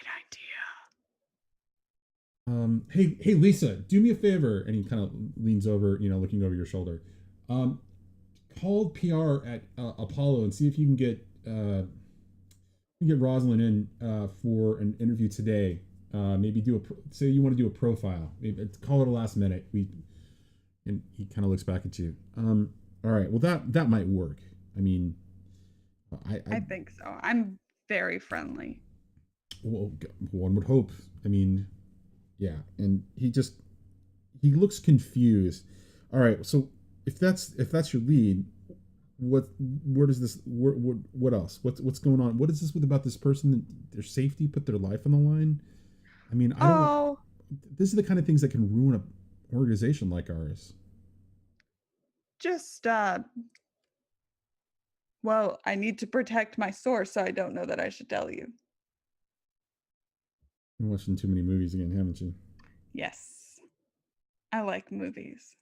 Hey idea. Lisa, do me a favor. And he kind of leans over, looking over your shoulder. Call PR at Apollo and see if you can get Rosalind in for an interview today. Maybe say you want to do a profile. Maybe call it a last minute. And he kind of looks back at you. All right. Well, that might work. I mean, I think so. I'm very friendly. Well, one would hope. I mean, yeah. And he looks confused. All right. So if that's your lead, what else? What's going on? What is this about this person that their safety, put their life on the line? I mean, this is the kind of things that can ruin an organization like ours. Just well, I need to protect my source, so I don't know that I should tell you. You're watching too many movies again, haven't you? Yes. I like movies.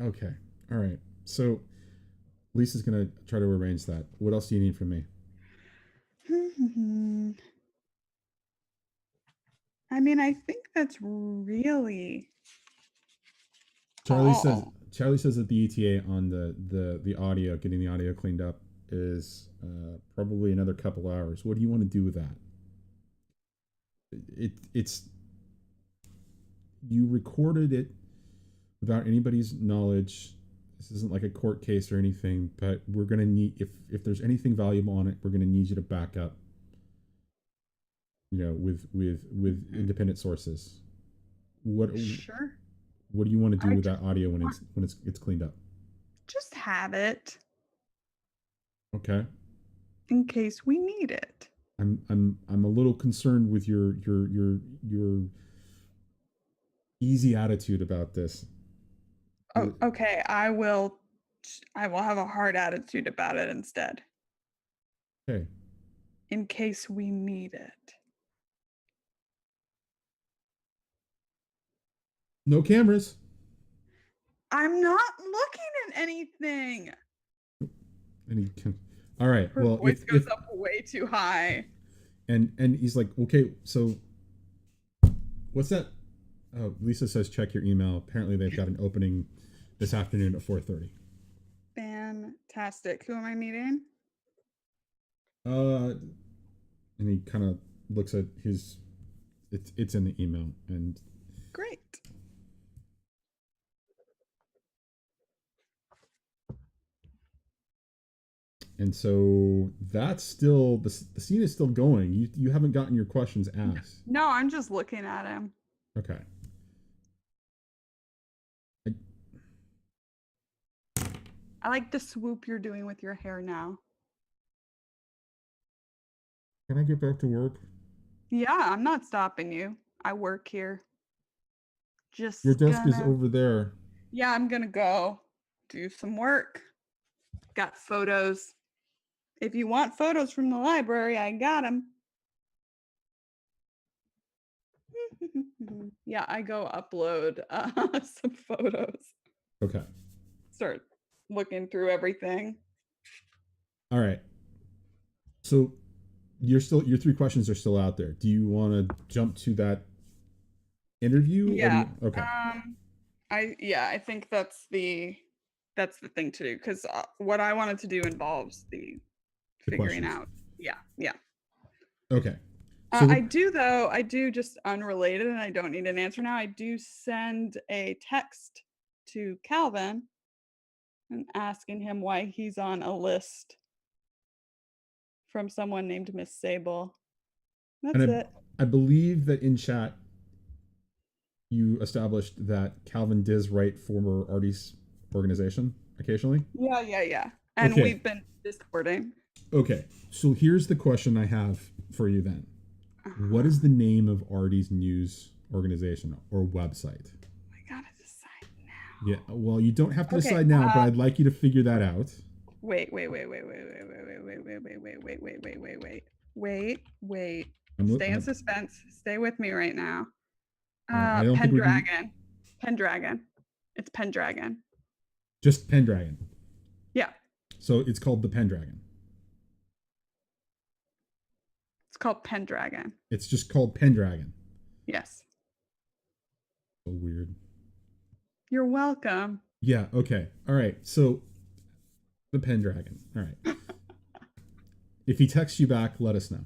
Okay. All right. So Lisa's going to try to arrange that. What else do you need from me? I mean, I think that's really Charlie says that the ETA on the audio, getting the audio cleaned up, is probably another couple hours. What do you want to do with that? It's you recorded it without anybody's knowledge. This isn't like a court case or anything, but we're gonna need, if there's anything valuable on it, we're gonna need you to back up, with independent sources. Sure. What do you want to do I with that audio when it's cleaned up? just have it Okay. in case we need it. I'm a little concerned with your easy attitude about this. Oh, okay. I will have a hard attitude about it instead. Okay. In case we need it. No cameras. I'm not looking at anything. All right. Her Well, voice goes up way too high. and he's like, okay, so what's that? Oh, Lisa says check your email. Apparently they've got an opening this afternoon at 4:30. Fantastic. Who am I meeting? And he kind of looks at his. It's in the email, and Great. and so that's still the scene is still going. You haven't gotten your questions asked. No, I'm just looking at him. Okay. I like the swoop you're doing with your hair now. Can I get back to work? Yeah, I'm not stopping you. I work here. Just Your desk is over there. Yeah, I'm gonna go do some work. Got photos. If you want photos from the library, I got them. Yeah, I go upload some photos. Okay. Start looking through everything. All right. So your 3 questions are still out there. Do you want to jump to that interview? Yeah. Okay. I think that's the thing to do, because what I wanted to do involves the figuring questions. out. Yeah. Okay. So I do just unrelated, and I don't need an answer now. I do send a text to Calvin and asking him why he's on a list from someone named Miss Sable. That's it. I believe that in chat you established that Calvin does write former Artie's organization occasionally. Yeah. And Okay. we've been Discording. Okay. So here's the question I have for you then. What is the name of Artie's news organization or website? I gotta decide now. Yeah, well, you don't have to decide now, but I'd like you to figure that out. Wait. Stay in suspense. Stay with me right now. I don't think we can... Pendragon. It's Pendragon. Just Pendragon. Yeah. So it's called the Pendragon. It's called Pendragon. It's just called Pendragon. Yes. So weird. You're welcome. Yeah, okay. All right. So the Pendragon. All right. If he texts you back, let us know.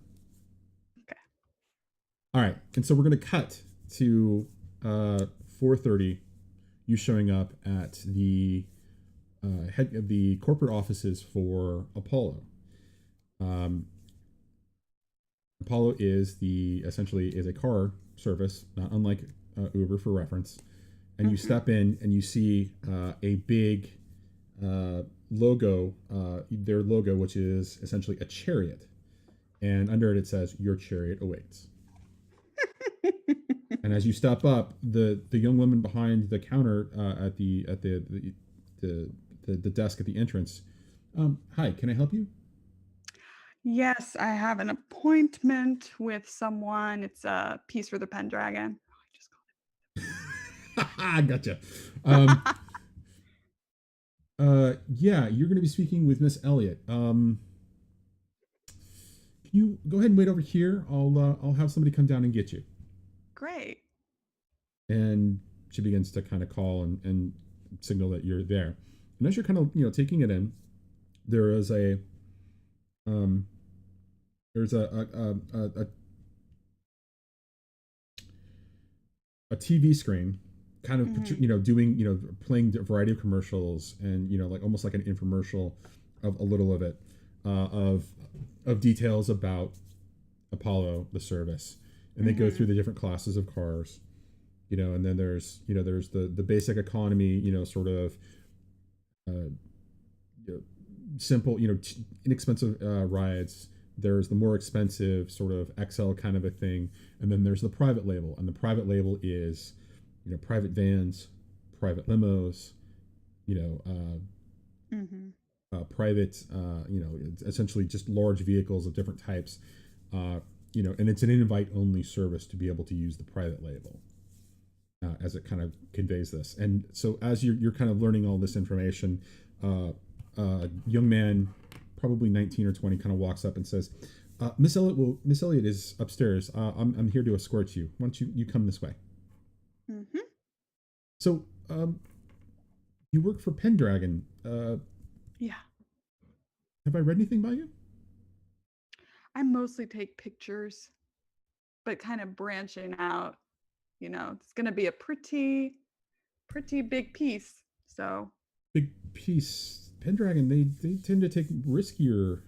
Okay. All right. And so we're going to cut to 4:30, you showing up at the head of the corporate offices for Apollo. Apollo is essentially a car service, not unlike Uber for reference. And you step in and you see a big logo, their logo, which is essentially a chariot. And under it says, "Your chariot awaits." And as you step up, the young woman behind the counter at the desk at the entrance, "Hi, can I help you?" Yes, I have an appointment with someone. It's a piece for the Pendragon. I gotcha. Yeah, you're going to be speaking with Miss Elliott. Can you go ahead and wait over here? I'll have somebody come down and get you. Great. And she begins to kind of call and signal that you're there. And as you're kind of taking it in, there is a TV screen kind of doing playing a variety of commercials and like almost like an infomercial of a little of it of details about Apollo, the service, and they go through the different classes of cars, and then there's the basic economy, sort of simple, inexpensive rides. There's the more expensive sort of XL kind of a thing, and then there's the private label, and the private label is private vans, private limos, private, essentially just large vehicles of different types, and it's an invite only service to be able to use the private label, as it kind of conveys this. And so as you're kind of learning all this information, young man, probably 19 or 20, kind of walks up and says, Miss Elliott is upstairs. I'm here to escort you. Why don't you come this way? Mm-hmm. So, you work for Pendragon. Yeah. Have I read anything about you? I mostly take pictures, but kind of branching out. It's going to be a pretty big piece. So big piece. Pendragon, they tend to take riskier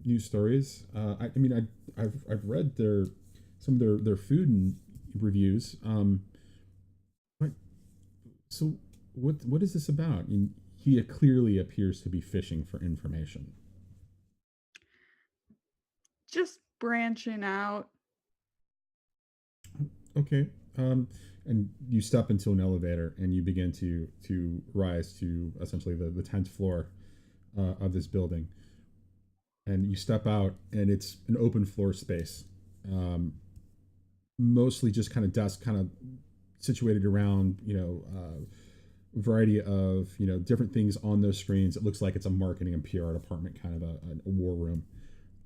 news stories. I've read some of their food and reviews. So what is this about? And he clearly appears to be fishing for information. Just branching out. Okay. And you step into an elevator and you begin to rise to essentially the 10th floor of this building. And you step out and it's an open floor space. Mostly just kind of desk kind of situated around, a variety of, different things on those screens. It looks like it's a marketing and PR department, kind of a war room.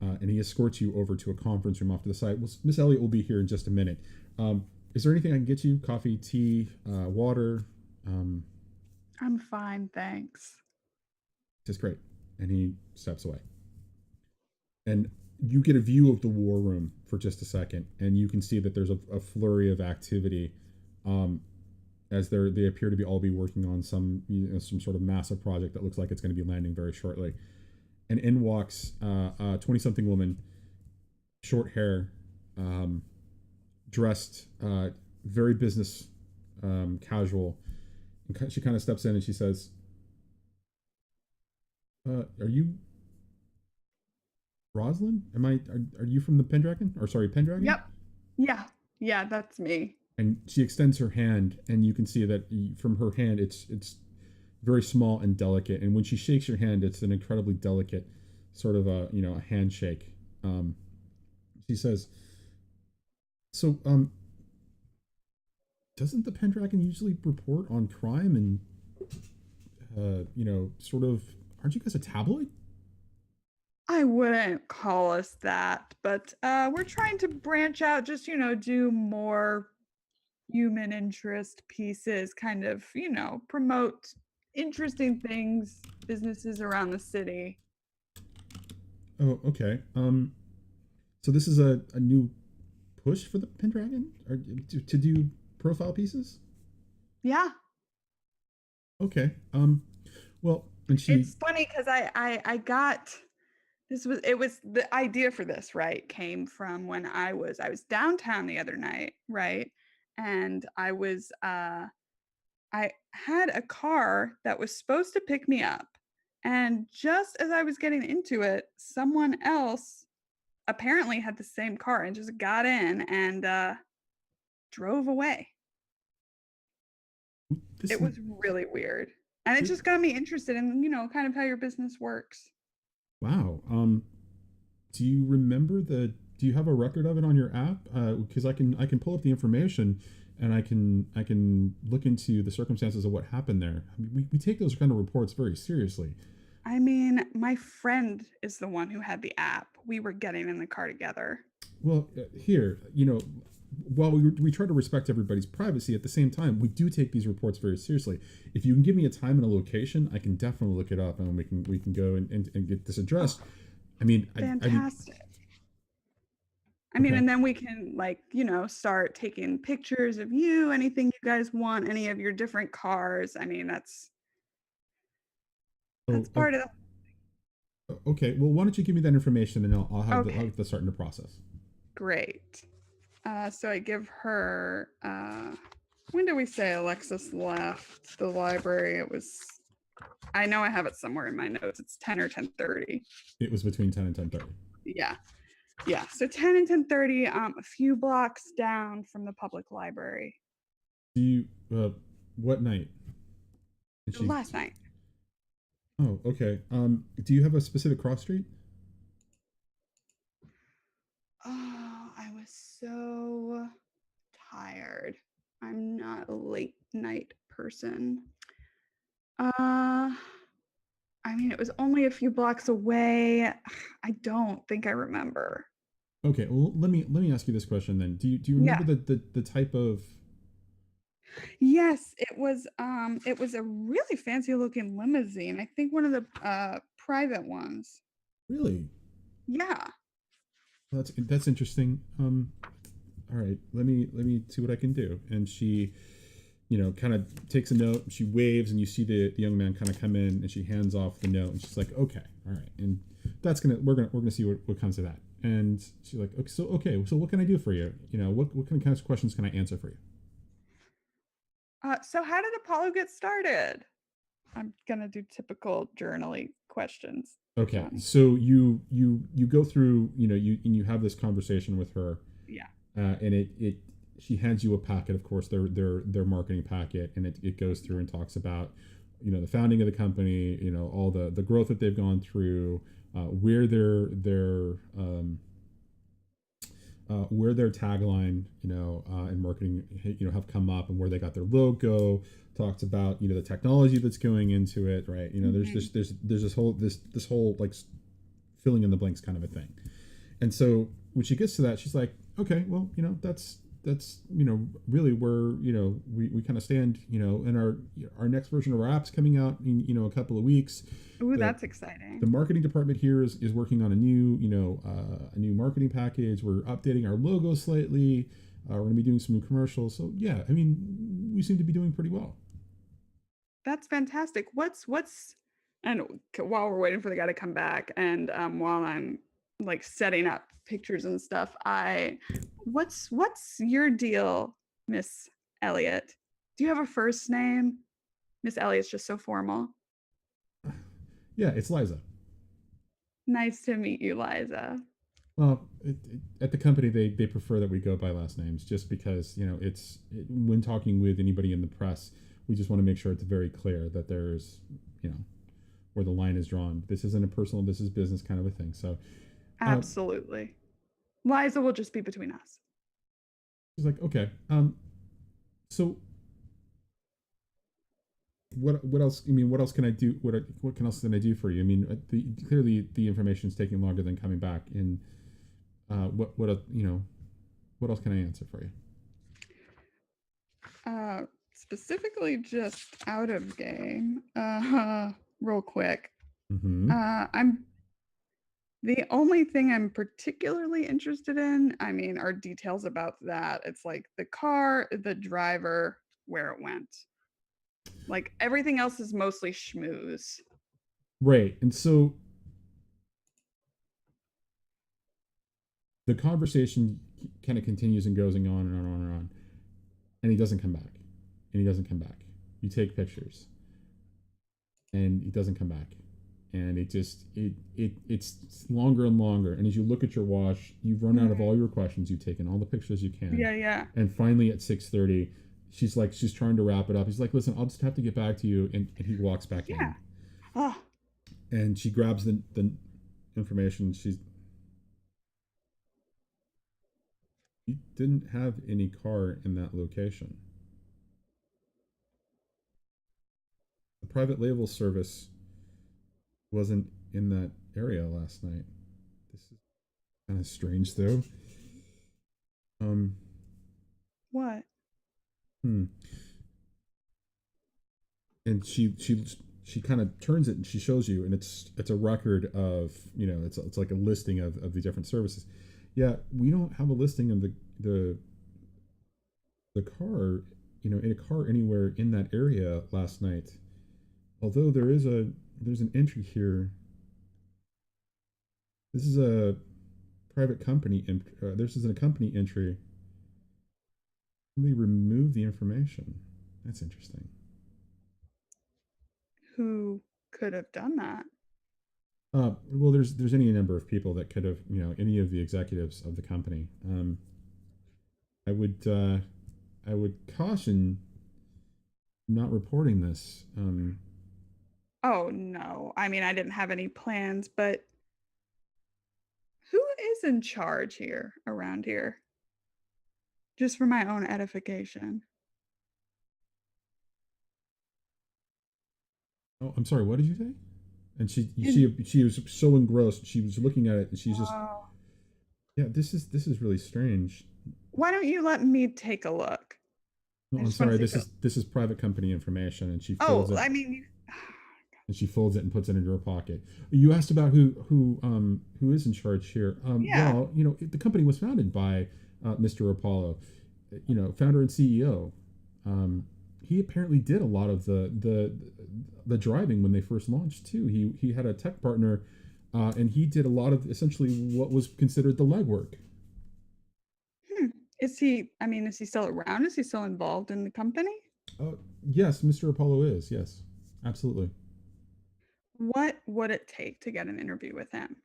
And he escorts you over to a conference room off to the side. Well, Miss Elliott will be here in just a minute. Is there anything I can get you? Coffee, tea, water? I'm fine, thanks. That's great. And he steps away. And you get a view of the war room for just a second, and you can see that there's a flurry of activity, as they appear to be all working on some sort of massive project that looks like it's going to be landing very shortly. And in walks a 20-something woman, short hair, dressed very business casual, and she kind of steps in and she says, "Are you Rosalind? Are you from the Pendragon? Or sorry, Pendragon?" Yep. Yeah, that's me. And she extends her hand, and you can see that from her hand, it's very small and delicate. And when she shakes your hand, it's an incredibly delicate sort of a handshake. She says, "So, doesn't the Pendragon usually report on crime and, sort of, aren't you guys a tabloid?" I wouldn't call us that, but we're trying to branch out, just, do more human interest pieces, kind of, promote interesting things, businesses around the city. Oh, okay. So this is a new push for the Pendragon, or to do profile pieces? Yeah. Okay. Well, and It's funny because I got the idea for this, right, came from when I was downtown the other night, right? And I had a car that was supposed to pick me up. And just as I was getting into it, someone else apparently had the same car and just got in and drove away. It was really weird. And it just got me interested in, kind of how your business works. Wow. Do you remember do you have a record of it on your app? Because I can pull up the information and I can look into the circumstances of what happened there. I mean, we take those kind of reports very seriously. I mean, my friend is the one who had the app. We were getting in the car together. Well, here, while we try to respect everybody's privacy, at the same time, we do take these reports very seriously. If you can give me a time and a location, I can definitely look it up, and we can go and get this addressed. I mean, fantastic. Okay. And then we can start taking pictures of you, anything you guys want, any of your different cars. I mean, that's part of the. Okay. Well, why don't you give me that information, and I'll have the starting the process. Great. So I give her. When did we say Alexis left the library? It was. I know I have it somewhere in my notes. It's 10 or 10:30. It was between 10 and 10:30. Yeah. Yeah. So 10 and 10:30, a few blocks down from the public library. Do you what night? Last night. Oh, okay. Do you have a specific cross street? Oh, I was so tired. I'm not a late night person. I mean, it was only a few blocks away. I don't think I remember. Okay, well, let me ask you this question then. Do you remember the type of? Yes, it was a really fancy looking limousine. I think one of the private ones. Really? Yeah. That's interesting. All right, let me see what I can do. And she, kind of takes a note. She waves, and you see the young man kind of come in, and she hands off the note, and she's like, "Okay, all right." And we're gonna see what comes of that. And she's like, "Okay, so what can I do for you? What kind of questions can I answer for you?" So how did Apollo get started? I'm gonna do typical journaling questions. Okay, Johnny. so you go through, you have this conversation with her. Yeah. And she hands you a packet, of course, their marketing packet, and it goes through and talks about, the founding of the company, all the growth that they've gone through, where their tagline, and marketing, have come up, and where they got their logo. Talks about, the technology that's going into it, right? There's this whole like filling in the blanks kind of a thing. And so when she gets to that, she's like, okay, well, that's really where, we kind of stand, and our next version of our app's coming out in, a couple of weeks. Ooh, that's exciting. The marketing department here is working on a new, a new marketing package. We're updating our logo slightly. We're going to be doing some new commercials. So yeah, I mean, we seem to be doing pretty well. That's fantastic. And while we're waiting for the guy to come back, and while I'm like setting up pictures and stuff, what's your deal, Miss Elliot? Do you have a first name? Miss Elliot's just so formal. Yeah, it's Liza. Nice to meet you, Liza. Well, at the company, they prefer that we go by last names, just because, when talking with anybody in the press, we just want to make sure it's very clear that there's, where the line is drawn. This isn't a personal, this is business kind of a thing. So absolutely. Liza will just be between us. She's like, okay. So what else? I mean, what else can I do? What else can I do for you? I mean, clearly the information is taking longer than coming back. And what else can I answer for you? Specifically, just out of game. Real quick. Mm-hmm. The only thing I'm particularly interested in, I mean, are details about that. It's like the car, the driver, where it went. Like everything else is mostly schmooze. Right. And so the conversation kind of continues and goes on and on and on and on. And he doesn't come back. And he doesn't come back. You take pictures. And he doesn't come back. And it's longer and longer. And as you look at your watch, you've run out of all your questions. You've taken all the pictures you can. Yeah. And finally at 6:30, she's trying to wrap it up. He's like, listen, I'll just have to get back to you. And he walks back in. Oh. And she grabs the information. You didn't have any car in that location. The private label service wasn't in that area last night. This is kind of strange, though. What? And she kind of turns it and she shows you, and it's a record of, it's like a listing of the different services. Yeah, we don't have a listing of the car, in a car anywhere in that area last night. Although there's an entry here. This is a private company. This is a company entry They remove the information. That's interesting. Who could have done that? Well, there's any number of people that could have, any of the executives of the company. I would caution not reporting this. Oh no. I mean, I didn't have any plans, but who is in charge here around here? Just for my own edification. Oh, I'm sorry. What did you say? And she was so engrossed. She was looking at it, and she's just, Oh. yeah. This is really strange. Why don't you let me take a look? No, I I'm just wanna sorry. see This is private company information, and she Oh, folds it. I mean, And she folds it and puts it into her pocket. You asked about who is in charge here. Yeah. Well, the company was founded by Mr. Apollo, founder and CEO. He apparently did a lot of the driving when they first launched too. He had a tech partner, and he did a lot of essentially what was considered the legwork. is he? I mean, is he still around? Is he still involved in the company? Yes, Mr. Apollo is. Yes, absolutely. What would it take to get an interview with him?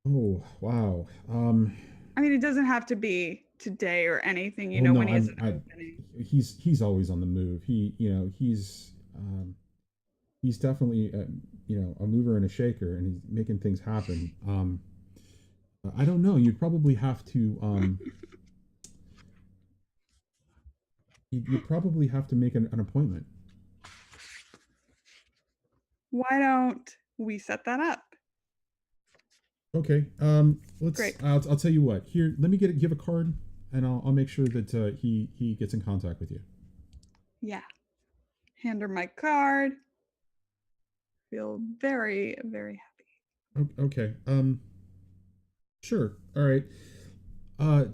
Oh, wow. I mean, it doesn't have to be today or anything. Oh, no, When he has an opening. he's always on the move. He's definitely a mover and a shaker, and he's making things happen. I don't know. You'd probably have to you probably have to make an appointment. Why don't we set that up? Okay. Let's. Great. I'll tell you what. Here, let me give a card, and I'll make sure that he gets in contact with you. Yeah. Hand her my card. Feel very, very happy. Okay. Sure. All right.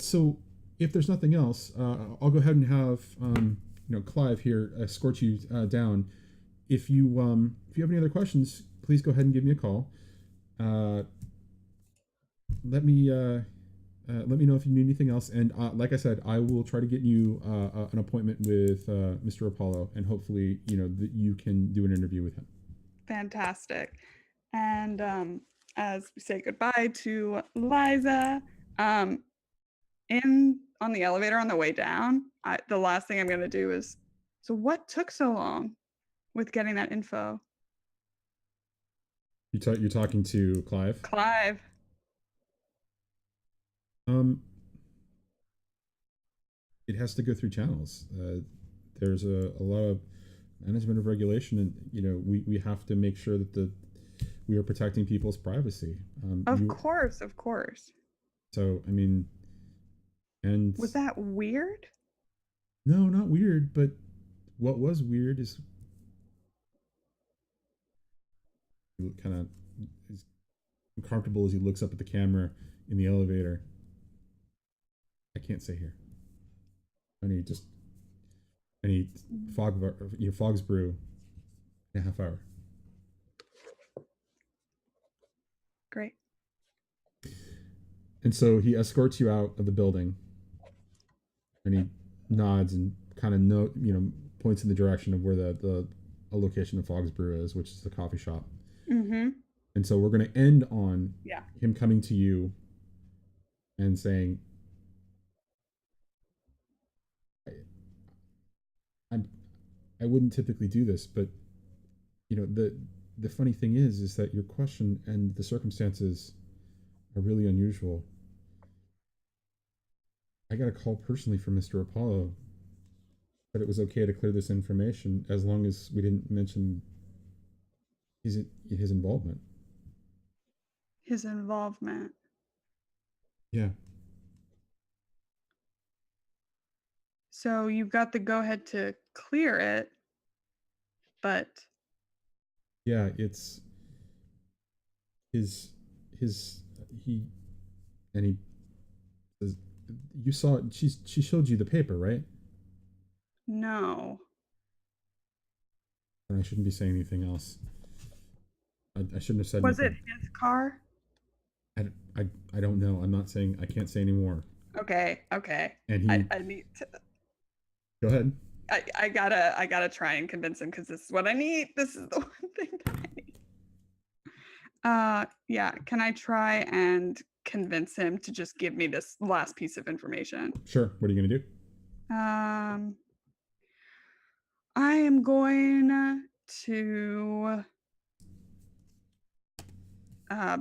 So if there's nothing else, I'll go ahead and have Clive here escort you down. If you have any other questions, please go ahead and give me a call. Let me know if you need anything else. And like I said, I will try to get you an appointment with Mr. Apollo, and hopefully, that you can do an interview with him. Fantastic. And as we say goodbye to Liza, on the elevator on the way down, the last thing I'm going to do is, so what took so long with getting that info? You're talking to Clive? Clive. It has to go through channels. There's a lot of management of regulation, and we have to make sure that we are protecting people's privacy. Of course. So I mean, and was that weird? No, not weird. But what was weird is kind of as uncomfortable as he looks up at the camera in the elevator. I can't stay here. I need Fog's brew in a half hour. Great. And so he escorts you out of the building, and he nods and kind of points in the direction of where the location of Fog's brew is, which is the coffee shop. Mm-hmm. And so we're going to end on Yeah. him coming to you and saying, I wouldn't typically do this, but the funny thing is that your question and the circumstances are really unusual. I got a call personally from Mr. Apollo that it was okay to clear this information as long as we didn't mention his involvement. His involvement. Yeah. So you've got the go-ahead to clear it, but yeah, it's he says, you saw it. She showed you the paper, right? No. And I shouldn't be saying anything else. I shouldn't have said Was anything. it his car? I don't know. I'm not saying, I can't say anymore. Okay. And he I need to. go ahead. I gotta try and convince him because this is what I need. This is the one thing that I need. Yeah. Can I try and convince him to just give me this last piece of information? Sure. What are you gonna do? I am going to I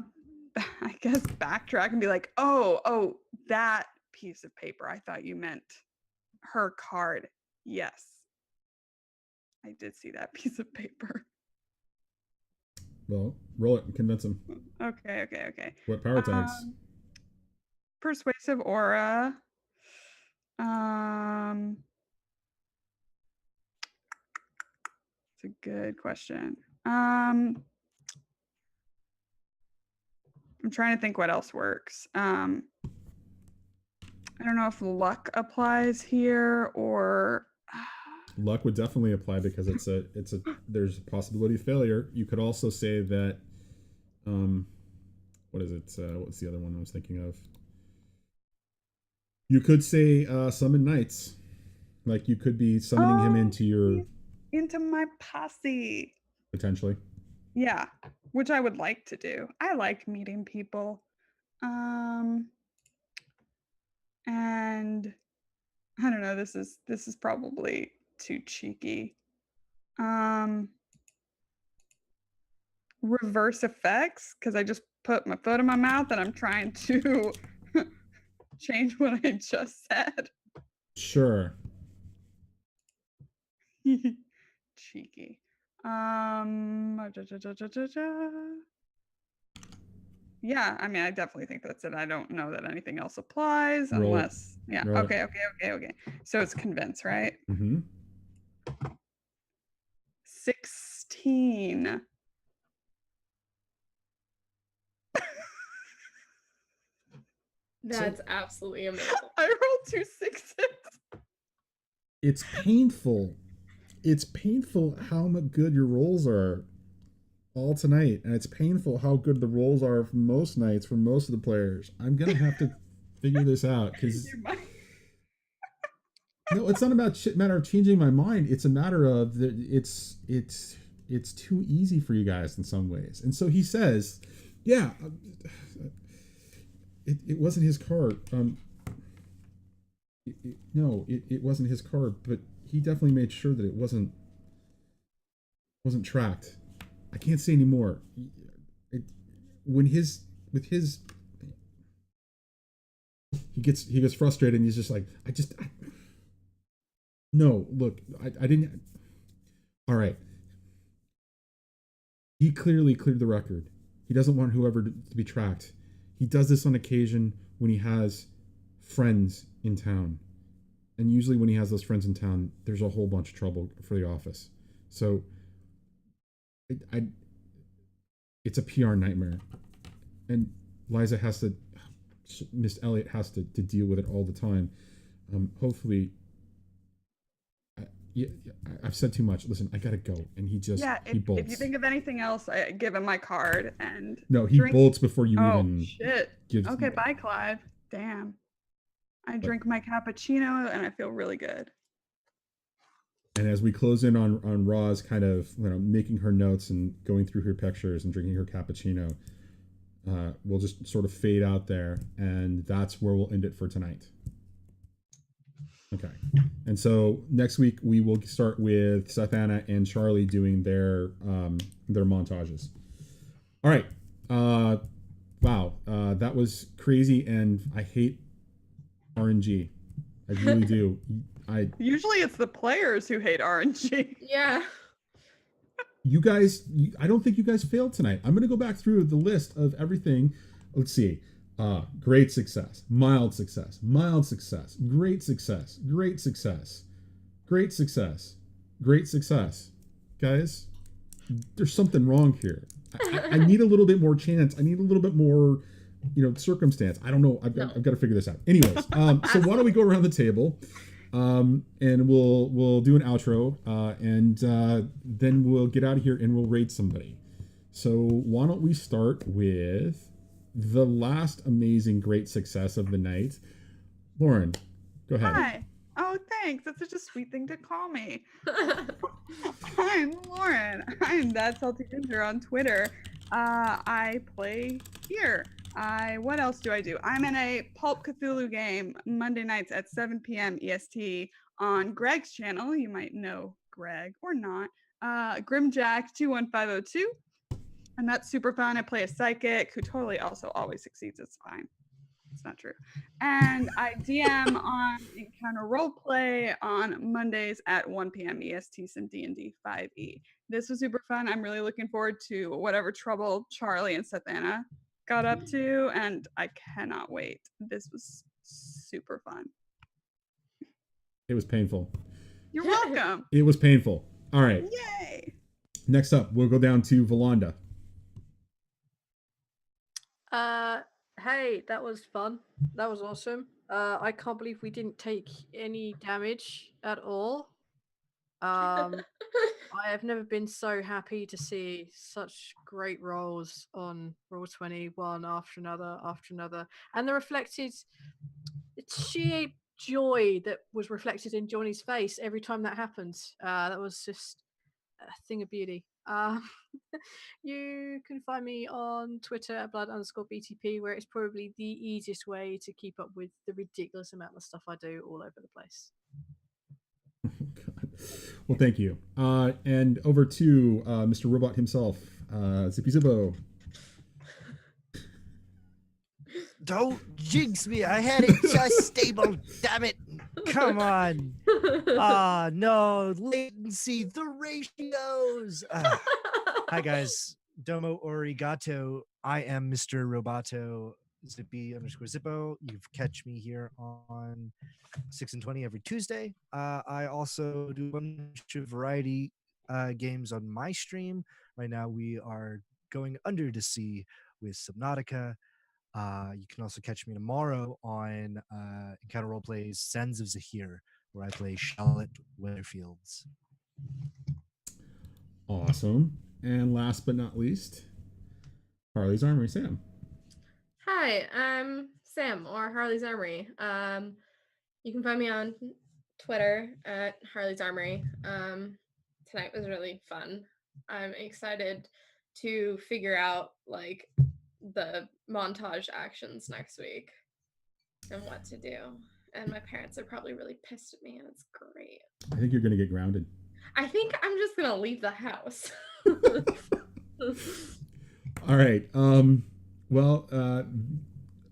guess backtrack and be like, oh, that piece of paper. I thought you meant her card. Yes. I did see that piece of paper. Well, roll it and convince him. Okay. What power tags? Persuasive aura. It's a good question. I'm trying to think what else works. I don't know if luck applies here or Luck would definitely apply because there's a possibility of failure. You could also say that what is it? What's the other one I was thinking of? You could say summon knights. Like you could be summoning him into my posse. Potentially. Yeah, which I would like to do. I like meeting people. And I don't know, this is probably too cheeky. Reverse effects, because I just put my foot in my mouth and I'm trying to change what I just said. Sure. Cheeky. Yeah, I mean, I definitely think that's it. I don't know that anything else applies unless, yeah. Okay. So it's convince, right? Mm-hmm. 16. That's absolutely amazing. I rolled 2 6s. It's painful. It's painful how good your rolls are all tonight, and it's painful how good the rolls are for most nights for most of the players. I'm gonna have to figure this out because no, it's not about matter of changing my mind. It's a matter of that it's too easy for you guys in some ways. And so he says, yeah, it wasn't his card. It wasn't his card, but he definitely made sure that it wasn't tracked. I can't say anymore. He gets frustrated and he's just like, no, look, I didn't. All right. He clearly cleared the record. He doesn't want whoever to be tracked. He does this on occasion when he has friends in town. And usually when he has those friends in town, there's a whole bunch of trouble for the office. So it's a PR nightmare. And Liza Miss Elliott has to deal with it all the time. Hopefully, I've said too much. Listen, I gotta go. And he bolts. If you think of anything else, I give him my card and no, he bolts before you even. Oh shit! Okay, bye, Clive. Damn. I drink my cappuccino and I feel really good. And as we close in on Roz kind of making her notes and going through her pictures and drinking her cappuccino, we'll just sort of fade out there, and that's where we'll end it for tonight. Okay. And so next week we will start with Seth Anna and Charlie doing their montages. All right. Wow. That was crazy, and I hate RNG. I really do. Usually it's the players who hate RNG. Yeah. You guys, I don't think you guys failed tonight. I'm going to go back through the list of everything. Let's see. Great success, mild success, mild success, great success, great success, great success, great success. Guys, there's something wrong here. I need a little bit more chance. I need a little bit more, circumstance. I don't know. I've got to figure this out. Anyways, so why don't we go around the table, and we'll do an outro, and then we'll get out of here and we'll raid somebody. So why don't we start with the last amazing great success of the night, Lauren, go ahead. Hi. Oh, thanks. That's such a sweet thing to call me. I'm Lauren. I'm That Salty Ginger on Twitter. I play here. What else do I do? I'm in a Pulp Cthulhu game Monday nights at 7 p.m. EST on Greg's channel. You might know Greg or not. Grimjack 21502. And that's super fun. I play a psychic who totally also always succeeds. It's fine. It's not true. And I DM on Encounter Roleplay on Mondays at 1 p.m. EST, some D&D 5e. This was super fun. I'm really looking forward to whatever trouble Charlie and Sethana got up to, and I cannot wait. This was super fun. It was painful. You're welcome. It was painful. All right. Yay. Next up, we'll go down to Valanda. Hey, that was fun. That was awesome. I can't believe we didn't take any damage at all. I have never been so happy to see such great rolls on Roll20, one after another, and the reflected sheer joy that was reflected in Johnny's face every time that happened. That was just a thing of beauty. You can find me on Twitter at blood_BTP, where it's probably the easiest way to keep up with the ridiculous amount of stuff I do all over the place. God. Well, thank you. And over to Mr. Robot himself, Zippy Zippo. Don't jinx me. I had it just stable. Damn it. Come on. Ah, no. Latency, the ratios. Hi, guys. Domo Origato. I am Mr. Roboto Zippy_Zippo. You've catch me here on 6 and 20 every Tuesday. I also do a bunch of variety games on my stream. Right now, we are going under the sea with Subnautica. You can also catch me tomorrow on Encounter Roleplay's Sands of Zahir, where I play Charlotte Weatherfields. Awesome. And last but not least, Harley's Armory, Sam. Hi, I'm Sam, or Harley's Armory. You can find me on Twitter at Harley's Armory. Tonight was really fun. I'm excited to figure out like the montage actions next week and what to do. And my parents are probably really pissed at me, and it's great. I think you're going to get grounded. I think I'm just going to leave the house. All right.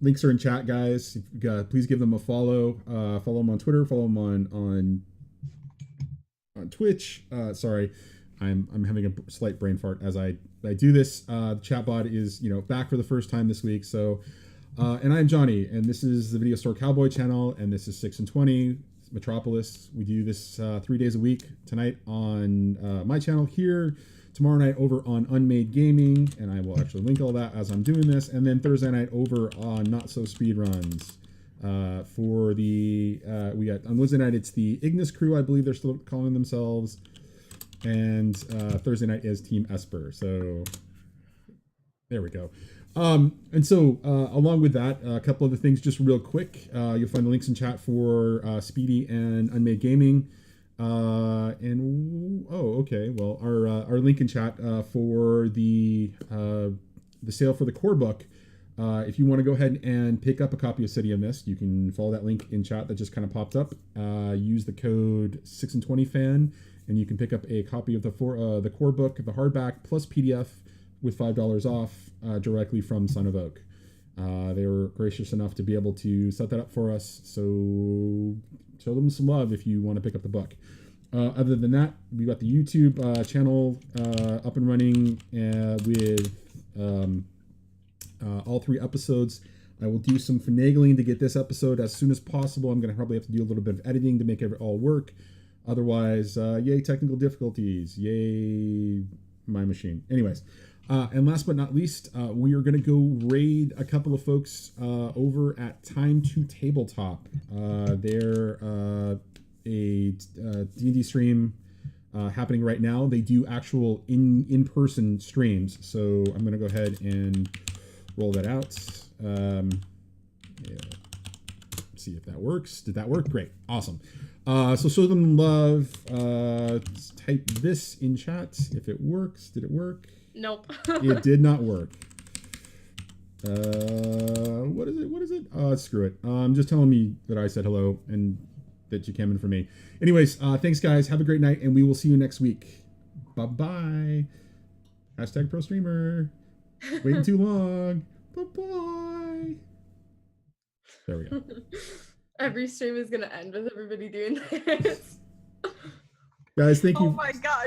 Links are in chat, guys. Please give them a follow. Follow them on Twitter. Follow them on Twitch. Sorry, I'm having a slight brain fart as I do this. The chatbot is back for the first time this week. So, and I'm Johnny, and this is the Video Store Cowboy channel, and this is 6 and 20 Metropolis. We do this 3 days a week. Tonight on my channel here. Tomorrow night over on UnMadeGaming, and I will actually link all that as I'm doing this. And then Thursday night over on NotSoSpeedRuns. For the we got on Wednesday night, it's the Ignis crew, I believe they're still calling themselves, and Thursday night is Team Esper. So there we go. And so along with that, a couple other things just real quick. You'll find the links in chat for Speedy and UnMadeGaming. Well, our link in chat for the sale for the core book. If you want to go ahead and pick up a copy of City of Mist, you can follow that link in chat that just kind of popped up. Use the code 6 and 20 fan, and you can pick up a copy of the core book, the hardback plus PDF with $5 off directly from Son of Oak. They were gracious enough to be able to set that up for us. So show them some love if you want to pick up the book. Other than that, we got the YouTube channel up and running with all 3 episodes. I will do some finagling to get this episode as soon as possible. I'm going to probably have to do a little bit of editing to make it all work. Otherwise, yay technical difficulties. Yay my machine. Anyways, and last but not least, we are going to go raid a couple of folks over at Time to Tabletop. They're a D&D stream happening right now. They do actual in-person streams. So I'm going to go ahead and roll that out. Yeah. see if that works. Did that work? Great. Awesome. So show them love. Type this in chat if it works. Did it work? Nope. It did not work. What is it? What is it? Screw it. Just telling me that I said hello and that you came in for me. Anyways, thanks guys. Have a great night and we will see you next week. Bye-bye. Hashtag pro streamer. Waiting too long. Bye-bye. There we go. Every stream is gonna end with everybody doing this. Guys, thank you. Oh my god.